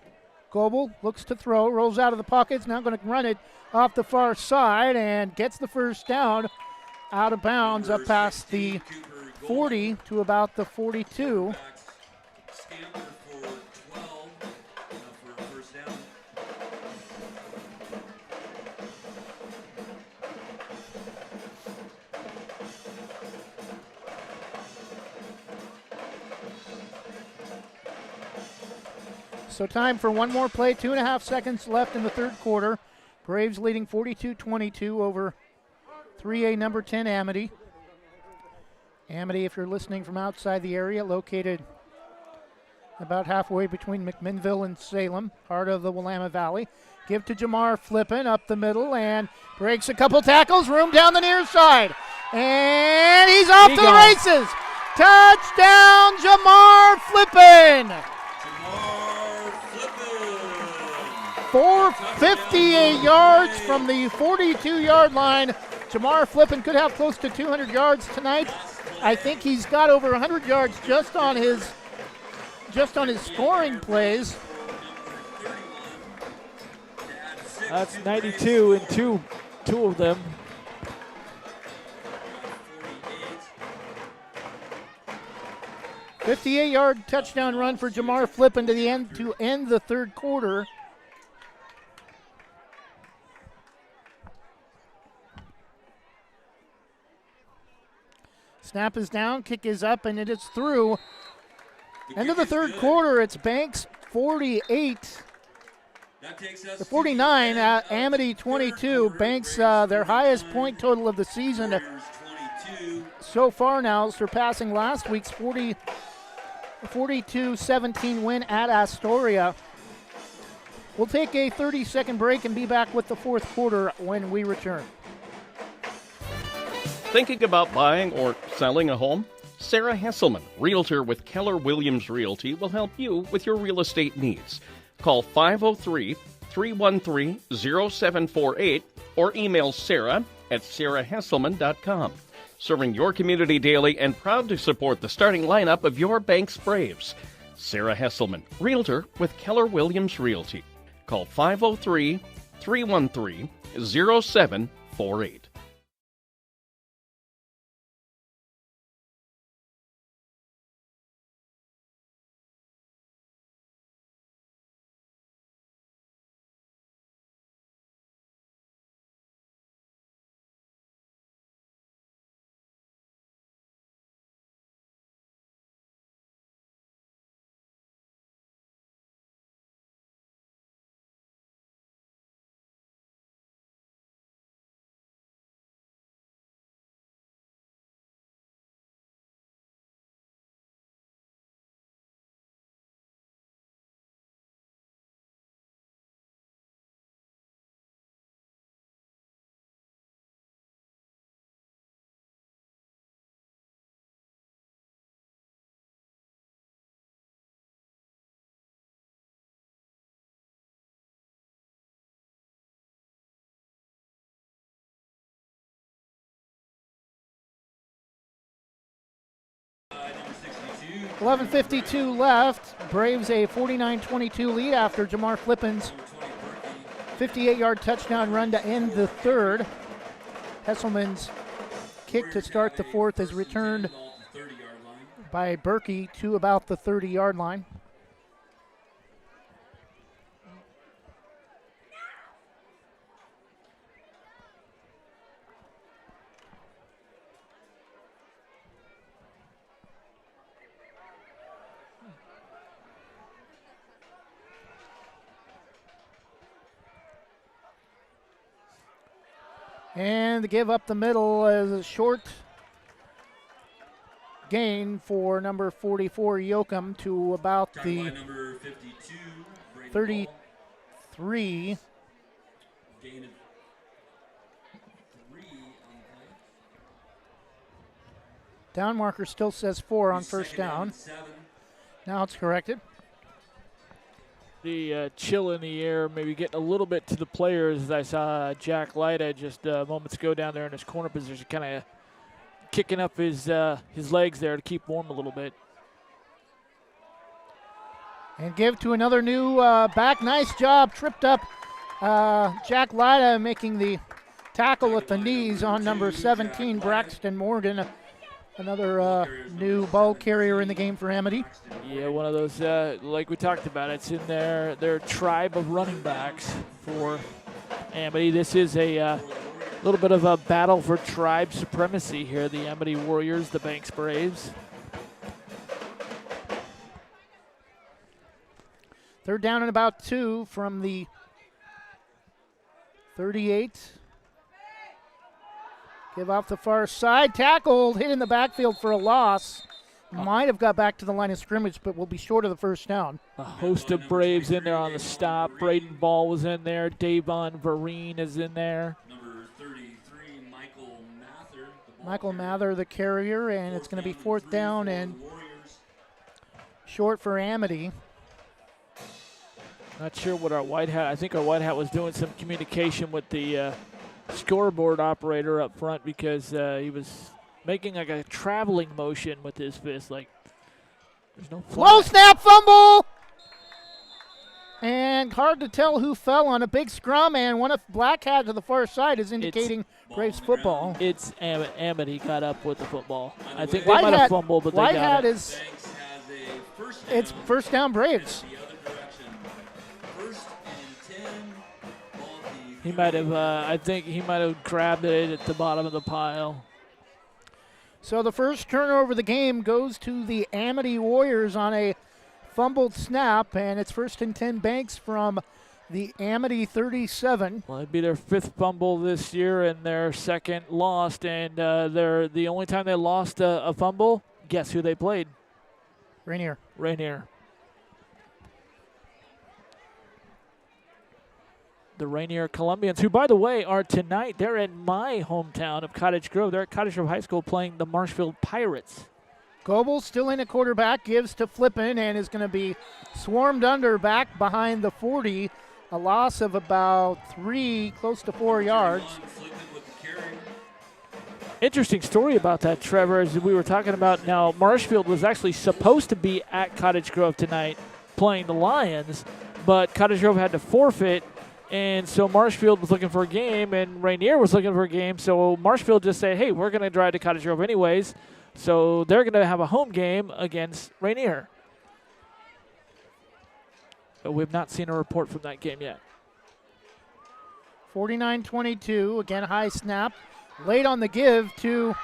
Goebel looks to throw, rolls out of the pocket, is now going to run it off the far side and gets the first down out of bounds up past the 40 to about the 42. So time for one more play, 2.5 seconds left in the third quarter. Braves leading 42-22 over 3A number 10 Amity. Amity, if you're listening from outside the area, located about halfway between McMinnville and Salem, part of the Willamette Valley. Give to Jamar Flippin up the middle and breaks a couple tackles, room down the near side. And he's off to the races. Touchdown, Jamar Flippin. 458 yards from the 42-yard line. Jamar Flippin could have close to 200 yards tonight. I think he's got over 100 yards just on his scoring plays. That's 92 and two of them. A 58-yard touchdown run for Jamar Flippin to end the third quarter. Snap is down, kick is up, and it is through. End of the third quarter, it's Banks 48. The 49, Amity 22. Banks, their highest point total of the season so far now, surpassing last week's 42-17 win at Astoria. We'll take a 30-second break and be back with the fourth quarter when we return. Thinking about buying or selling a home? Sarah Hesselman, Realtor with Keller Williams Realty, will help you with your real estate needs. Call 503-313-0748 or email Sarah at sarahhesselman.com. Serving your community daily and proud to support the starting lineup of your Banks Braves. Sarah Hesselman, Realtor with Keller Williams Realty. Call 503-313-0748. .52 left. Braves a 49-22 lead after Jamar Flippin's 58-yard touchdown run to end the third. Hesselman's kick to start the fourth is returned by Berkey to about the 30-yard line. And the give up the middle is a short gain for number 44, Yoakum, to about the 33. Gain of 3 on the play. Down marker still says 4 on first down. Now it's corrected. The chill in the air, maybe getting a little bit to the players, as I saw Jack Lyda just moments ago down there in his corner position, kind of kicking up his legs there to keep warm a little bit. And give to another new back. Nice job. Tripped up Jack Lyda, making the tackle at the knees on number 17, Braxton Morgan. Another new ball carrier in the game for Amity. Yeah, one of those, like we talked about, it's in their tribe of running backs for Amity. This is a little bit of a battle for tribe supremacy here, the Amity Warriors, the Banks Braves. Third down and about 2 from the 38. Give off the far side. Tackled, hit in the backfield for a loss. Might have got back to the line of scrimmage, but will be short of the first down. A host of Braves in there on the stop. Braden Ball was in there. Davon Vereen is in there. Number 33, Michael Mather. Michael Mather, the carrier, and it's going to be fourth down and short for Amity. Not sure what our white hat, I think our white hat was doing some communication with the scoreboard operator up front because he was making like a traveling motion with his fist, like there's no flag. Low snap fumble! And hard to tell who fell on a big scrum, and one of black hat to the far side is indicating Braves football. It's Amity got up with the football. I think they might have fumbled, but they got it. White hat is, it's first down Braves. He might have, I think he might have grabbed it at the bottom of the pile. So the first turnover of the game goes to the Amity Warriors on a fumbled snap, and it's 1st and 10 Banks from the Amity 37. Well, it'd be their 5th fumble this year and their 2nd lost, and they're the only time they lost a fumble. Guess who they played? Rainier. The Rainier Columbians, who, by the way, are tonight. They're in my hometown of Cottage Grove. They're at Cottage Grove High School playing the Marshfield Pirates. Goebel still in at quarterback, gives to Flippin, and is going to be swarmed under back behind the 40. A loss of about 3, close to 4 yards. Interesting story about that, Trevor, as we were talking about. Now, Marshfield was actually supposed to be at Cottage Grove tonight playing the Lions, but Cottage Grove had to forfeit. And so Marshfield was looking for a game, and Rainier was looking for a game. So Marshfield just said, hey, we're going to drive to Cottage Grove anyways. So they're going to have a home game against Rainier. But we've not seen a report from that game yet. 49-22, again high snap. Late on the give to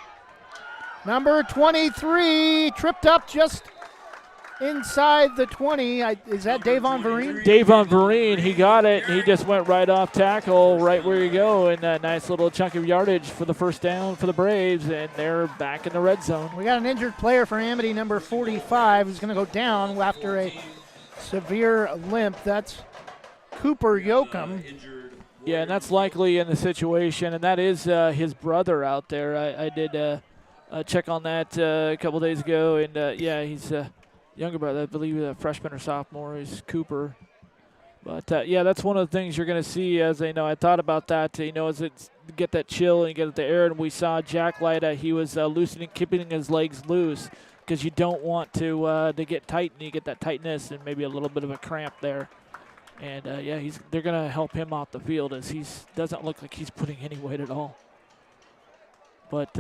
number 23, tripped up just inside the 20. Is that Davon Vereen? Davon Vereen, he got it. He just went right off tackle, right where you go, and a nice little chunk of yardage for the first down for the Braves, and they're back in the red zone. We got an injured player for Amity, number 45, who's going to go down after a severe limp. That's Cooper Yoakum. Yeah, and that's likely in the situation, and that is his brother out there. I did check on that a couple days ago, and yeah, he's younger brother, I believe a freshman or sophomore, is Cooper. But yeah, that's one of the things you're going to see. As I know, I thought about that. As it's get that chill and get the air, and we saw Jack Lyda. He was keeping his legs loose because you don't want to get tight, and you get that tightness and maybe a little bit of a cramp there. And yeah, they're going to help him off the field as he doesn't look like he's putting any weight at all. But,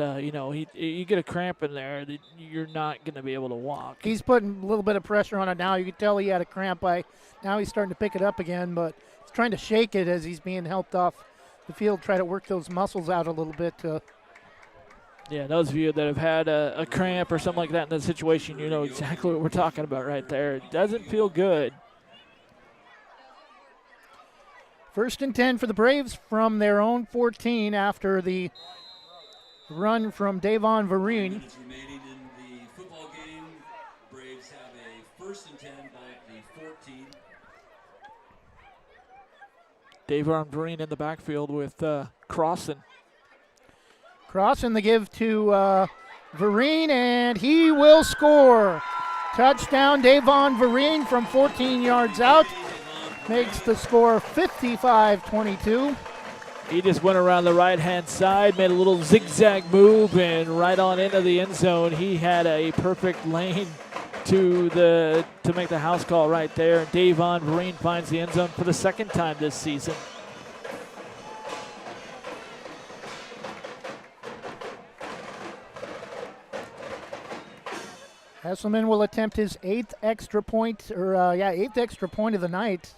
you get a cramp in there, you're not going to be able to walk. He's putting a little bit of pressure on it now. You can tell he had a cramp. Now he's starting to pick it up again, but he's trying to shake it as he's being helped off the field, try to work those muscles out a little bit. Yeah, those of you that have had a cramp or something like that in that situation, you know exactly what we're talking about right there. It doesn't feel good. First and 10 for the Braves from their own 14 after the run from Davon Vereen. Minutes remaining in the football game. Braves have a first and 10 ball at the 14. Davon Vereen in the backfield with Crossan. Crossan the give to Vereen, and he will score. Touchdown, Davon Vereen from 14 yards out. Makes the score 55-22. He just went around the right-hand side, made a little zigzag move, and right on into the end zone. He had a perfect lane to make the house call right there. Davon Vereen finds the end zone for the second time this season. Hesselman will attempt his eighth extra point of the night.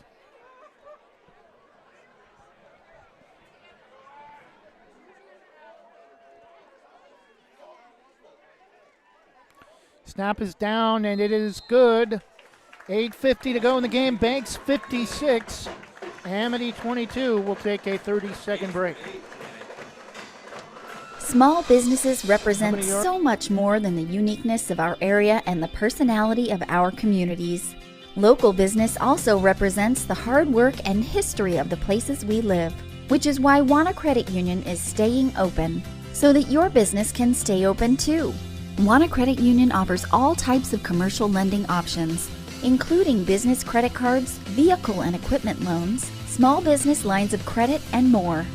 Snap is down, and it is good. 8:50 to go in the game. Banks 56. Amity 22. We'll take a 30-second break. Small businesses represent so much more than the uniqueness of our area and the personality of our communities. Local business also represents the hard work and history of the places we live, which is why Wana Credit Union is staying open, so that your business can stay open too. Wana Credit Union offers all types of commercial lending options, including business credit cards, vehicle and equipment loans, small business lines of credit, and more.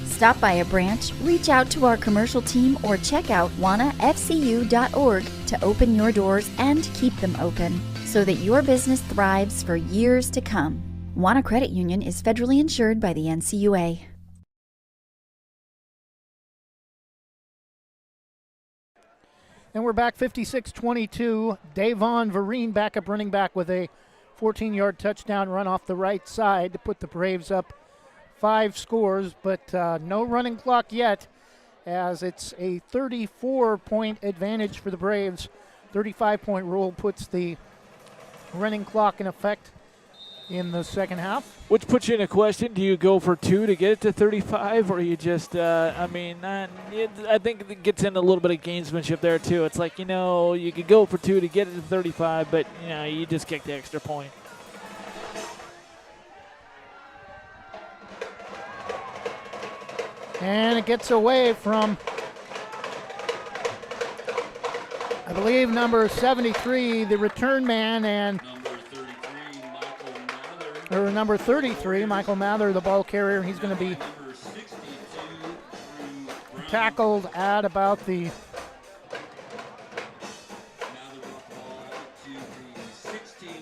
Stop by a branch, reach out to our commercial team, or check out wanafcu.org to open your doors and keep them open so that your business thrives for years to come. Wana Credit Union is federally insured by the NCUA. And we're back 56-22. Davon Vereen, backup running back, with a 14-yard touchdown run off the right side to put the Braves up 5 scores, but no running clock yet, as it's a 34-point advantage for the Braves. 35-point rule puts the running clock in effect in the second half. Which puts you in a question. Do you go for 2 to get it to 35, or you just, I think it gets in a little bit of gamesmanship there, too. It's like, you could go for 2 to get it to 35, but, you just kick the extra point. And it gets away from, I believe, number 73, the return man, and number 33, Michael Mather, the ball carrier. He's going to be tackled at about the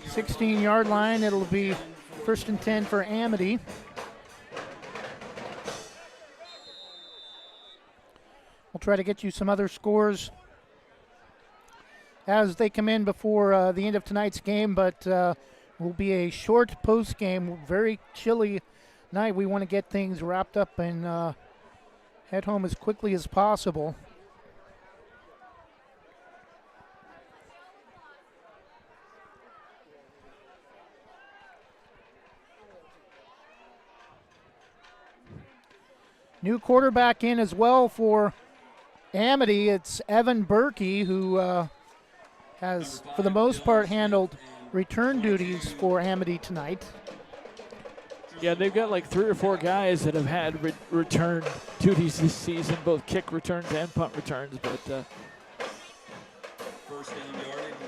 16-yard line. It'll be first and 10 for Amity. We'll try to get you some other scores as they come in before the end of tonight's game, but will be a short post game, very chilly night. We want to get things wrapped up and head home as quickly as possible. New quarterback in as well for Amity. It's Evan Berkey, who has, for the most part, handled return duties for Amity tonight. Yeah, they've got like 3 or 4 guys that have had return duties this season, both kick returns and punt returns, but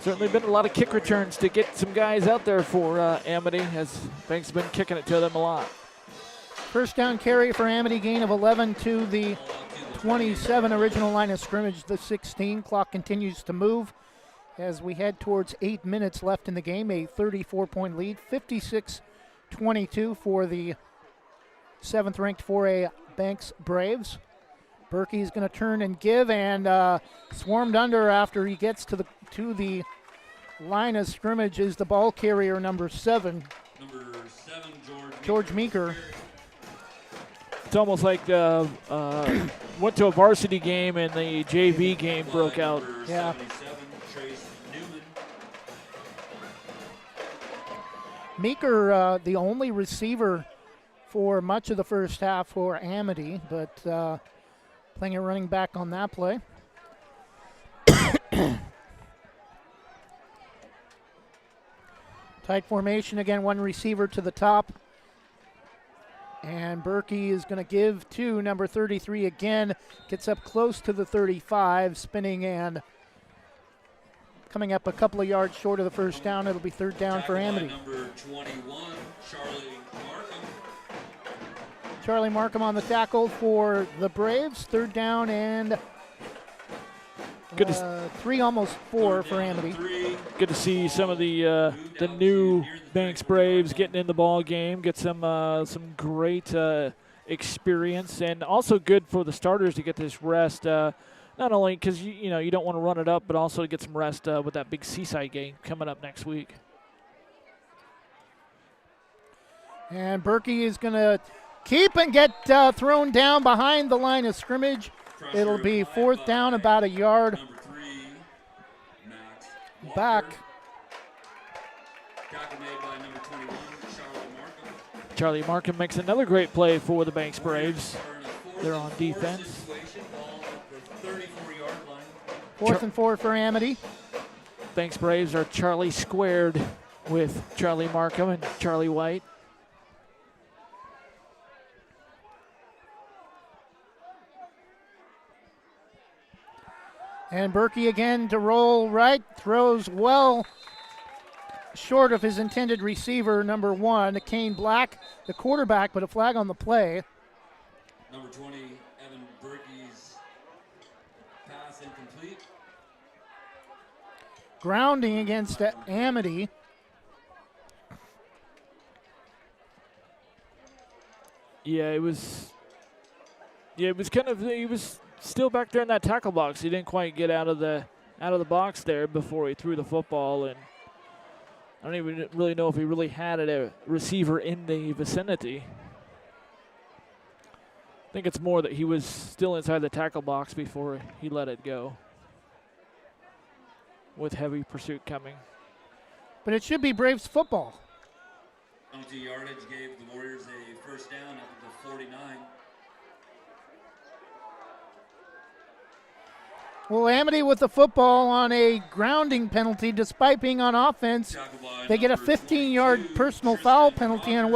certainly been a lot of kick returns to get some guys out there for Amity, as Banks been kicking it to them a lot. First down carry for Amity, gain of 11 to the 27, original line of scrimmage, the 16. Clock continues to move as we head towards 8 minutes left in the game, a 34-point lead, 56-22 for the 7th-ranked 4A Banks Braves. Berkey's going to turn and give, and swarmed under after he gets to the line of scrimmage is the ball carrier, number 7, George Meeker. It's almost like went to a varsity game and the JV game broke out. Yeah. Meeker, the only receiver for much of the first half for Amity, but playing a running back on that play. Tight formation again, one receiver to the top. And Berkey is going to give to number 33 again. Gets up close to the 35, spinning and coming up a couple of yards short of the first down. It'll be third down for Amity. Number 21, Charlie Markham. Charlie Markham on the tackle for the Braves. Third down and three, almost four for Amity. Good to see some of the new Banks Braves getting in the ball game. Get some great experience, and also good for the starters to get this rest. Not only because you don't want to run it up, but also to get some rest with that big Seaside game coming up next week. And Berkey is going to keep and get thrown down behind the line of scrimmage. It'll be fourth down, about a yard back. Charlie Markham makes another great play for the Banks Braves. They're on defense. Fourth and 4 for Amity. Banks Braves are Charlie squared with Charlie Markham and Charlie White. And Berkey again to roll right, throws well short of his intended receiver, number 1, Kane Black, the quarterback, but a flag on the play. Number 20, Evan Berkey's pass incomplete. Grounding against Amity. Yeah, it was kind of, he was still back there in that tackle box. He didn't quite get out of the box there before he threw the football, and I don't even really know if he really had a receiver in the vicinity. I think it's more that he was still inside the tackle box before he let it go, with heavy pursuit coming. But it should be Braves football. Penalty yardage gave the Warriors a first down at the 49. Well, Amity with the football on a grounding penalty despite being on offense. They get a 15-yard personal foul penalty on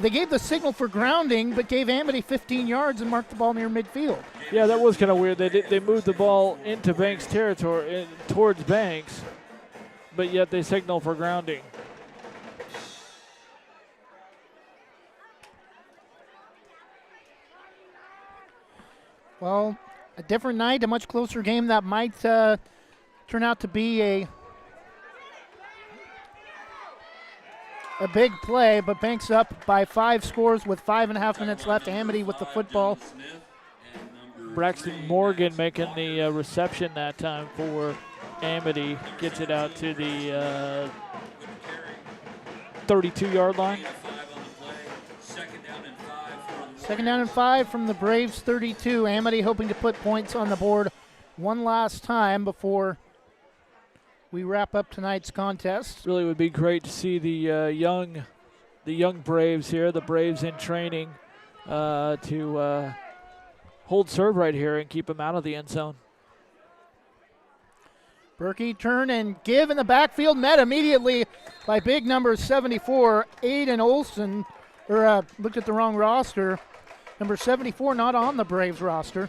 they gave the signal for grounding but gave Amity 15 yards and marked the ball near midfield. Yeah, that was kind of weird. They moved the ball into Banks territory, towards Banks, but yet they signal for grounding. Well, a different night, a much closer game that might turn out to be a big play, but Banks up by 5 scores with 5.5 minutes left. Amity with the football. Braxton Morgan making the reception that time for Amity. Gets it out to the 32-yard line. Second down and 5 from the Braves 32. Amity hoping to put points on the board one last time before we wrap up tonight's contest. Really would be great to see the young Braves here, the Braves in training, to hold serve right here and keep them out of the end zone. Berkey turn and give in the backfield, met immediately by big number 74, Aiden Olson. Looked at the wrong roster. Number 74 not on the Braves roster.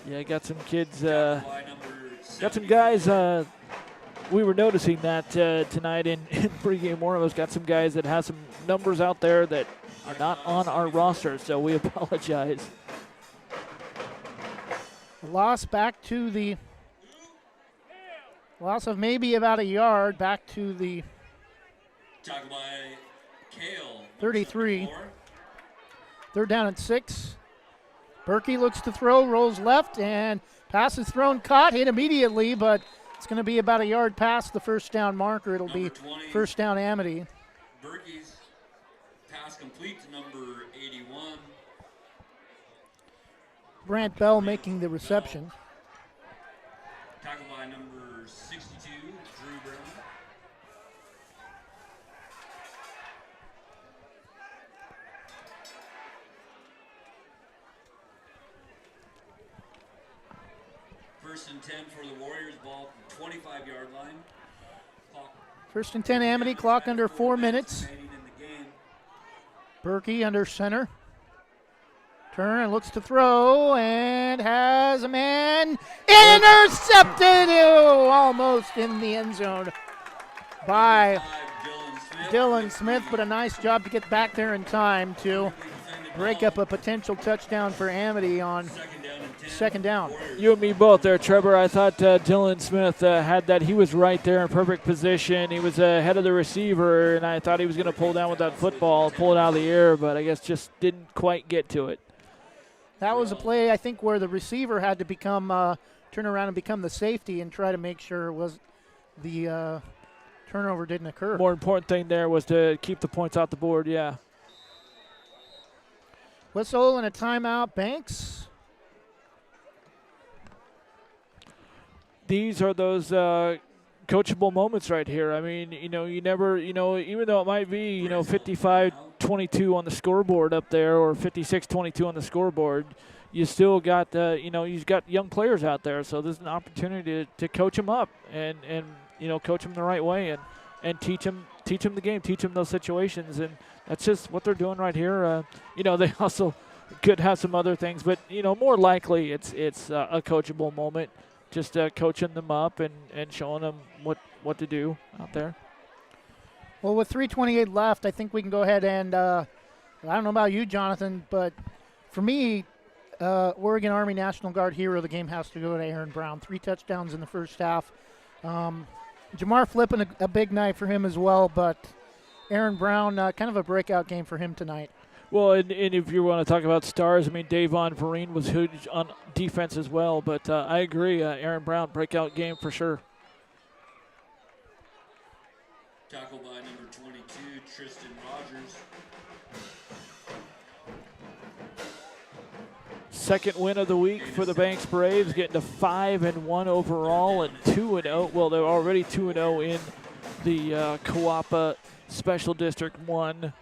Yeah, got some kids, got some guys. We were noticing that tonight in pregame warm-ups. Got some guys that have some numbers out there that are not on our roster, so we apologize. Loss of maybe about a yard back to the 33. Third down and 6. Berkey looks to throw, rolls left, and pass is thrown, caught, hit immediately, but it's going to be about a yard past the first down marker. It'll be first down Amity. Berkey's pass complete to number 81. Brant Bell making the reception. Tackled by number 62, Drew Brown. First and 10 for the Warriors, ball from 25-yard line. First and 10, Amity, clock under 4 minutes. Berkey under center. Turn and looks to throw and has a man intercepted. Almost in the end zone by Dylan Smith, but a nice job to get back there in time to break up a potential touchdown for Amity on second down. You and me both there, Trevor. I thought Dylan Smith had that. He was right there in perfect position. He was ahead of the receiver, and I thought he was going to pull down with that football, pull it out of the air, but I guess just didn't quite get to it. That was a play, I think, where the receiver had to become turn around and become the safety and try to make sure it was the turnover didn't occur. More important thing there was to keep the points off the board, yeah. Whistle and a timeout, Banks. These are those coachable moments right here. I mean, you never, even though it might be, 55-22 on the scoreboard up there or 56-22 on the scoreboard, you still got, you've got young players out there. So there's an opportunity to coach them up and coach them the right way and teach them the game, teach them those situations. And that's just what they're doing right here. They also could have some other things, but, more likely it's a coachable moment. Just coaching them up and showing them what to do out there. Well, with 3:28 left, I think we can go ahead and I don't know about you, Jonathan, but for me, Oregon Army National Guard hero of the game has to go to Aaron Brown. 3 touchdowns in the first half. Jamar flipping a big night for him as well, but Aaron Brown, kind of a breakout game for him tonight. Well, and if you want to talk about stars, I mean, Davon Vereen was huge on defense as well. But I agree, Aaron Brown, breakout game for sure. Tackled by number 22, Tristan Rogers. Second win of the week for the Banks Braves, getting to 5-1 overall and 2-0. Well, they're already 2-0 in the Coapa Special District 1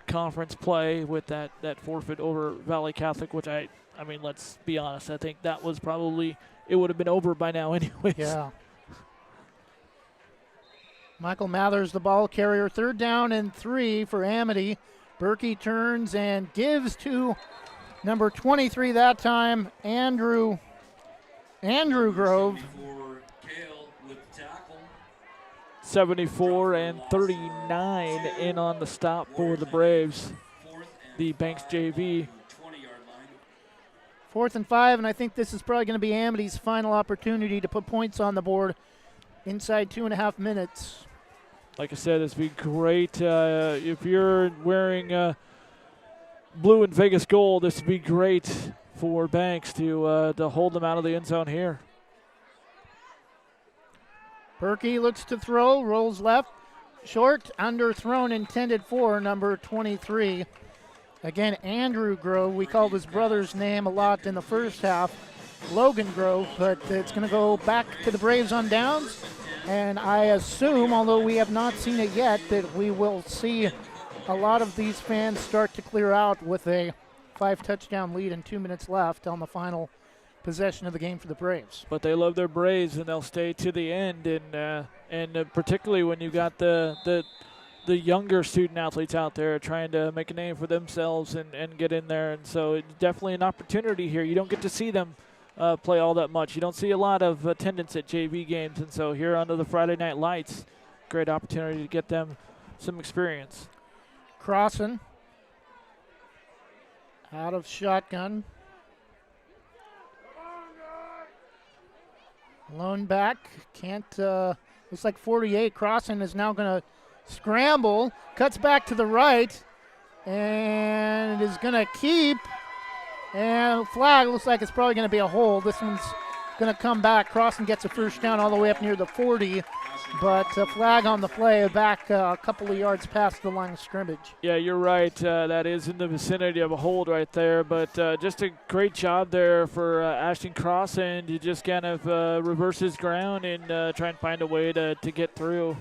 conference play with that forfeit over Valley Catholic, which I mean, let's be honest, I think that was probably, it would have been over by now anyways. Yeah. Michael Mathers, the ball carrier. 3rd down and 3 for Amity. Berkey turns and gives to number 23 that time, Andrew Grove. 74 and 39 in on the stop for the Braves, the Banks JV. 4th and 5, and I think this is probably going to be Amity's final opportunity to put points on the board inside 2.5 minutes. Like I said, this would be great. If you're wearing blue and Vegas gold, this would be great for Banks to hold them out of the end zone here. Berkey looks to throw, rolls left, short, underthrown, intended for number 23. Again, Andrew Grove. We called his brother's name a lot in the first half, Logan Grove, but it's going to go back to the Braves on downs. And I assume, although we have not seen it yet, that we will see a lot of these fans start to clear out with a 5-touchdown lead and 2 minutes left on the final possession of the game for the Braves. But they love their Braves, and they'll stay to the end. And particularly when you got the younger student athletes out there trying to make a name for themselves and get in there. And so it's definitely an opportunity here. You don't get to see them play all that much. You don't see a lot of attendance at JV games. And so here under the Friday Night Lights, great opportunity to get them some experience. Crossan out of shotgun. Lone back, can't, looks like 48. Crossan is now going to scramble, cuts back to the right, and is going to keep. And flag looks like it's probably going to be a hold. This one's going to come back. Crossan gets a first down all the way up near the 40, but flag on the play back a couple of yards past the line of scrimmage. Yeah, you're right. That is in the vicinity of a hold right there, but just a great job there for Ashton Crossan to just kind of reverse his ground and try and find a way to get through.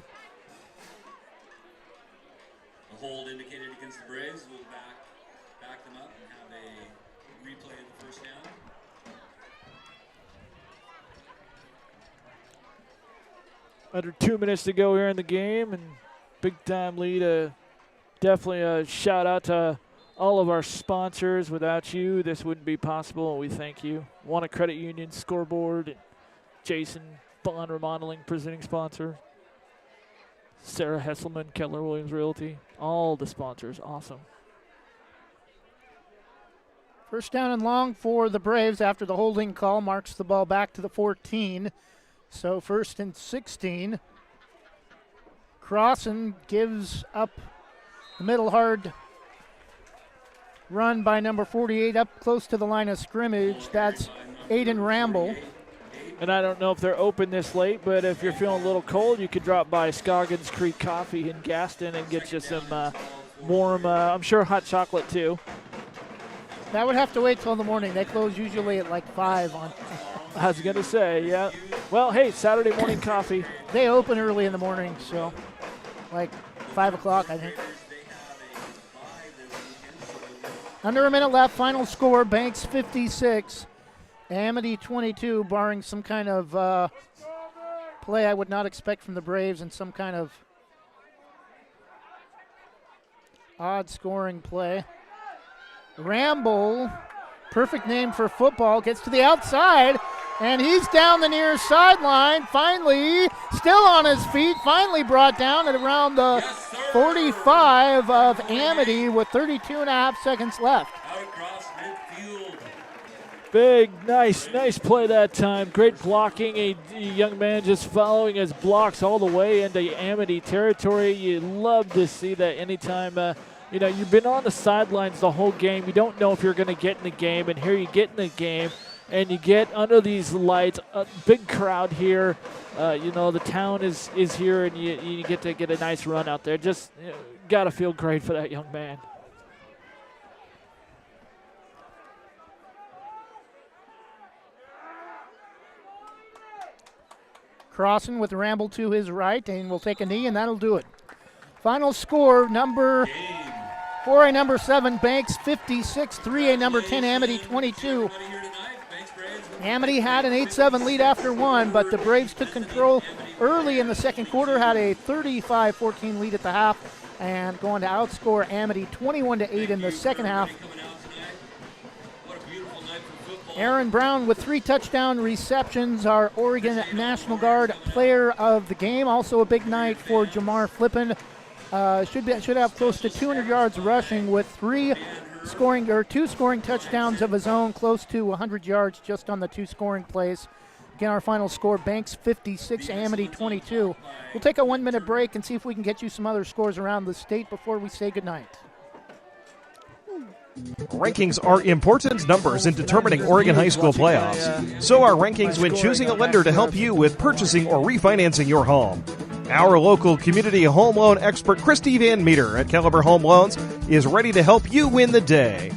A hold indicated against the Braves. We'll back them up and have a replay of the first down. Under 2 minutes to go here in the game, and big-time lead. Definitely a shout-out to all of our sponsors. Without you, this wouldn't be possible, and we thank you. Wanna Credit Union, Scoreboard, and Jason Bond Remodeling, presenting sponsor. Sarah Hesselman, Keller Williams Realty, all the sponsors. Awesome. First down and long for the Braves after the holding call marks the ball back to the 14. So 1st and 16. Crossan gives up the middle hard run by number 48 up close to the line of scrimmage. That's Aiden Ramble. And I don't know if they're open this late, but if you're feeling a little cold, you could drop by Scoggins Creek Coffee in Gaston and get you some warm, I'm sure hot chocolate too. That would have to wait till the morning. They close usually at like 5 on. I was going to say, yeah. Well, hey, Saturday morning coffee. They open early in the morning, so like 5 o'clock, I think. Under a minute left, final score, Banks 56, Amity 22, barring some kind of play I would not expect from the Braves and some kind of odd scoring play. Ramble, perfect name for football, gets to the outside, and he's down the near sideline. Finally, still on his feet, finally brought down at around the 45 of Amity with 32 and a half seconds left. Big, nice play that time. Great blocking. A young man just following his blocks all the way into Amity territory. You love to see that anytime. You've been on the sidelines the whole game. You don't know if you're going to get in the game, and here you get in the game, and you get under these lights. A big crowd here. The town is here, and you get to get a nice run out there. Just got to feel great for that young man. Crossan with Ramble to his right, and will take a knee, and that'll do it. Final score, 4A number 7, Banks 56, 3A number 10, Amity 22. Amity had an 8-7 lead after one, but the Braves took control early in the second quarter, had a 35-14 lead at the half, and going to outscore Amity 21-8 in the second half. Aaron Brown with 3 touchdown receptions, our Oregon National Guard player of the game. Also a big night for Jamar Flippin. Should have close to 200 yards rushing with 2 scoring touchdowns of his own, close to 100 yards just on the 2 scoring plays. Again, our final score, Banks 56, Amity 22. We'll take a 1-minute break and see if we can get you some other scores around the state before we say goodnight. Rankings are important numbers in determining Oregon high school playoffs. So are rankings when choosing a lender to help you with purchasing or refinancing your home. Our local community home loan expert, Christy Van Meter at Caliber Home Loans, is ready to help you win the day.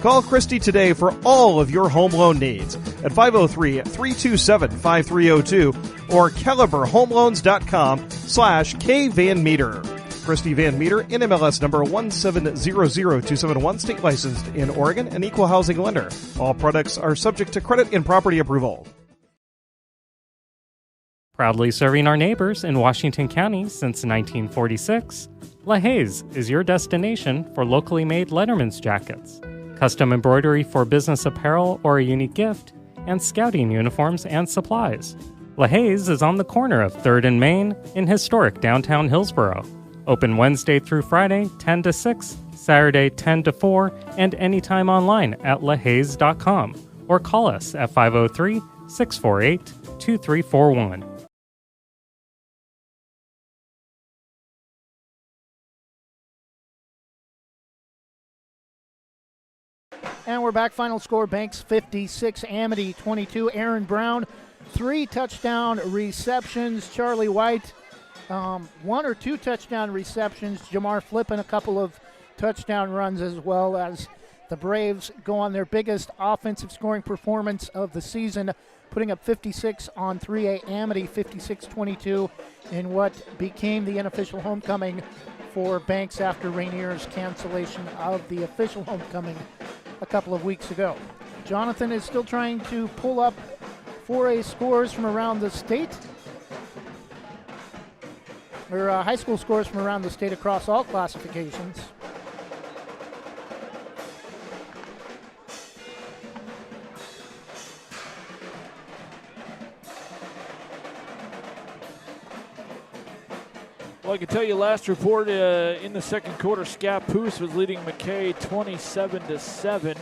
Call Christy today for all of your home loan needs at 503-327-5302 or caliberhomeloans.com/kvanmeter. Christy Van Meter, NMLS number 1700271, state licensed in Oregon, an equal housing lender. All products are subject to credit and property approval. Proudly serving our neighbors in Washington County since 1946, LaHaye's is your destination for locally made Letterman's jackets, custom embroidery for business apparel or a unique gift, and scouting uniforms and supplies. LaHaye's is on the corner of 3rd and Main in historic downtown Hillsboro. Open Wednesday through Friday, 10 to 6, Saturday, 10 to 4, and anytime online at lahayes.com or call us at 503-648-2341. And we're back. Final score, Banks 56, Amity 22. Aaron Brown, 3 touchdown receptions. Charlie White, 1 or 2 touchdown receptions. Jamar Flippin, a couple of touchdown runs, as well as the Braves go on their biggest offensive scoring performance of the season, putting up 56 on 3A Amity, 56-22 in what became the unofficial homecoming for Banks after Rainier's cancellation of the official homecoming a couple of weeks ago. Jonathan is still trying to pull up 4A scores from around the state. or high school scores from around the state across all classifications. Well, I can tell you last report in the second quarter, Scappoose was leading McKay 27-7.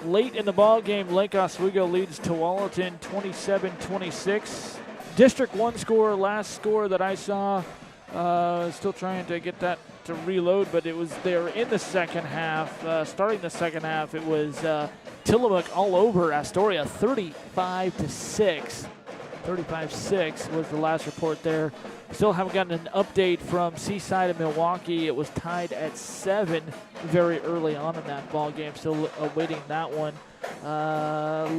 Late in the ball game, Lake Oswego leads Tualatin 27-26. District 1 score, last score that I saw, still trying to get that to reload, but it was there in the second half. Starting the second half, it was Tillamook all over Astoria, 35-6. 35-6 was the last report there. Still haven't gotten an update from Seaside and Milwaukee. It was tied at 7 very early on in that ball game. Still awaiting that one.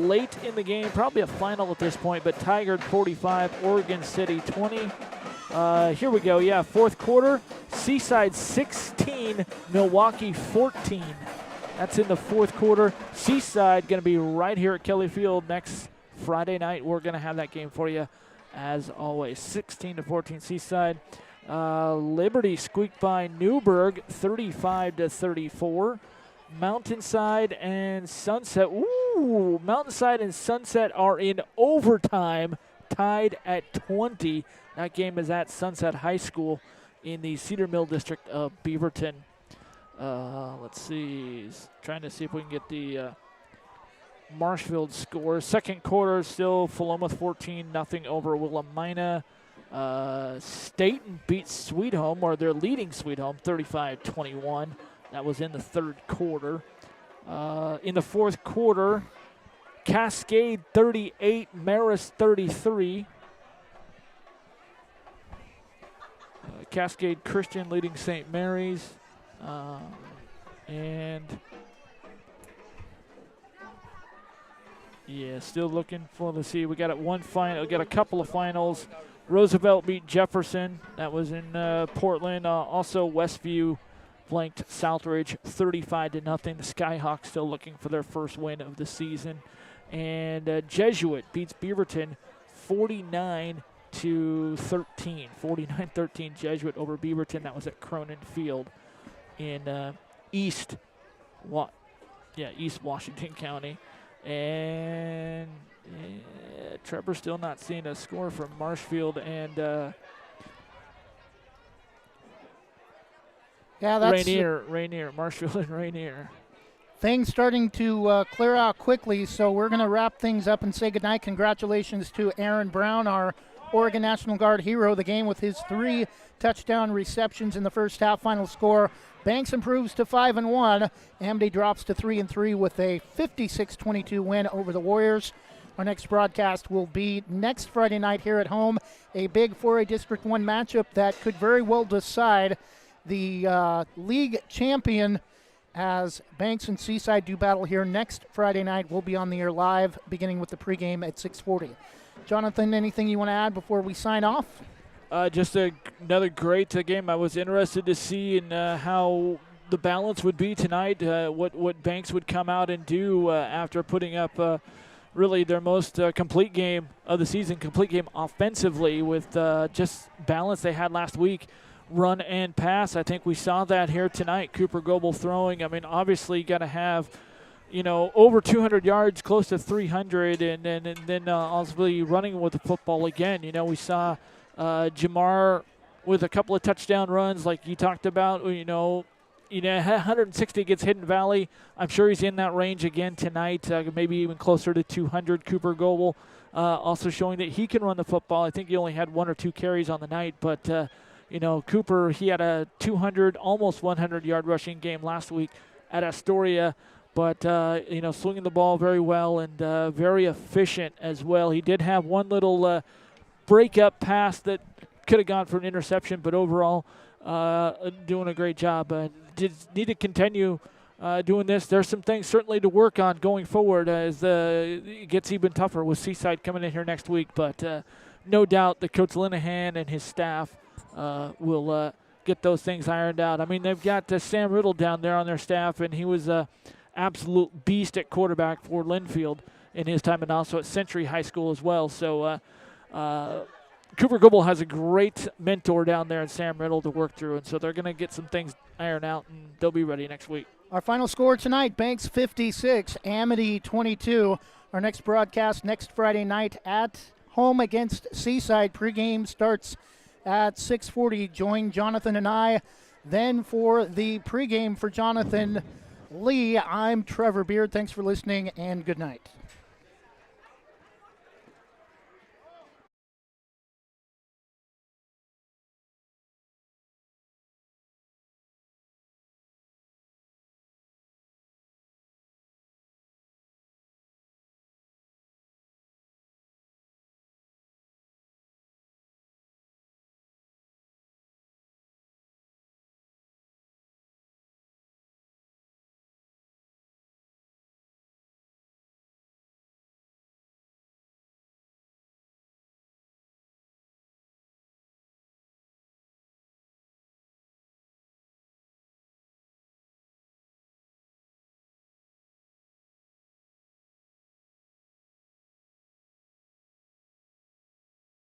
Late in the game, probably a final at this point, but Tigard 45, Oregon City 20. Here we go. Yeah, fourth quarter. Seaside 16, Milwaukee 14. That's in the fourth quarter. Seaside going to be right here at Kelly Field next Friday night. We're going to have that game for you as always. 16-14 Seaside. Liberty squeaked by Newburgh 35-34. Mountainside and Sunset. Ooh, Mountainside and Sunset are in overtime, tied at 20. That game is at Sunset High School in the Cedar Mill district of Beaverton. Let's see. Trying to see if we can get the Marshfield score. Second quarter, still Philomath 14-0 over Willamina. Staten beats Sweet Home, or they're leading Sweet Home 35-21. That was in the third quarter. In the fourth quarter, Cascade 38, Marist 33. Cascade Christian leading St. Mary's. And yeah, still looking for, let's see, we got it one final, we got a couple of finals. Roosevelt beat Jefferson. That was in Portland. Also Westview flanked Southridge 35-0. The Skyhawks still looking for their first win of the season. And Jesuit beats Beaverton 49-13. 49-13 Jesuit over Beaverton. That was at Cronin Field in East Washington County. And Trevor's still not seeing a score from Marshfield and Rainier, Marshfield and Rainier. Things starting to clear out quickly, so we're going to wrap things up and say goodnight. Congratulations to Aaron Brown, our Oregon National Guard hero. The game with his 3 touchdown receptions in the first half. Final score, Banks improves to 5-1. Amity drops to 3-3 with a 56-22 win over the Warriors. Our next broadcast will be next Friday night here at home. A big 4A District 1 matchup that could very well decide the league champion, as Banks and Seaside do battle here next Friday night. We'll be on the air live beginning with the pregame at 6:40. Jonathan, anything you want to add before we sign off? Just another great game. I was interested to see in how the balance would be tonight, what Banks would come out and do after putting up really their most complete game of the season, complete game offensively with just balance they had last week, run and pass. I think we saw that here tonight. Cooper Goebel throwing. I mean, obviously got to have, over 200 yards, close to 300, and then obviously running with the football again. We saw Jamar with a couple of touchdown runs like you talked about. 160 against Hidden Valley. I'm sure he's in that range again tonight, maybe even closer to 200. Cooper Goebel also showing that he can run the football. I think he only had 1 or 2 carries on the night, but Cooper, he had a 200, almost 100-yard rushing game last week at Astoria, but, swinging the ball very well and very efficient as well. He did have one little break-up pass that could have gone for an interception, but overall doing a great job. Need to continue doing this. There's some things certainly to work on going forward as it gets even tougher with Seaside coming in here next week, but no doubt that Coach Linehan and his staff will get those things ironed out. I mean, they've got Sam Riddle down there on their staff, and he was an absolute beast at quarterback for Linfield in his time, and also at Century High School as well. So Cooper Goble has a great mentor down there in Sam Riddle to work through, and so they're going to get some things ironed out, and they'll be ready next week. Our final score tonight, Banks 56, Amity 22. Our next broadcast next Friday night at home against Seaside. Pregame starts at 6:40. Join Jonathan and I then for the pregame for Jonathan Lee. I'm Trevor Beard. Thanks for listening, and good night.